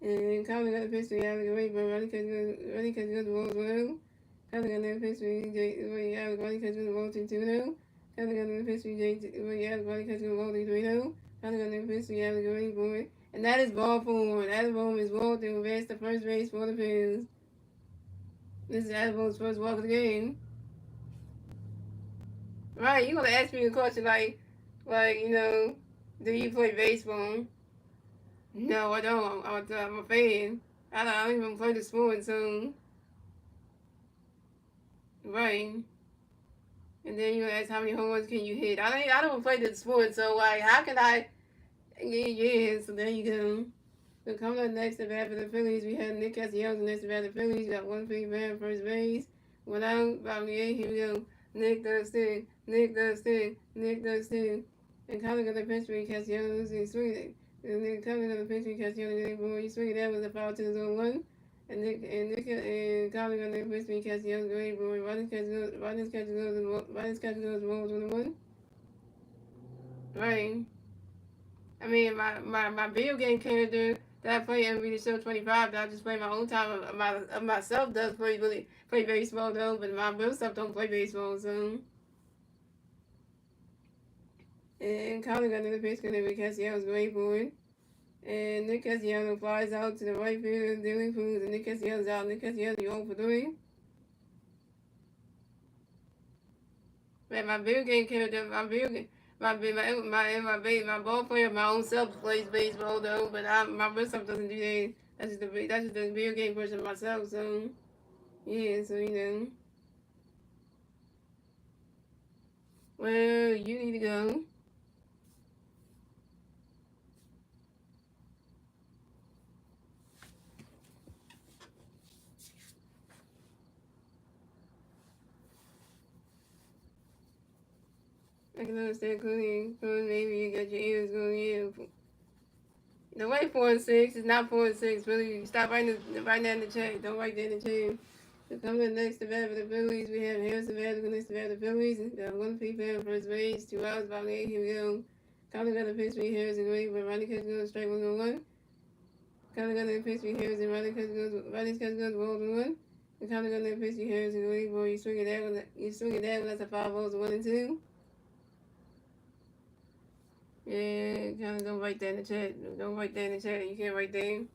And Colin got a pitch to Alex Ray, but Ronnie catch good the ball as well. Colin got another pitch to Alex Ronnie catch good the ball to 2-0. Colin got another pitch to Alex Ronnie catch good the ball to 3-0. Colin got another pitch to Alex Ray boy. And that is ball 4. That ball is ball to advance to first base for the Phillies. This is Adam's first walk of the game. Right, you gonna ask me a question like, you know, do you play baseball? No, I don't. I'm a fan. I don't even play the sport, so right. And then you ask how many home runs can you hit? I don't play the sport, so like, how can I? Yeah. So there you go. So coming up next to bat for the Phillies, we have Nick Castellanos next to bat for the Phillies. We got 1 free man first base. 1 out. Bobby A. Here we go. Nick does two. Nick does two. Nick does two. And coming up the pitch for Castellanos and swinging. And then coming up the pitch for Castellanos, boy, you swing that was a foul to the zone 1. And coming up the pitch for Castellanos, great boy. Rodney's catch goes balls 1-1. Right. I mean, my video game character that I play every show 25 that I just play my own time of myself does play baseball though, but my real stuff don't play baseball, so. And Colin got another pitch because Nick Castellanos great for it. And Nick Castellanos flies out to the right field, dealing foods, and Nick Castellanos out. Nick Castellanos, you 0 for 3. Man, my video game character, my ball player, my own self plays baseball though, but my real stuff doesn't do that. That's just the video game version of myself. So yeah, so you know. Well, you need to go. I can understand clearly. Maybe you got your ears going in. The way 4 and 6 is not 4 and 6. Really, stop writing that in the chat. Don't write that in the chat. So coming up next to bat for the Phillies, we have Harrison Vazquez next to bat for the Phillies. Got 1 female first base, 2 outs, Bobby A. Here we go. Coming got a pitch for Harrison great, but Ronnie Catch goes strike 1-1. Coming got a pitch for Harrison, Ronnie Catch goes ball 1-1. And coming got a pitch for Harrison great, boy, you swing it that one, that's a 5 balls, 1-2. Yeah, kind of don't write that in the chat. Don't write that in the chat. You can't write that.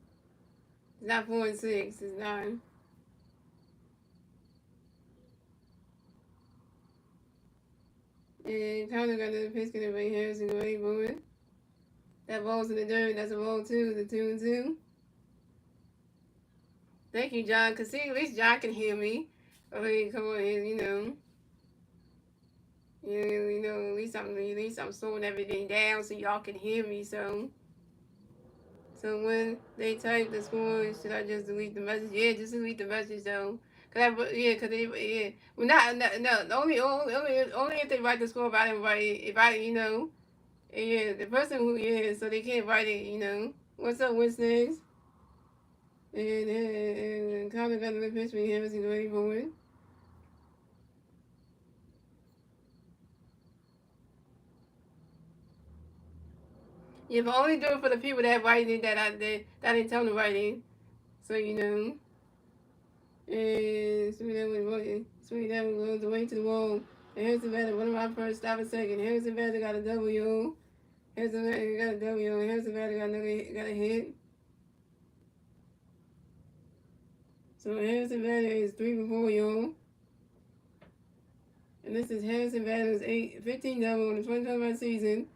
It's not 4 and 6. It's 9. And Connor got another pitch in right Harrison away, boy. That ball's in the dirt. That's a ball 2. The 2-2. Thank you, John. Cause see, at least John can hear me. I mean, come on, at least I'm slowing everything down so y'all can hear me. So when they type the score, should I just delete the message? Yeah, just delete the message though. Well, no. Only if they write the score. If I didn't write it, yeah, the person who, yeah, so they can't write it. What's up, Wednesdays? And Connor got the pitch when he has ready for it. Yeah, but only do it for the people that write it that I didn't tell them to write it. So And Sweet that was the way to the wall. And here's the better. One of my first stop a second. Here's the better got a W. Here's the better got a W. And here's the better got a hit. So Harrison Banner is 3 for 4, y'all. And this is Harrison Banner's 15 double on the 2025 season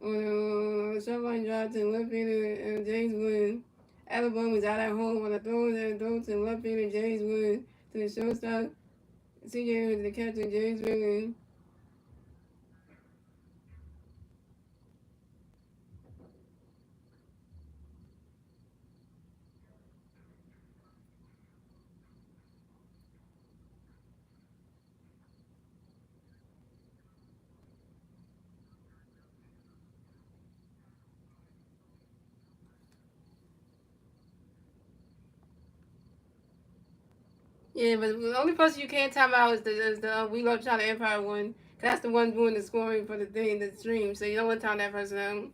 on a short line drive to left fielder James Wood. Alabama is out at home on a throw to left fielder James Wood to the shortstop CJ to the catcher James Wood. Yeah, but the only person you can't time out is the We Love China Empire one. That's the one doing the scoring for the stream. So you don't want to time that person out.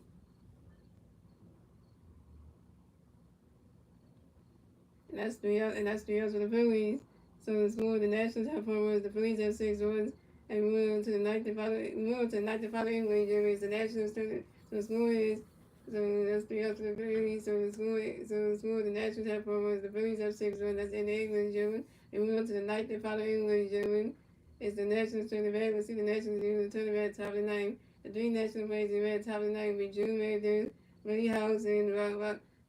And that's 3 outs for the Phillies. So the score the Nationals have 4 runs, the Phillies have 6 runs, and we move on to the ninth and following English. The Nationals so the score is that's 3 outs for the Phillies. So the score the Nationals have 4 runs, the Phillies have 6 runs. That's in the English, gentlemen. And we move on to the ninth and following English, gentlemen. It's the Nationals turn the bat. Let's see the Nationals do the turn the bat top of the ninth. The 3 national players in red top of the ninth will be June Mayden, Willie House, and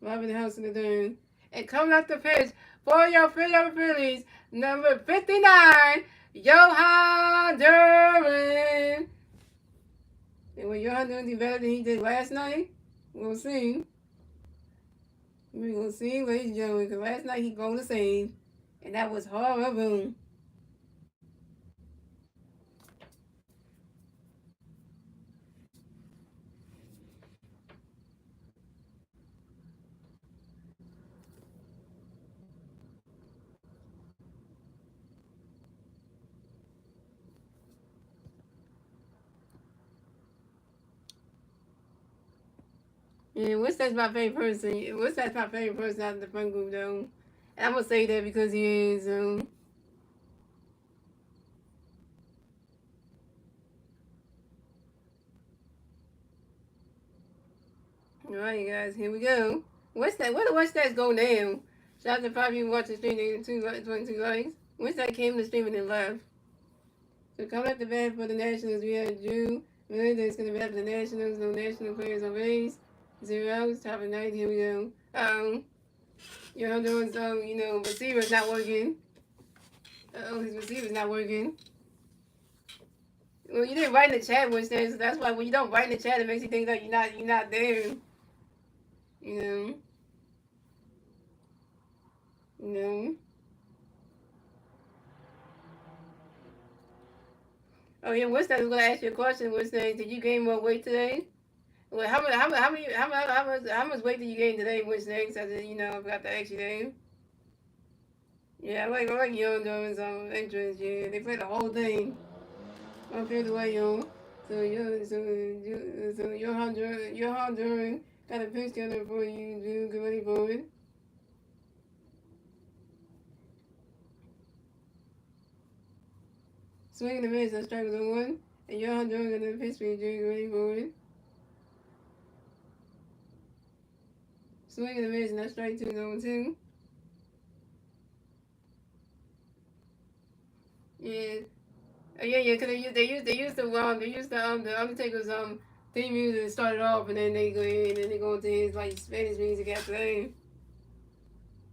Robin House in the third. And coming up the pitch for your Philadelphia Phillies, number 59, Johan Duran. And will Johan Duran do better than he did last night? We'll see. We will see, ladies and gentlemen, because last night he goal to save, and that was horrible. Yeah, What's my favorite person. That's my favorite person out of the front group, though. And I'm going to say that because he is. All right, guys, here we go. Where the What's that go now? Shout out to probably watching streaming 22 likes. That came to streaming and left. So coming up the bat for the Nationals, we have Drew Miller that's going to bat for the Nationals. No national players on base. 0 outs, top of 9. Here we go. Your doing some, receiver's not working. His receiver's not working. Well, you didn't write in the chat, Winston, so that's why when you don't write in the chat, it makes you think that you're not there. You know. You know. Oh yeah, Winston was gonna ask you a question. Winston, did you gain more weight today? Well, how much weight did you gain today, Winston? So that, I forgot to ask you that. Yeah, I like Young doing some entrance. Yeah, they played the whole thing. I feel the way, yo. So your Honduran got a pitch together for you. Do get ready for it. Swing the miss, that strike was on 1. And your Honduran got a pitch for you. Get ready for it. Swing the miss, and that strike 2 is on 2. Yeah. Yeah, because they used the Undertaker's theme music to start it started off, and then they go into his like Spanish music after that.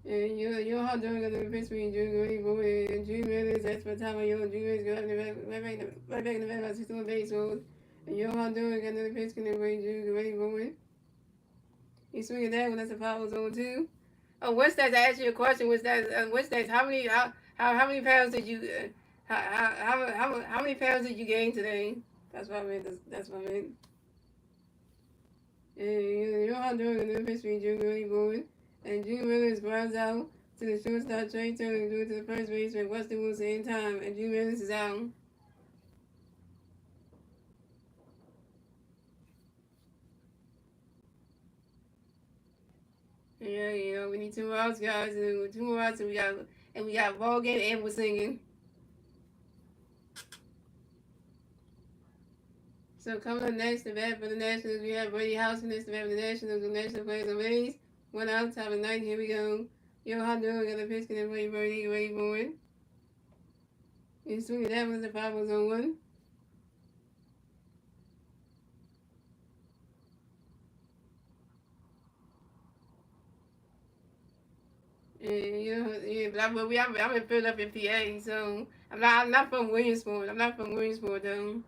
And you're hot dog on the pitch between June Boy and June Mills. That's for time of your June Mills got right back in the back of 61 base road. And you're hot dog on the pitch can away June Boy. You swing it that one, that's a power zone too. Oh, what's that? I asked you a question. What's that? What's that? How many pounds did you how many pounds did you gain today? That's what I meant. That's what I meant. And you're hot dog on the pitch between June Boy. And June Mills grounds out to the shortstop Trey Turner due to the first baseman Weston Wilson in time, and June Mills is out. Yeah, we need 2 more outs, guys, and 2 more outs, and we got a ball game, and we're singing. So coming up next, the bat for the Nationals, we have Brady Houston. The bat for the Nationals. The National players on base. 1 out, top of the ninth. Here we go. Yo, how doing? Got the pitch, and Brady, ready for it. And swinging that was the 5-1. And but I'm in Philadelphia, PA, so I'm not from Williamsport. I'm not from Williamsport though.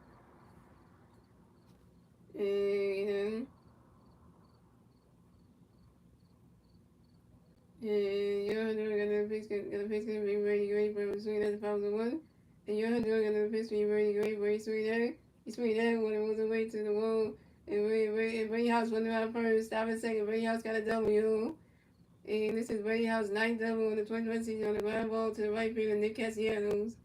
And you're gonna be ready, great for swing at the 5-1. And you're gonna be ready, great for swing there. You swing there when it was away to the wall. And Brady House went out first. Stop at second. Brady House got a W. And this is Brady House 9th double in the 2020 season on the ground ball to the right field of Nick Castellanos.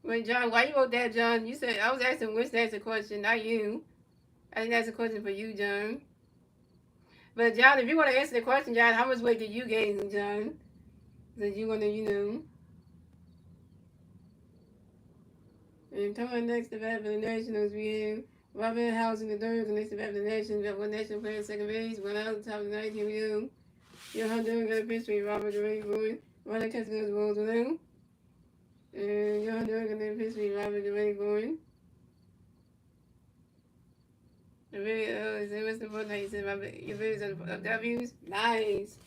Wait, John, why you wrote that, John? You said I was asking which that's a question, not you. I think that's a question for you, John. But John, if you want to answer the question, John, how much weight did you gain, John? That you want to, And coming up next, the bat for the Nationals, we have Robert House in the third, and next the bat for the Nationals, we have one national player at second base, 1 out, top of the ninth. Here we go. Your Honduran got a pitch between Robert the Ray Boy. Running catch goes balls with him. And your Honduran got a pitch between Robert the Ray Boy. The video is what's the point? He said your videos of W's. Nice.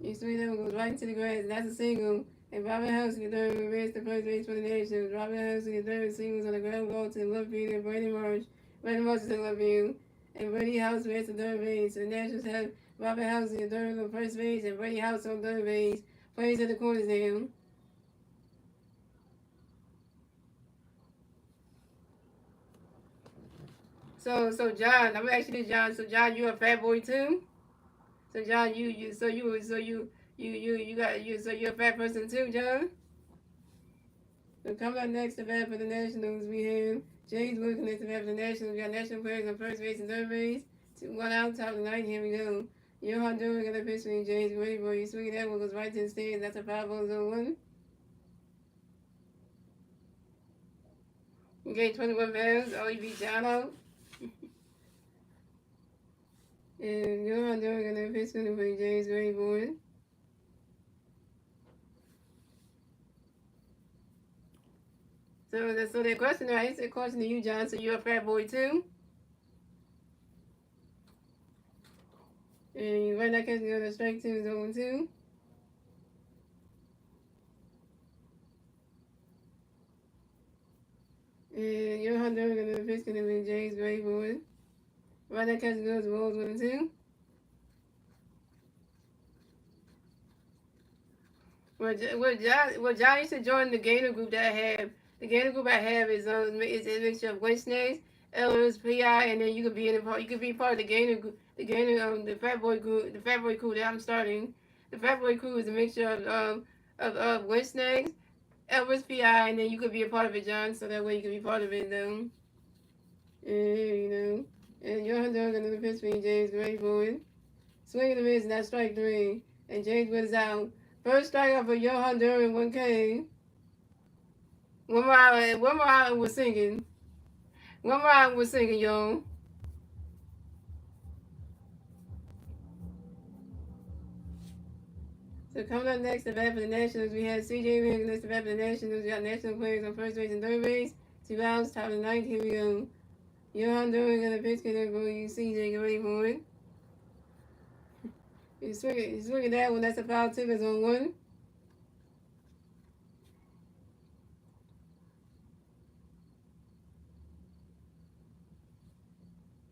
You swing that one goes right into the grass. That's a single. And Robert House in the third reversed the first base for the Nationals. Robert House in the third singles on the ground ball to the left field and Brady Marsh. Brady Marsh is in the left field. And Brady House rests the third base. So the Nationals have Robert House in the third on first base and Brady House on third base. Plays at the corners now. So John, I'm gonna ask you this, John. So John, you a fat boy too? So John, so you're a fat person too, John? So coming up next, the bat for the Nationals, we have James Wood connects the bat for the Nationals. We got national players on first base and third base. 1 out, top of the ninth. Here we go. You're Honduran got a pitch swing, James Wood. Boy, you swing that one goes right to the stands. That's a 5-0-1. You gained 21 pounds. Oh, you beat John out. And you're Honduran got a pitch swing for James Wood. Boy. So the question, I answered the question to you, John. So you're a fat boy too? And you right now catching on the strike 2 is 0-2. And your Honduran gonna be pitch gonna be James Gray Boy. Right now catching those balls 1-2. Well, John used to join the Gator group that I have. The Gator group I have is a mixture of Wednesdays, Ellis, PI, and then you could be part of the Gator group. The Fat Boy group, the Fat Boy crew that I'm starting. The Fat Boy crew is a mixture of Wednesdays, Elvis, PI, and then you could be a part of it, John. So that way you can be part of it, though. And and your Honduran gonna pitch me, James Gray Boy. Swing and a miss, and that's strike 3. And James Wood is out. First strikeout for Johan Duran, 1K. One more hour was singing. One more hour was singing, y'all. So coming up next, the bat for the Nationals, we have CJ Ring next the bat for the Nationals. We got national players on first base and third base. 2 outs, top of the ninth. Here we go. Johan Doing gonna pitch it for you, CJ. Get ready for it. He's swinging that one. That's a foul tip. It's on one.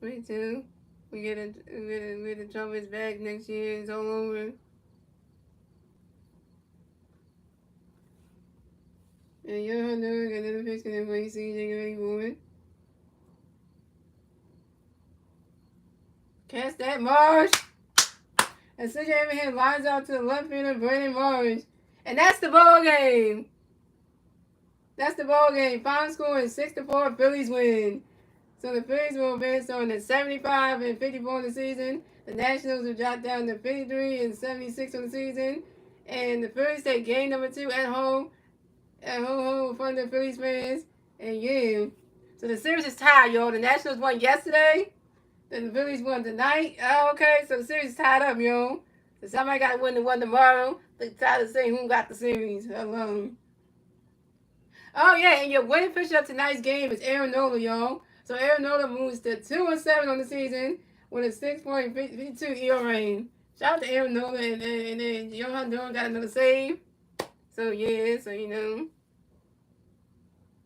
3-2. We get the Trumpets back next year. It's all over. And Johan Doing got another pitch in for you, CJ. Get ready for it. Catch that, Marsh. And CJ Abraham lines out to the left fielder, Brandon Marsh. And that's the ball game. That's the ball game. Final score is 6-4. Phillies win. So the Phillies will advance on the 75 and 54 in the season. The Nationals will drop down to 53 and 76 on the season. And the Phillies take game number 2 at home. At home in front of the Phillies fans. And yeah. So the series is tied, yo. The Nationals won yesterday. Then the Phillies won tonight. Oh, okay, so the series is tied up, yo. So somebody got to win the one tomorrow. They try to say who got the series. Hello. Oh, yeah, and your winning pitcher of tonight's game is Aaron Nola, y'all. So Aaron Nola moves to 2-7 on the season with a 6.52 ERA. Shout out to Aaron Nola, and then Johan Doing got another save. So, yeah, so, you know.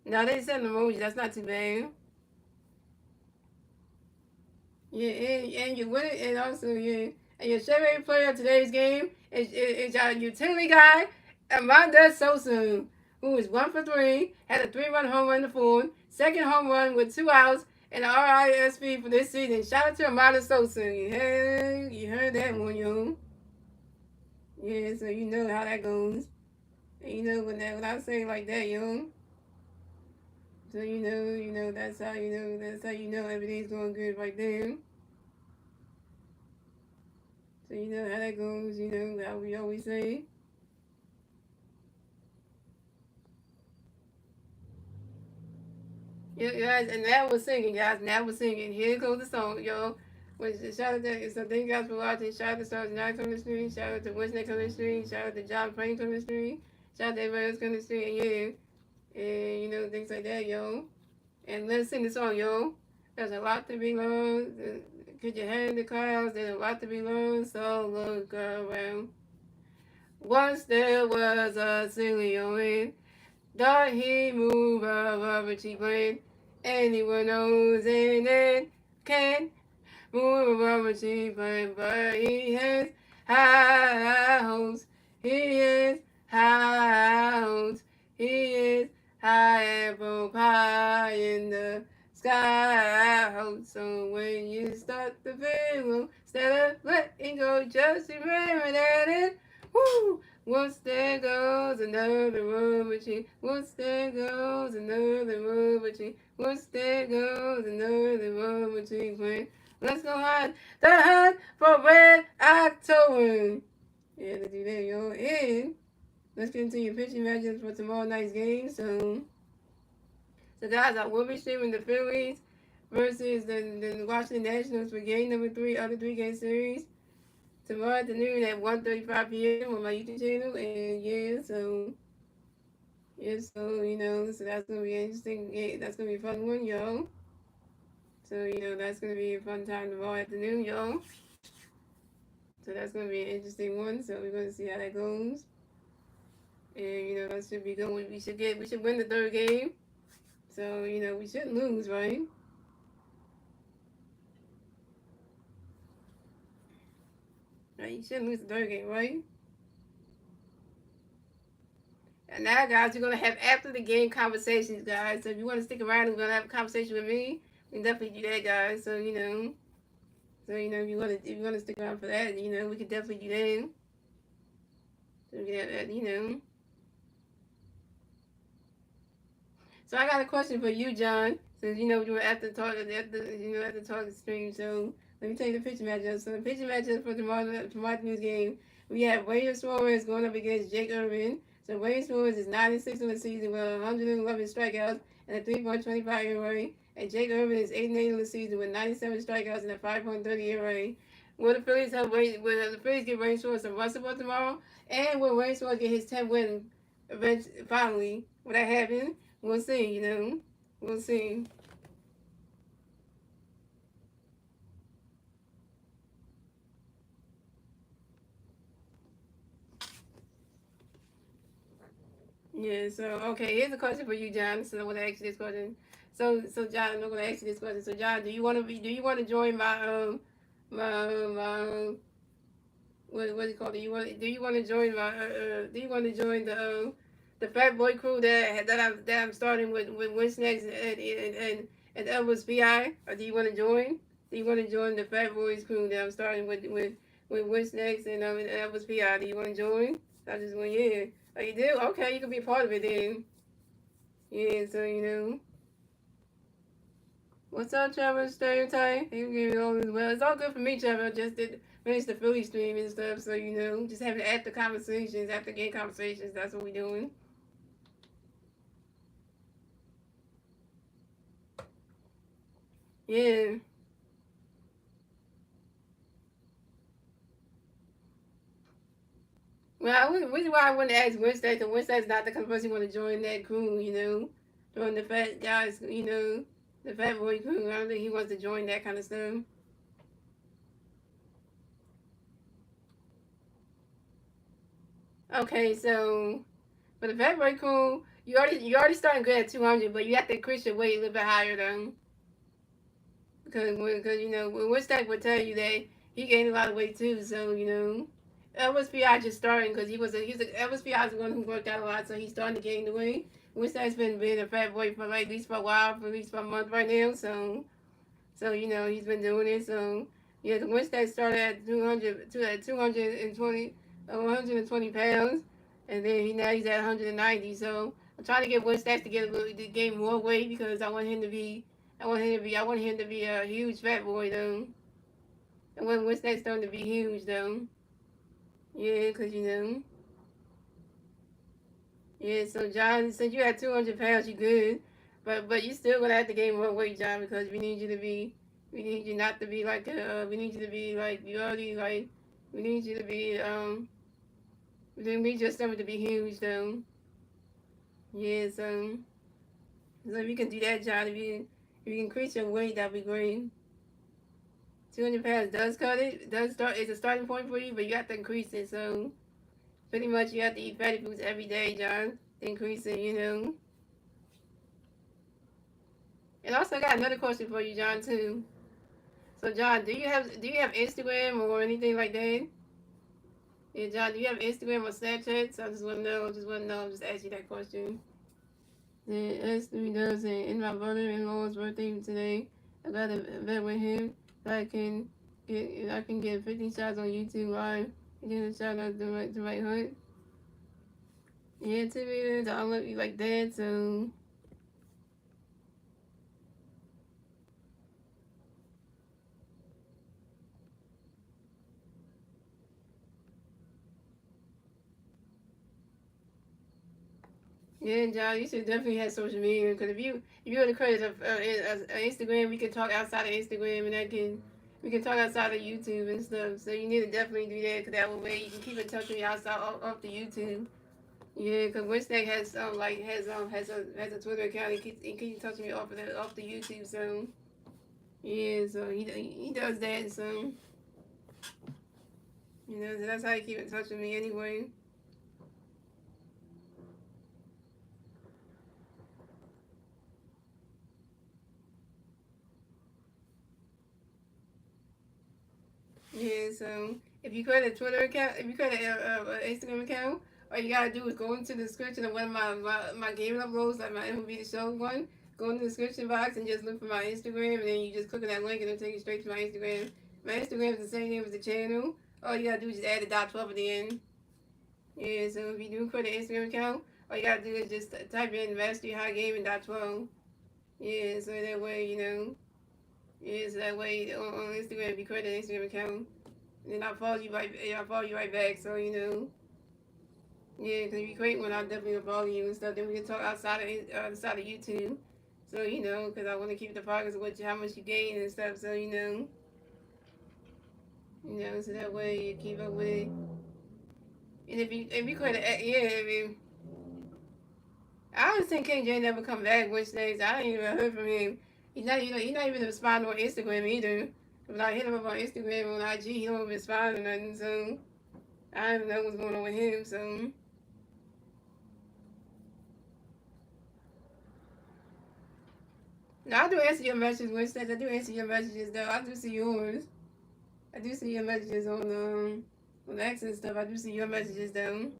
Now, they sent an emoji. That's not too bad. Yeah, and you win it, and also, yeah. And your favorite player of today's game is our utility guy, Amanda Sosa, who is 1 for 3, had a 3-run home run in the fourth, second home run with 2 outs, and an RISP for this season. Shout out to Amanda Sosa. You heard that one, yo. Yeah, so you know how that goes. And you know when I say like that, yo. So you know that's how you know everything's going good right there. So you know how that goes, you know, how we always say. Yeah, guys, and that was singing, guys. And that was singing. Here goes the song, yo. Which shout out to so thank you guys for watching. Shout out to Stars Nights on the stream. Shout out to Wednesday on the stream. Shout out to John Frank on the stream. Shout out to everybody else on the stream. And yeah, and you know things like that, yo. And let's sing the song, yo. There's a lot to be learned. Could you hand the clouds? There's a lot to be learned. So look around. Once there was a silly old thought he move a rubber cheap brain. Anyone knows and then can move a rubber cheap brain, but he has high hopes. He is high hopes. He is high apple pie in the sky. Hopes. So when you start to feel, instead of letting go, just remember that it. Woo! Once there goes another rubber tree. Once there goes another rubber tree. Once there goes another rubber tree. Plant. Let's go hunt the hunt for Red October. Yeah, let's do that, yo. And let's get into your pitching matchups for tomorrow night's game. So guys, I will be streaming the Phillies versus the Washington Nationals for game number 3 of the 3-game series tomorrow afternoon at 1:35 p.m. on my YouTube channel. And so you know, so that's gonna be interesting. Yeah, that's gonna be a fun one, yo. So you know, that's gonna be a fun time tomorrow afternoon, yo. So that's gonna be an interesting one. So we're gonna see how that goes. And you know, that should be good. We should win the third game. So you know, we shouldn't lose, right? Right, you shouldn't lose the third game, right? And now, guys, we're going to have after the game conversations, guys. So if you want to stick around and we're going to have a conversation with me, we can definitely do that, guys. So, you know, if you want to stick around for that, you know, we could definitely do that. So we can have that, you know. So I got a question for you, John. Since, you know, we were at the talk stream. So let me tell you the pitching matchup. So the pitching matchup for tomorrow's game, we have William Suarez going up against Jake Irvin. So William Suarez is 9-6 on the season with 111 strikeouts and a 3.25 ERA. And Jake Irvin is 8-8 on the season with 97 strikeouts and a 5.30 ERA. Will the Phillies have rain? Will the Phillies get Rain Short some Russell tomorrow? And will Rain Short get his 10th win event finally? Will that happen? We'll see. We'll see. Yeah. So okay, here's a question for you, John. So I'm gonna ask you this question. So John, I'm gonna ask you this question. So John, do you want to join my what do you call it? Do you want to join my do you want to join the Fat Boy crew that I'm starting with Winston and Elvis PI? Or do you want to join? Do you want to join the Fat Boys crew that I'm starting with Winston and Elvis PI? Do you want to join? I just went, yeah. Oh, you do? Okay, you can be part of it then. Yeah, so What's up, Trevor? Stereotype. You give it all as well. It's all good for me, Trevor. I just did finish the Philly stream and stuff, so just having after conversations, after game conversations. That's what we doing. Yeah. Well, which is why I wanted to ask Wednesday, because Wednesday's not the kind of person who want to join that crew, join the fat guys, the fat boy crew. I don't think he wants to join that kind of stuff. Okay, so for the fat boy crew, you already starting good at 200, but you have to increase your weight a little bit higher though. Because Woodstack would tell you that he gained a lot of weight too. So LSPI just starting because LSPI is the one who worked out a lot, so he's starting to gain the weight. Woodstack's been being a fat boy for like at least for a while, for at least for a month right now. So he's been doing it. So yeah, the Woodstack started at 220, 120 pounds, and then now he's at 190. So I'm trying to get Woodstack to gain more weight because I want him to be a huge fat boy though. I want Woodstack starting to be huge though. Yeah, cause yeah. So John, since you had 200 pounds, you good, but you still gonna have to gain more weight, John, because we need you not to be like we need you to be like you already like, we need you to be we need your stomach to be huge though. Yeah, so if you can do that, John, if you increase your weight, that'd be great. 200 pounds does cut it, does start, it's a starting point for you, but you have to increase it. So pretty much you have to eat fatty foods every day, John, to increase it. And also I got another question for you, John, too. So John, do you have Instagram or anything like that? Yeah, John, do you have Instagram or Snapchat? So I just want to know, just ask you that question. Then S3 does it. And my brother-in-law's birthday today. I got a bet with him. So I can get 50 shots on YouTube live. And get a shout out to my hunt. Yeah, Timmy, I love you like that. So yeah, John, you should definitely have social media because if you were to create a Instagram, we can talk outside of Instagram, and we can talk outside of YouTube and stuff. So you need to definitely do that because that way you can keep in touch with me outside off the YouTube. Yeah, because Winston has a Twitter account. He keeps in touch with me off the YouTube. So yeah, so he does that. So so that's how he keep in touch with me anyway. Yeah, so if you create a Twitter account, if you create a Instagram account, all you gotta do is go into the description of one of my gaming uploads, like my MLB The Show one. Go in the description box and just look for my Instagram, and then you just click on that link, and it'll take you straight to my Instagram. My Instagram is the same name as the channel. All you gotta do is just add the dot 12 at the end. Yeah, so if you do create an Instagram account, all you gotta do is just type in Mastery High Gaming dot 12. Yeah, so that way, yeah, so that way on Instagram, if you create an Instagram account, and I'll follow you right. I'll follow you right back. So yeah, because if you create one, I'll definitely follow you and stuff. Then we can talk outside of YouTube. So because I want to keep the progress of how much you gain and stuff. So You know, so that way you keep up with it. And if you could, yeah, I mean, I don't think King J never come back. Which days I ain't even heard from him. He's not even responding on Instagram either. When I hit him up on Instagram on IG, he don't respond or nothing. So I don't even know what's going on with him. So no, I do answer your messages, Wednesdays. I do answer your messages though. I do see yours. I do see your messages on X and stuff. I do see your messages though.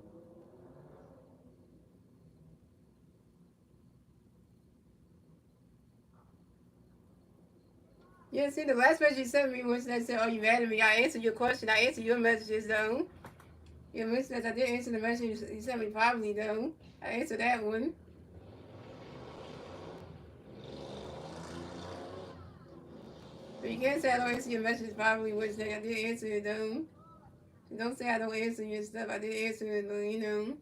Yeah, see the last message you sent me was that said, "Oh, you mad at me?" I answered your question. I answered your messages though. Yeah, Wednesdays I did answer the message you sent me probably though. I answered that one. But you can't say I don't answer your messages probably Wednesday. I did answer it though. So don't say I don't answer your stuff. I did answer it, but you know.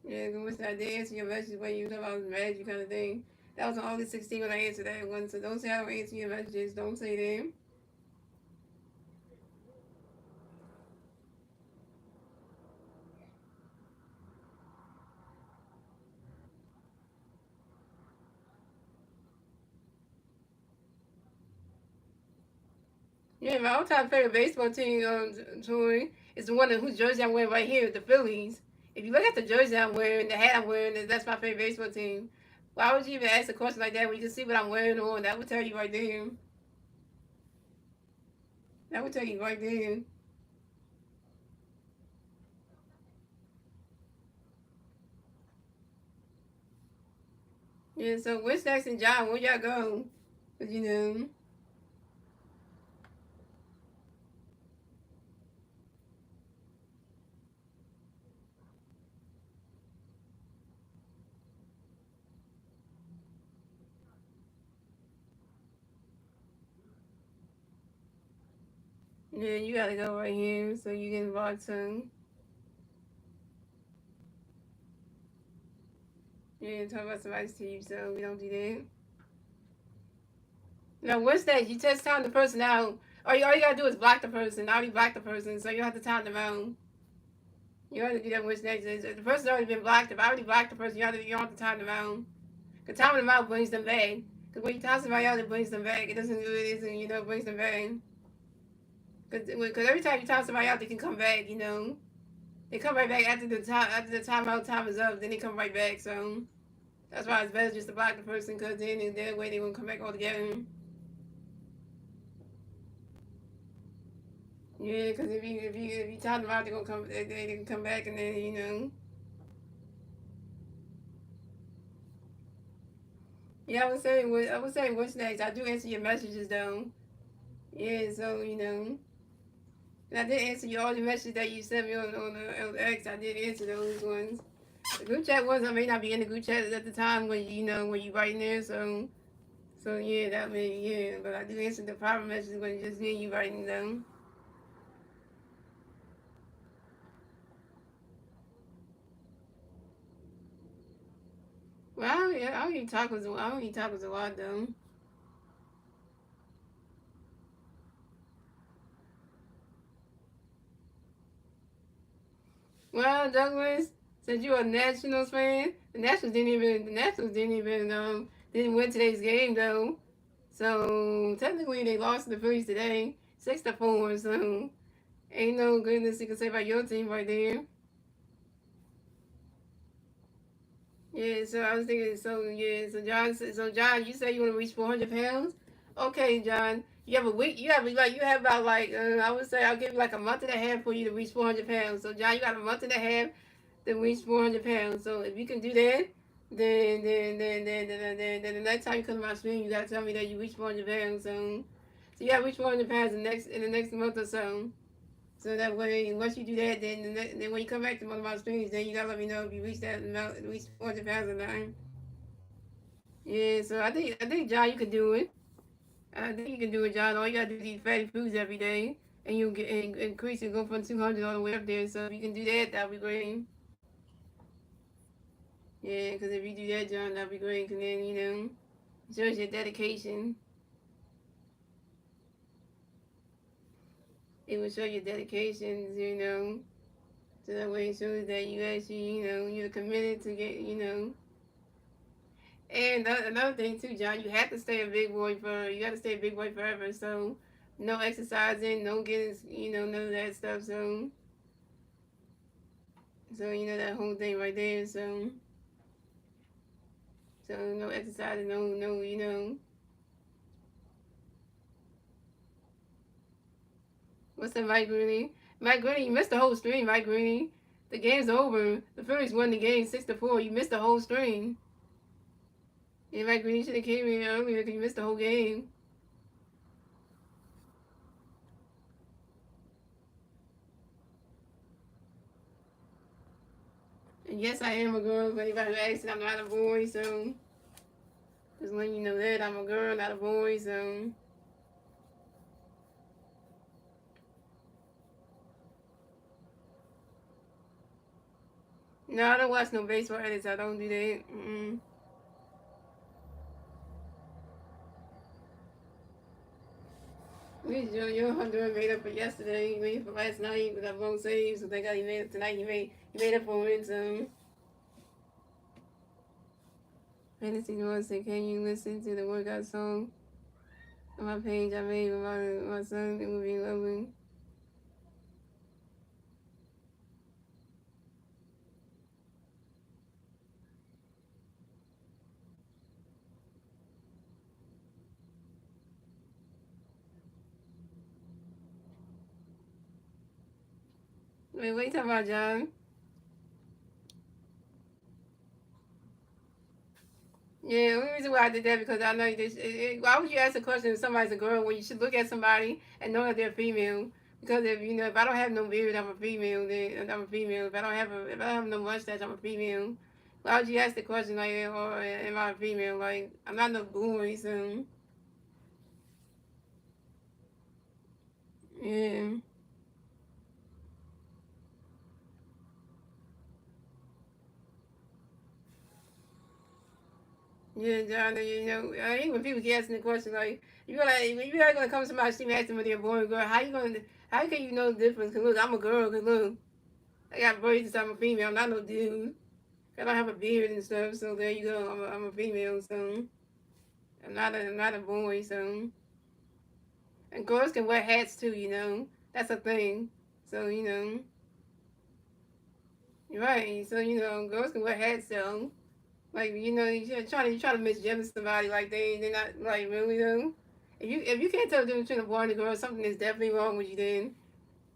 Yeah, Wednesday I did answer your message when you thought I was mad at you kind of thing. That was on August 16th when I answered that one. So don't say I don't answer your messages. Don't say them. Yeah, my all-time favorite baseball team, Tori, is the one whose jersey I'm wearing right here, the Phillies. If you look at the jersey I'm wearing, the hat I'm wearing, that's my favorite baseball team. Why would you even ask a question like that when you can see what I'm wearing on? That would tell you right there. That would tell you right there. Yeah, so where's Stacks and John? Where y'all go? 'Cause, you know, yeah, you gotta go right here so you get involved too. Yeah, talk about somebody's team, so we don't do that. Now, what's that? You just time the person out. All you gotta do is block the person. I already blocked the person, so you have to time them out. You have to do that what's next. The person's already been blocked. If I already blocked the person, you don't have to time them out. Because timing them out brings them back. Because when you time somebody out, it brings them back. It doesn't do it, isn't, it brings them back. Because every time you time somebody out, they can come back, They come right back after the timeout time is up, then they come right back, so that's why it's better just to block the person, because then that way they won't come back all together. Yeah, because if you time them out, they're gonna come. They can come back, and then Yeah, I was saying what's next. I do answer your messages though. Yeah, so and I did answer all the messages that you sent me on X. I did answer those ones. The group chat ones, I may not be in the group chat at the time when when you writing there. So yeah, that may yeah. But I do answer the private messages when it's just me and you writing them. Well, I don't eat tacos. I don't eat tacos a lot though. Well, Douglas, since you're a Nationals fan, the Nationals didn't win today's game though. So technically they lost to the Phillies today, 6-4. So ain't no goodness you can say about your team right there. Yeah, so I was thinking, so John, you say you want to reach 400 pounds? Okay, John, you have a week. You have about like I would say I'll give you like a month and a half for you to reach 400 pounds. So John, you got a month and a half to reach 400 pounds. So if you can do that, then the next time you come to my stream, you gotta tell me that you reach 400 pounds. So you gotta reach 400 pounds in the next month or so. So that way, once you do that, then when you come back to one of my streams, then you gotta let me know if you reach that amount, at least 400 pounds or not. Yeah, so I think John, you can do it. I think you can do it, John. All you gotta do is eat fatty foods every day, and you'll get increase and go from 200 all the way up there. So if you can do that, that'll be great. Yeah, because if you do that, John, that'd be great. And then, it shows your dedication. It will show your dedications, So that way it shows that you actually, you're committed to get. And another thing too, John, you have to stay a big boy you got to stay a big boy forever. So, no exercising, no getting, none of that stuff. So that whole thing right there. So no exercising, no. What's up, Mike Rooney? Mike Rooney, you missed the whole stream, Mike Rooney. The game's over. The Phillies won the game 6-4. You missed the whole stream. Yeah, Mike Rooney should have came in earlier because you missed the whole game. And yes, I am a girl. But anybody who asks, I'm not a boy. So just letting you know that I'm a girl, not a boy. So no, I don't watch no baseball edits. I don't do that. Your Honduran made up for yesterday. He made it for last night with that long save. So thank God he made it tonight. He made up for it. So Fantasy Noise said, "Can you listen to the workout song on my page I made with my son? It would be lovely." Wait, what are you talking about, John? Yeah, the only reason why I did that because I know this. Why would you ask a question if somebody's a girl when you should look at somebody and know that they're female? Because if I don't have no beard, I'm a female. Then I'm a female. If I don't have no mustache, I'm a female. Why would you ask the question like, or am I a female? Like, I'm not no boy, so yeah. Yeah, John, even when people get asking the question, like, if you're gonna come to somebody, see me asking whether you're a boy or girl, how can you know the difference? Cause look, I'm a girl, cause look, I got braids, I'm a female, I'm not no dude. I don't have a beard and stuff, so there you go, I'm a female, so I'm not a boy, so. And girls can wear hats too, that's a thing. So, you're right, so, girls can wear hats, so. Like you try to misgender somebody like they're not like really though. If you can't tell the difference between a boy and a girl, something is definitely wrong with you then.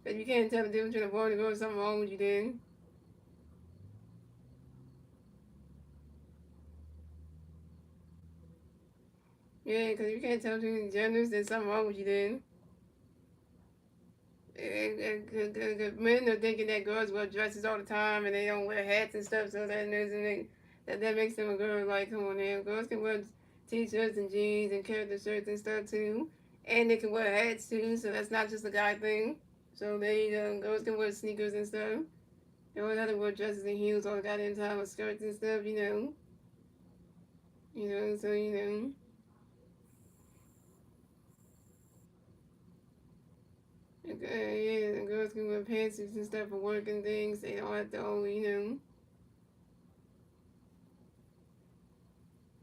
If you can't tell the difference between a boy and a girl, something wrong with you then. Yeah, because if you can't tell between genders, then something wrong with you then. And men are thinking that girls wear dresses all the time and they don't wear hats and stuff, so that makes them a girl. Like, come on now, girls can wear t-shirts and jeans and character shirts and stuff too, and they can wear hats too. So that's not just a guy thing. So girls can wear sneakers and stuff. They don't have to wear dresses and heels all the goddamn time with skirts and stuff. So yeah, the girls can wear pantsuits and stuff for work and things. They don't have to always.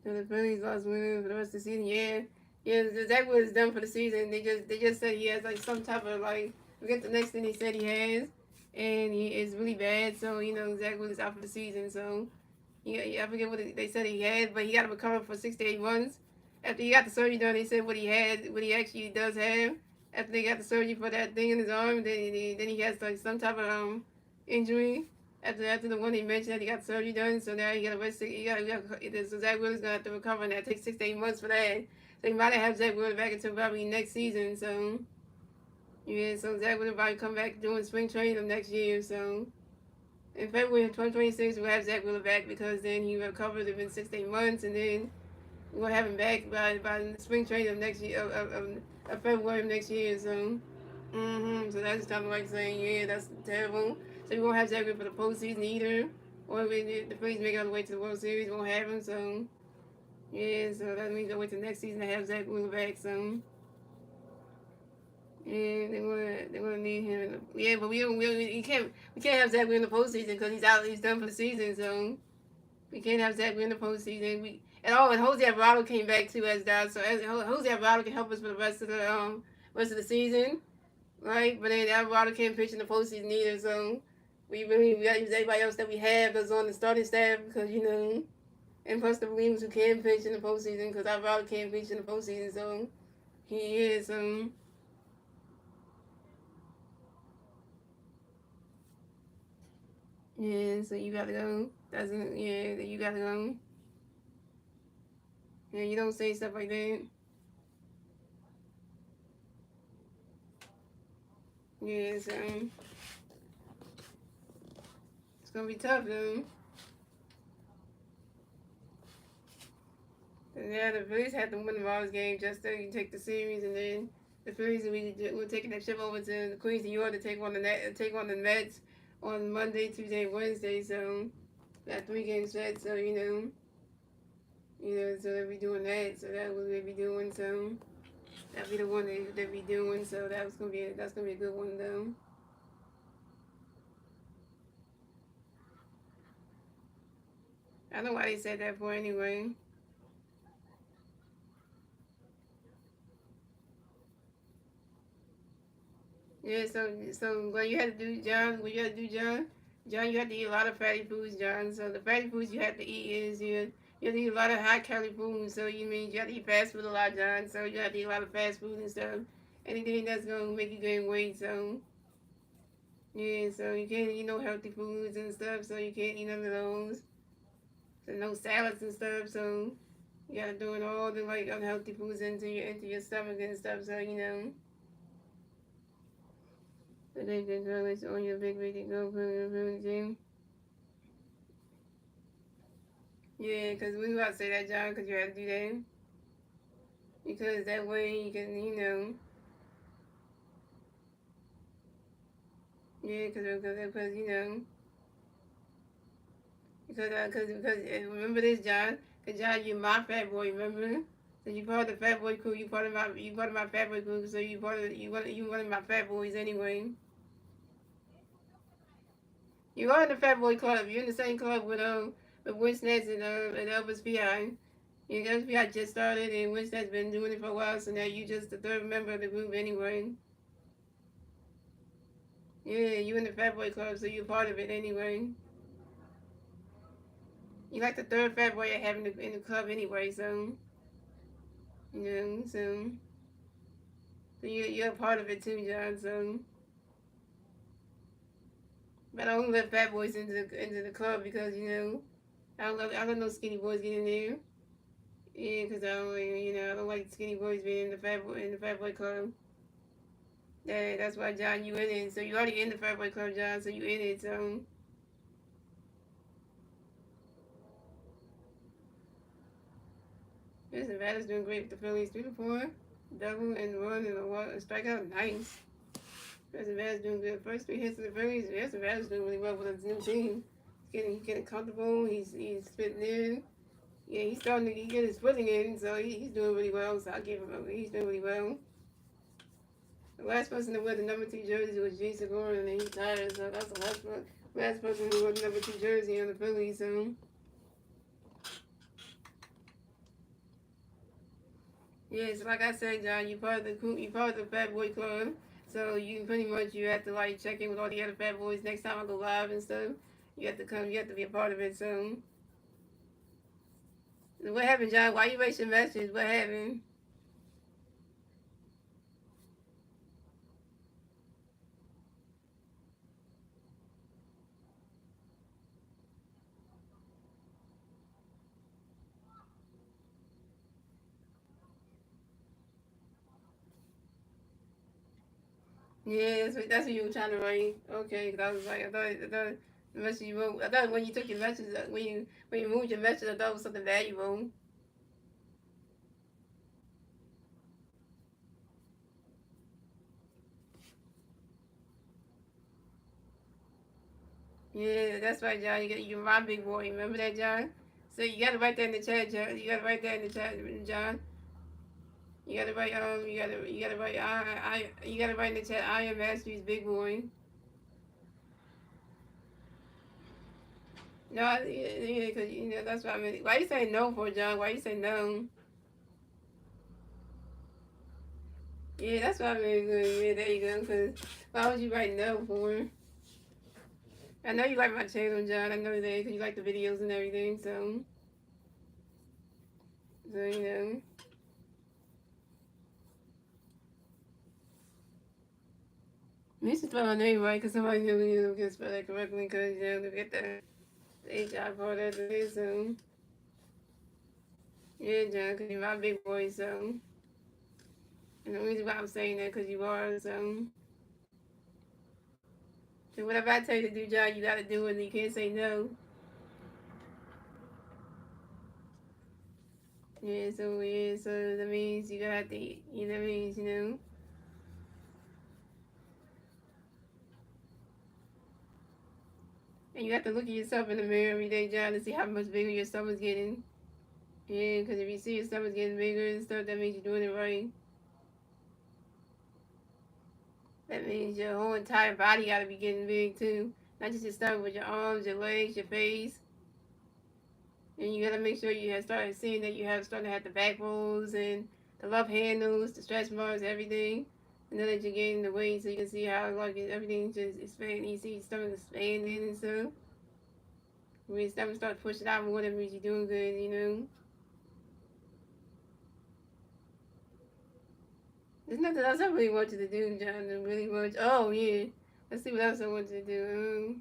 So the Phillies lost winning for the rest of the season. Yeah, yeah. Exactly what is done for the season. They just said he has like some type of like. Forget the next thing they said he has, and he is really bad. So exactly what is out for the season. So yeah, I forget what they said he had, but he got to recover for 6 to 8 months. After he got the surgery done, they said what he actually does have. After they got the surgery for that thing in his arm, then he has like some type of injury. After the one he mentioned that he got surgery done, so now he got to rest. So Zach Willis gonna have to recover, and that takes 6 to 8 months for that. So he might have Zach Willis back until probably next season. So yeah, so Zach Willis probably come back doing spring training of next year. So in February of 2026, we'll have Zach Wheeler back because then he recovered within 6 to 8 months, and then we'll have him back by the spring training of next year of February of next year. So that's kind of like saying, yeah, that's terrible. So we won't have Zach Wheeler for the postseason either. or if the Phillies make it all the way to the World Series, won't have him. So yeah, so that means they'll wait till next season to have Zach Wheeler back. So yeah, they wanna need him. Yeah, but we can't have Zach Wheeler in the postseason because he's out. He's done for the season. So we can't have Zach Wheeler in the postseason. And Jose Alvarado came back too as that. So Jose Alvarado can help us for the rest of the season, right? But then Alvarado can't pitch in the postseason either. So we got to use everybody else that we have that's on the starting staff because and plus the Williams who can pitch in the postseason because Alvarado can't pitch in the postseason. So he is yeah. So you gotta go. Doesn't yeah. You gotta go. Yeah, you don't say stuff like that. Yeah, so it's gonna be tough though. And yeah, the Phillies had to win the Royals game just so you can take the series, and then the Phillies we're taking that trip over to Queens, New York to take on the Mets on Monday, Tuesday, and Wednesday. So got 3 games set. So so they'll be doing that. So that's what we'll be doing. So that'll be the one they'll be doing. So that's gonna be a good one though. I don't know why they said that for anyway. Yeah, so what you had to do, John, you have to eat a lot of fatty foods, John. So the fatty foods you have to eat is you have to eat a lot of high calorie foods. So you mean you have to eat fast food a lot, John. So you have to eat a lot of fast food and stuff. Anything that's gonna make you gain weight. So yeah, so you can't eat no healthy foods and stuff. So you can't eat none of those. So no salads and stuff. So you gotta doing all the like unhealthy foods into your stomach and stuff. So so they can go on your big way to go from the gym. Yeah, because we about to say that, John, because you have to do that. Because that way you can, yeah, because remember this, John, because John, you're my fat boy, remember? So you part of the fat boy crew, you part of my fat boy crew, so you one of my fat boys anyway. You are in the fat boy club. You're in the same club with Winsnets and Elvis PI. Yeah, Elvis PI just started, and Winsnet's been doing it for a while, so now you just the third member of the group anyway. Yeah, you in the Fat Boy Club, so you're part of it anyway. You like the third Fat Boy I have in the club anyway, so so you're a part of it too, John. So, but I don't let Fat Boys into the club because I don't let no skinny boys get in there. Yeah, because I don't like skinny boys being in the Fat Boy Club. That's why, John, you in it. So you already in the Fat Boy Club, John. So you in it. So yes, Nevada's doing great with the Phillies, 3-4, double and run and a strikeout, nice. Yes, Nevada's doing good. First 3 hits of the Phillies. Yes, Nevada's doing really well with his new team. He's getting comfortable. He's fitting in. Yeah, he's starting to get his footing in, so he's doing really well. So I'll give him. He's doing really well. The last person to wear the number 2 jersey was Jason Gordon, and he retired. So that's the last person to wear the number 2 jersey on the Phillies. So yeah, so like I said, John, you part of the Fat Boy Club. So you pretty much you have to like check in with all the other Fat Boys next time I go live and stuff. You have to come. You have to be a part of it. So what happened, John? Why you wasting messages? What happened? Yeah, that's what you were trying to write. Okay, 'cause I was like, I thought the message you wrote. I thought when you took your message, when you moved your message, I thought it was something valuable. Yeah, that's right, John. You're my big boy. Remember that, John? So you gotta write that in the chat, John. You gotta write that in the chat, John. You gotta write you gotta write in the chat. I am Mastery's big boy. No, yeah, cause that's what I mean. Why you say no for, John? Why you say no? Yeah, that's what I mean. Yeah, there you go. Cause why would you write no for? I know you like my channel, John. I know that because you like the videos and everything. So you know. You should spell my name right because somebody can spell that correctly because they get the HR part of it. So yeah, John, because you're my big boy. So and the reason why I'm saying that because you are. So whatever I tell you to do, John, you got to do it. And you can't say no. So that means you got to, that means, and you have to look at yourself in the mirror every day, John, to see how much bigger your stomach's getting. Yeah, because if you see your stomach's getting bigger and stuff, that means you're doing it right. That means your whole entire body got to be getting big too. Not just your stomach, but your arms, your legs, your face. And you got to make sure you have started seeing that you have started to have the back rolls and the love handles, the stretch marks, everything. And then that you're gaining the weight so you can see how like everything's just expanding. You see your stomach expanding and stuff. When your stomach starts pushing out more, that means you're doing good. There's nothing else I really want you to do, John. Really much. Oh, yeah. Let's see what else I want you to do.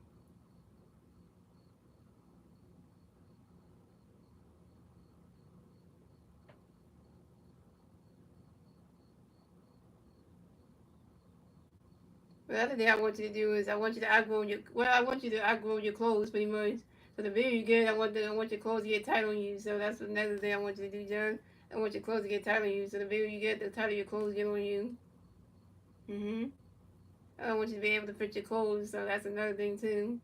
The other thing I want you to do is I want you to outgrow I want you to outgrow your clothes pretty much. So the bigger you get, I want your clothes to get tight on you. So that's another thing I want you to do, John. I want your clothes to get tight on you. So the bigger you get, the tighter your clothes get on you. I don't want you to be able to fit your clothes. So that's another thing too.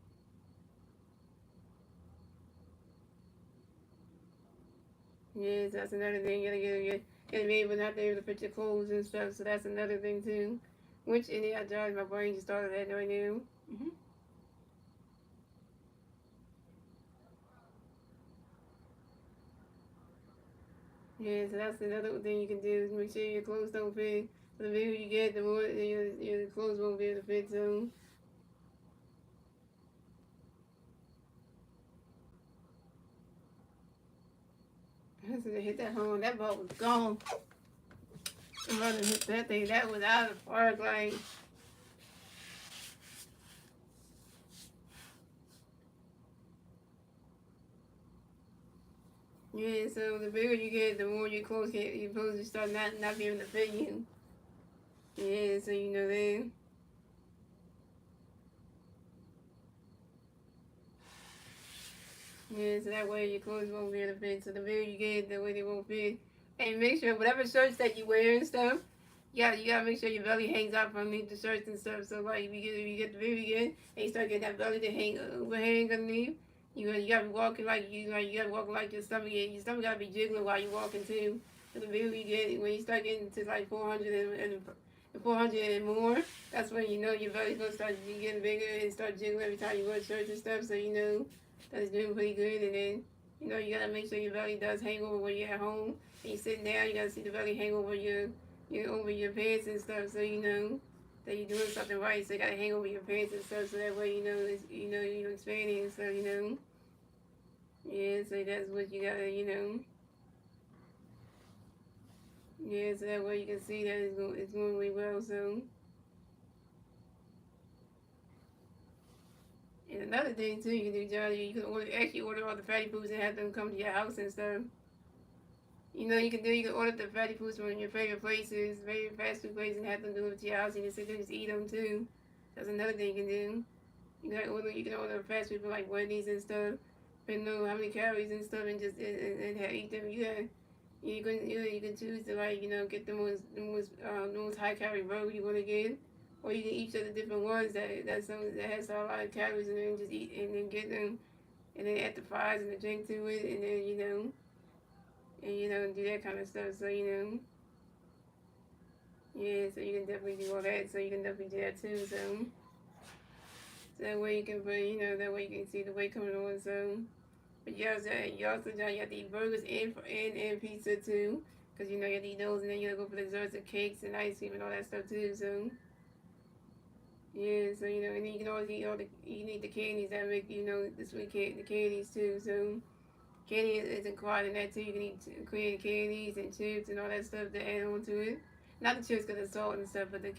Yes, that's another thing. You gotta be able not to be able to fit your clothes and stuff. So that's another thing too. Which in the I my brain just started that right now. Mm-hmm. Yeah, so that's another thing you can do is make sure your clothes don't fit. So the bigger you get, the more your clothes won't be able to fit. So I said, hit that home. That ball was gone. I'm about to hit that thing. That was out of the park. Like, yeah, so the bigger you get, the more your clothes just start not being able to fit you. Yeah, so you know that. Yeah, so that way your clothes won't be able to fit. So the bigger you get, the way they won't fit. And make sure whatever shirts that you wear and stuff, you gotta make sure your belly hangs out from underneath the shirts and stuff. So like if you get the bigger you get, and you start getting that belly to hang underneath, you gotta be walking you gotta walk like your stomach gotta be jiggling while you're walking too. So the bigger you get, when you start getting to like 400 and 400 and more, that's when you know your belly's gonna start getting bigger and start jiggling every time you wear shirts and stuff. So you know that's doing pretty good. And then you gotta make sure your belly does hang over when you're at home and you're sitting down. You gotta see the belly hang over over your pants and stuff. So you know that you're doing something right. So you gotta hang over your pants and stuff. So that way you're expanding. So yeah. So that's what you gotta yeah. So that way you can see that it's going really well. So. And another thing too, you can do, Johnny, you can actually order all the fatty foods and have them come to your house and stuff. You can order the fatty foods from your favorite places, favorite fast food places, and have them delivered to your house, and you sit there and just eat them too. That's another thing you can do. You can order fast food from like Wendy's and stuff, and know how many calories and stuff, and just eat them. You can choose to get the most high calorie burger you want to get, or you can eat of the different ones that has a lot of calories in it, and just eat and then get them, and then add the fries and the drink to it, and then do that kind of stuff. So yeah, so you can definitely do all that. So you can definitely do that too. So that way you can put, that way you can see the weight coming on. So, but you also you have to eat burgers and pizza too, because you have to eat those, and then you have to go for desserts and cakes and ice cream and all that stuff too. So yeah, so and then you can always eat you can eat the candies that make the sweet the candies too. So candy is included in that too. You can eat candies and chips and all that stuff to add on to it. Not the chips because of salt and stuff, but the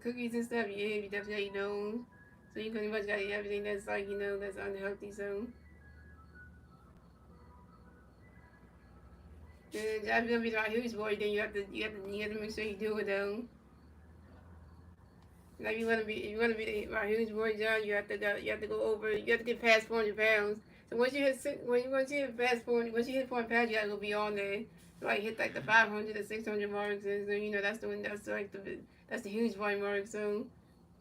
cookies and stuff. Yeah, you definitely eat those. So you pretty much gotta eat everything that's like that's unhealthy. So and if you're gonna be like huge boy, then you have to make sure you do it though. Like if you wanna be my huge boy John, you have to go over you have to get past 400 pounds. So once you hit past 400, once you hit 400 pounds, you gotta go beyond that. Like hit like the 500 or 600 marks, and so that's the huge boy mark. So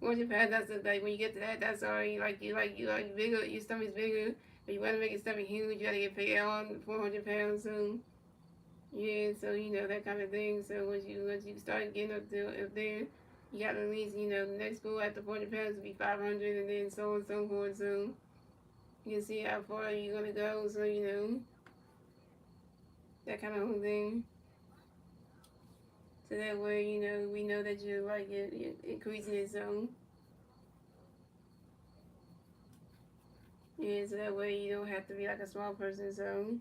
once you pass, like when you get to that, that's already like bigger. Your stomach's bigger. But you wanna make your stomach huge, you gotta get beyond 400 pounds. So yeah, so that kind of thing. So once you start getting up there, you got to at least the next goal after 400 pounds will be 500, and then so on and so forth. So you can see how far you're gonna go. So that kind of whole thing. So that way we know that you're like you're increasing it. So yeah, so that way you don't have to be like a small person. So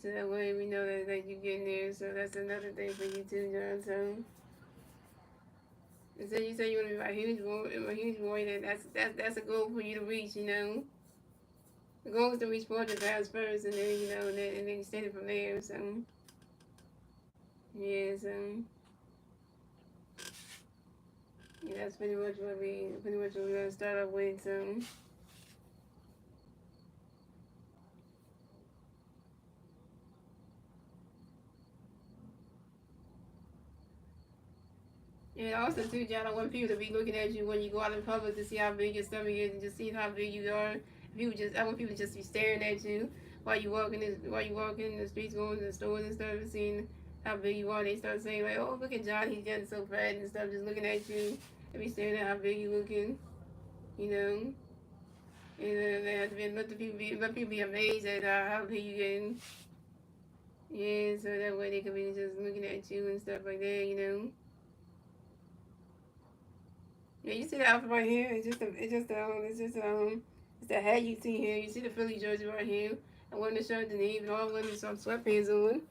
that way we know that you're getting there. So that's another thing for you too, John. So you say you want to be a huge boy, then that's a goal for you to reach. The goal is to reach 400 pounds first, and then and then extend it from there. So yeah, so yeah, that's pretty much what we're gonna start off with. So yeah, also too, John, I want people to be looking at you when you go out in public to see how big your stomach is and just see how big you are. I want people to just be staring at you while you walking in the streets, going to the stores and stuff, and seeing how big you are. They start saying like, "Oh, look at John, he's getting so fat and stuff." Just looking at you and be staring at how big you looking, you know. And they have to let people be amazed at how big you getting. Yeah, so that way they can be just looking at you and stuff like that. Yeah, you see the outfit right here. It's the hat you see here. You see the Philly jersey right here. I wearing the shirt underneath, and all I'm wearing some sweatpants on.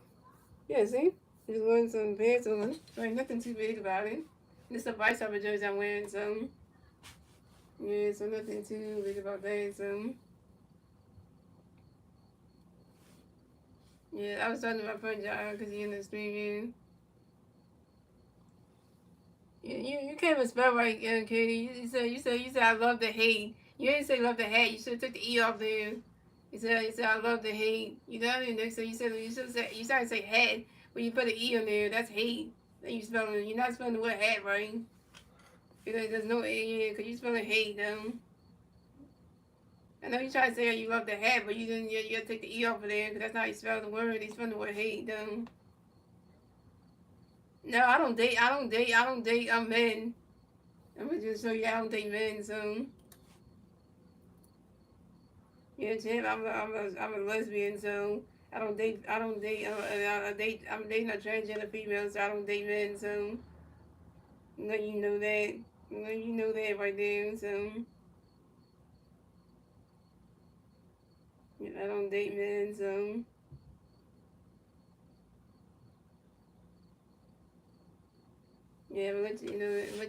Yeah, see, I'm just wearing some pants on. So ain't nothing too big about it. And it's a vice type of jersey I'm wearing, so yeah, so nothing too big about that. So yeah, I was talking to my friend John because he in the stream. Yeah, you can't even spell right, Katie. You said I love the hate. You didn't say love the hate. You should have took the e off there. You said I love the hate. You know, and next thing you started to say hat when you put an e on there. That's hate. Then you're not spelling the word hat right. Because there's no a in here because you spelling hate. I know you try to say you love the hat, but you didn't. You gotta take the e off of there because that's not how you spell the word. You spell the word hate. No, I don't date. I don't date. I don't date. I'm men. I'm gonna just show you I don't date men. So yeah, Jim, I'm a lesbian. So I don't date. I'm dating a transgender female. So I don't date men. So let you know that. Let you know that right there. So yeah, I don't date men. So yeah, but let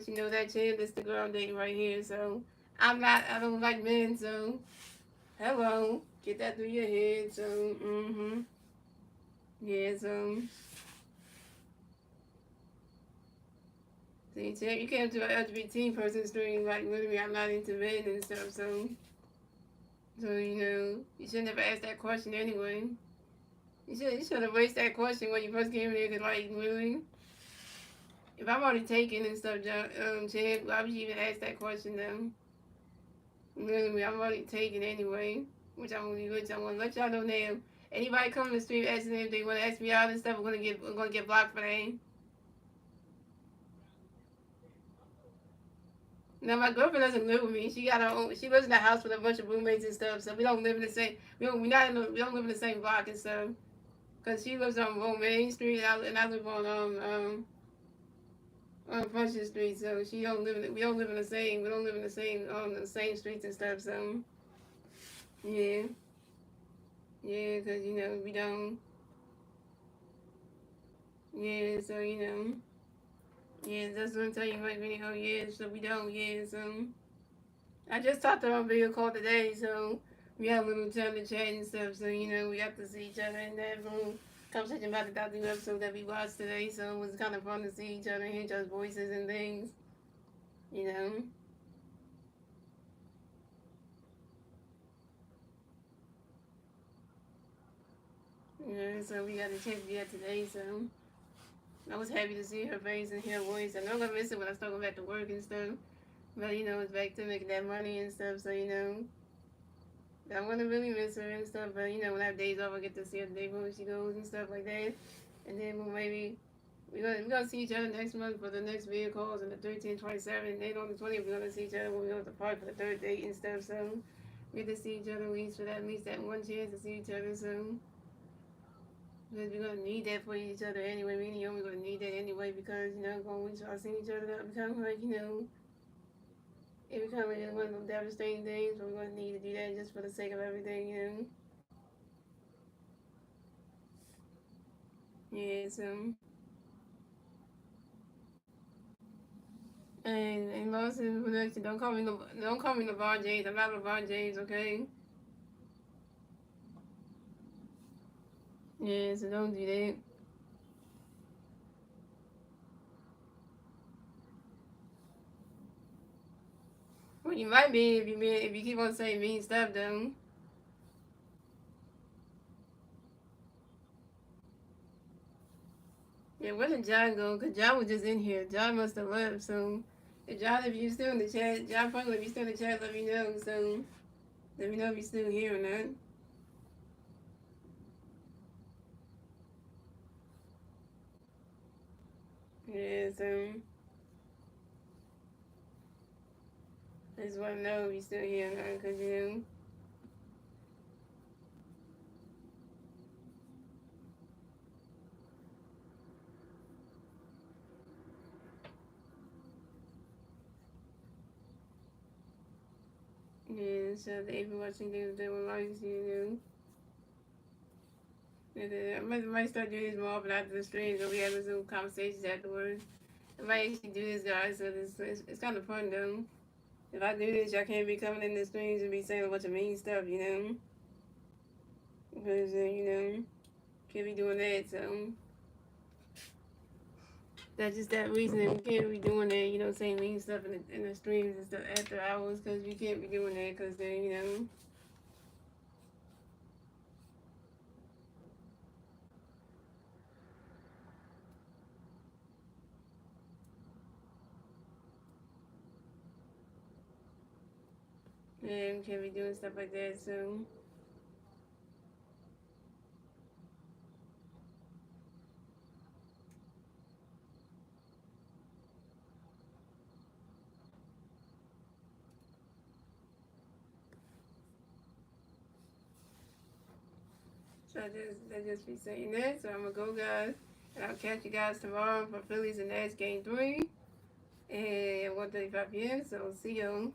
you know that Jim, this the girl I'm dating right here. So I'm not. I don't like men. So hello, get that through your head. So yeah. See, Tim, you came to an LGBT person stream like literally I'm not into men and stuff. So you should never ask that question anyway. You should have raised that question when you first came in there, cause like really. If I'm already taken and stuff, Chad, why would you even ask that question though? Literally, I'm already taken anyway, which I'm gonna let y'all know now. Anybody come to the stream asking if they want to ask me out and stuff, I'm gonna get blocked for that. Now my girlfriend doesn't live with me. She got her own. She lives in a house with a bunch of roommates and stuff. So we don't live in the same. We don't live in the same block and stuff. Cause she lives on Main Street and I live on Function Street. So she don't live in. We don't live in the same. We don't live in the same streets and stuff. So yeah, yeah. Cause we don't. Yeah. So yeah. That's what I'm telling you right now. Yeah. So we don't. Yeah. So. I just talked to her on video call today, so we had a little time to chat and stuff. So we got to see each other in that room. Conversation about the Doctor Who episode that we watched today. So it was kind of fun to see each other and hear each other's voices and things. You know. So we got a chance to do that today. So I was happy to see her face and hear her voice. I know I'm gonna miss it when I start going back to work and stuff. But it's back to making that money and stuff. So I want to really miss her and stuff, but when I have days off, I get to see her the day when she goes and stuff like that. And then maybe we're gonna see each other next month for the next video calls on the 13th, 27th. And then on the 20th, we're gonna see each other when we go to the park for the third date and stuff. So we get to see each other at least that one chance to see each other. So because we're gonna need that for each other anyway. Me and you, we're gonna need that anyway because when we start seeing each other, that become like it becomes like one of those devastating things. But we're gonna need to do that just for the sake of everything. Yeah, so and Lawson production, don't call me LeBron James. I'm not LeBron James, okay? Yeah, so don't do that. Well, you might be if you keep on saying mean stuff, though. Yeah, where did John go? Cause John was just in here. John must have left. So, if you're still in the chat, John Franklin, if you're still in the chat, let me know. So, let me know if you're still here or not. Yeah, so I just want to know if you're still here or not, cause yeah. So they've been watching things that were like And then I might start doing this more often after the streams, or we have Zoom conversations afterwards. I might actually do this, guys. So it's kind of fun, though. If I do this, y'all can't be coming in the streams and be saying a bunch of mean stuff. Because, can't be doing that. So that's just that reason that we can't be doing that, saying mean stuff in the streams and stuff after hours, because we can't be doing that, because then. Yeah, we can't be doing stuff like that, so. So I just be saying that. So I'm gonna go, guys, and I'll catch you guys tomorrow for Phillies and Nats game 3 at 1:35 p.m. So see you.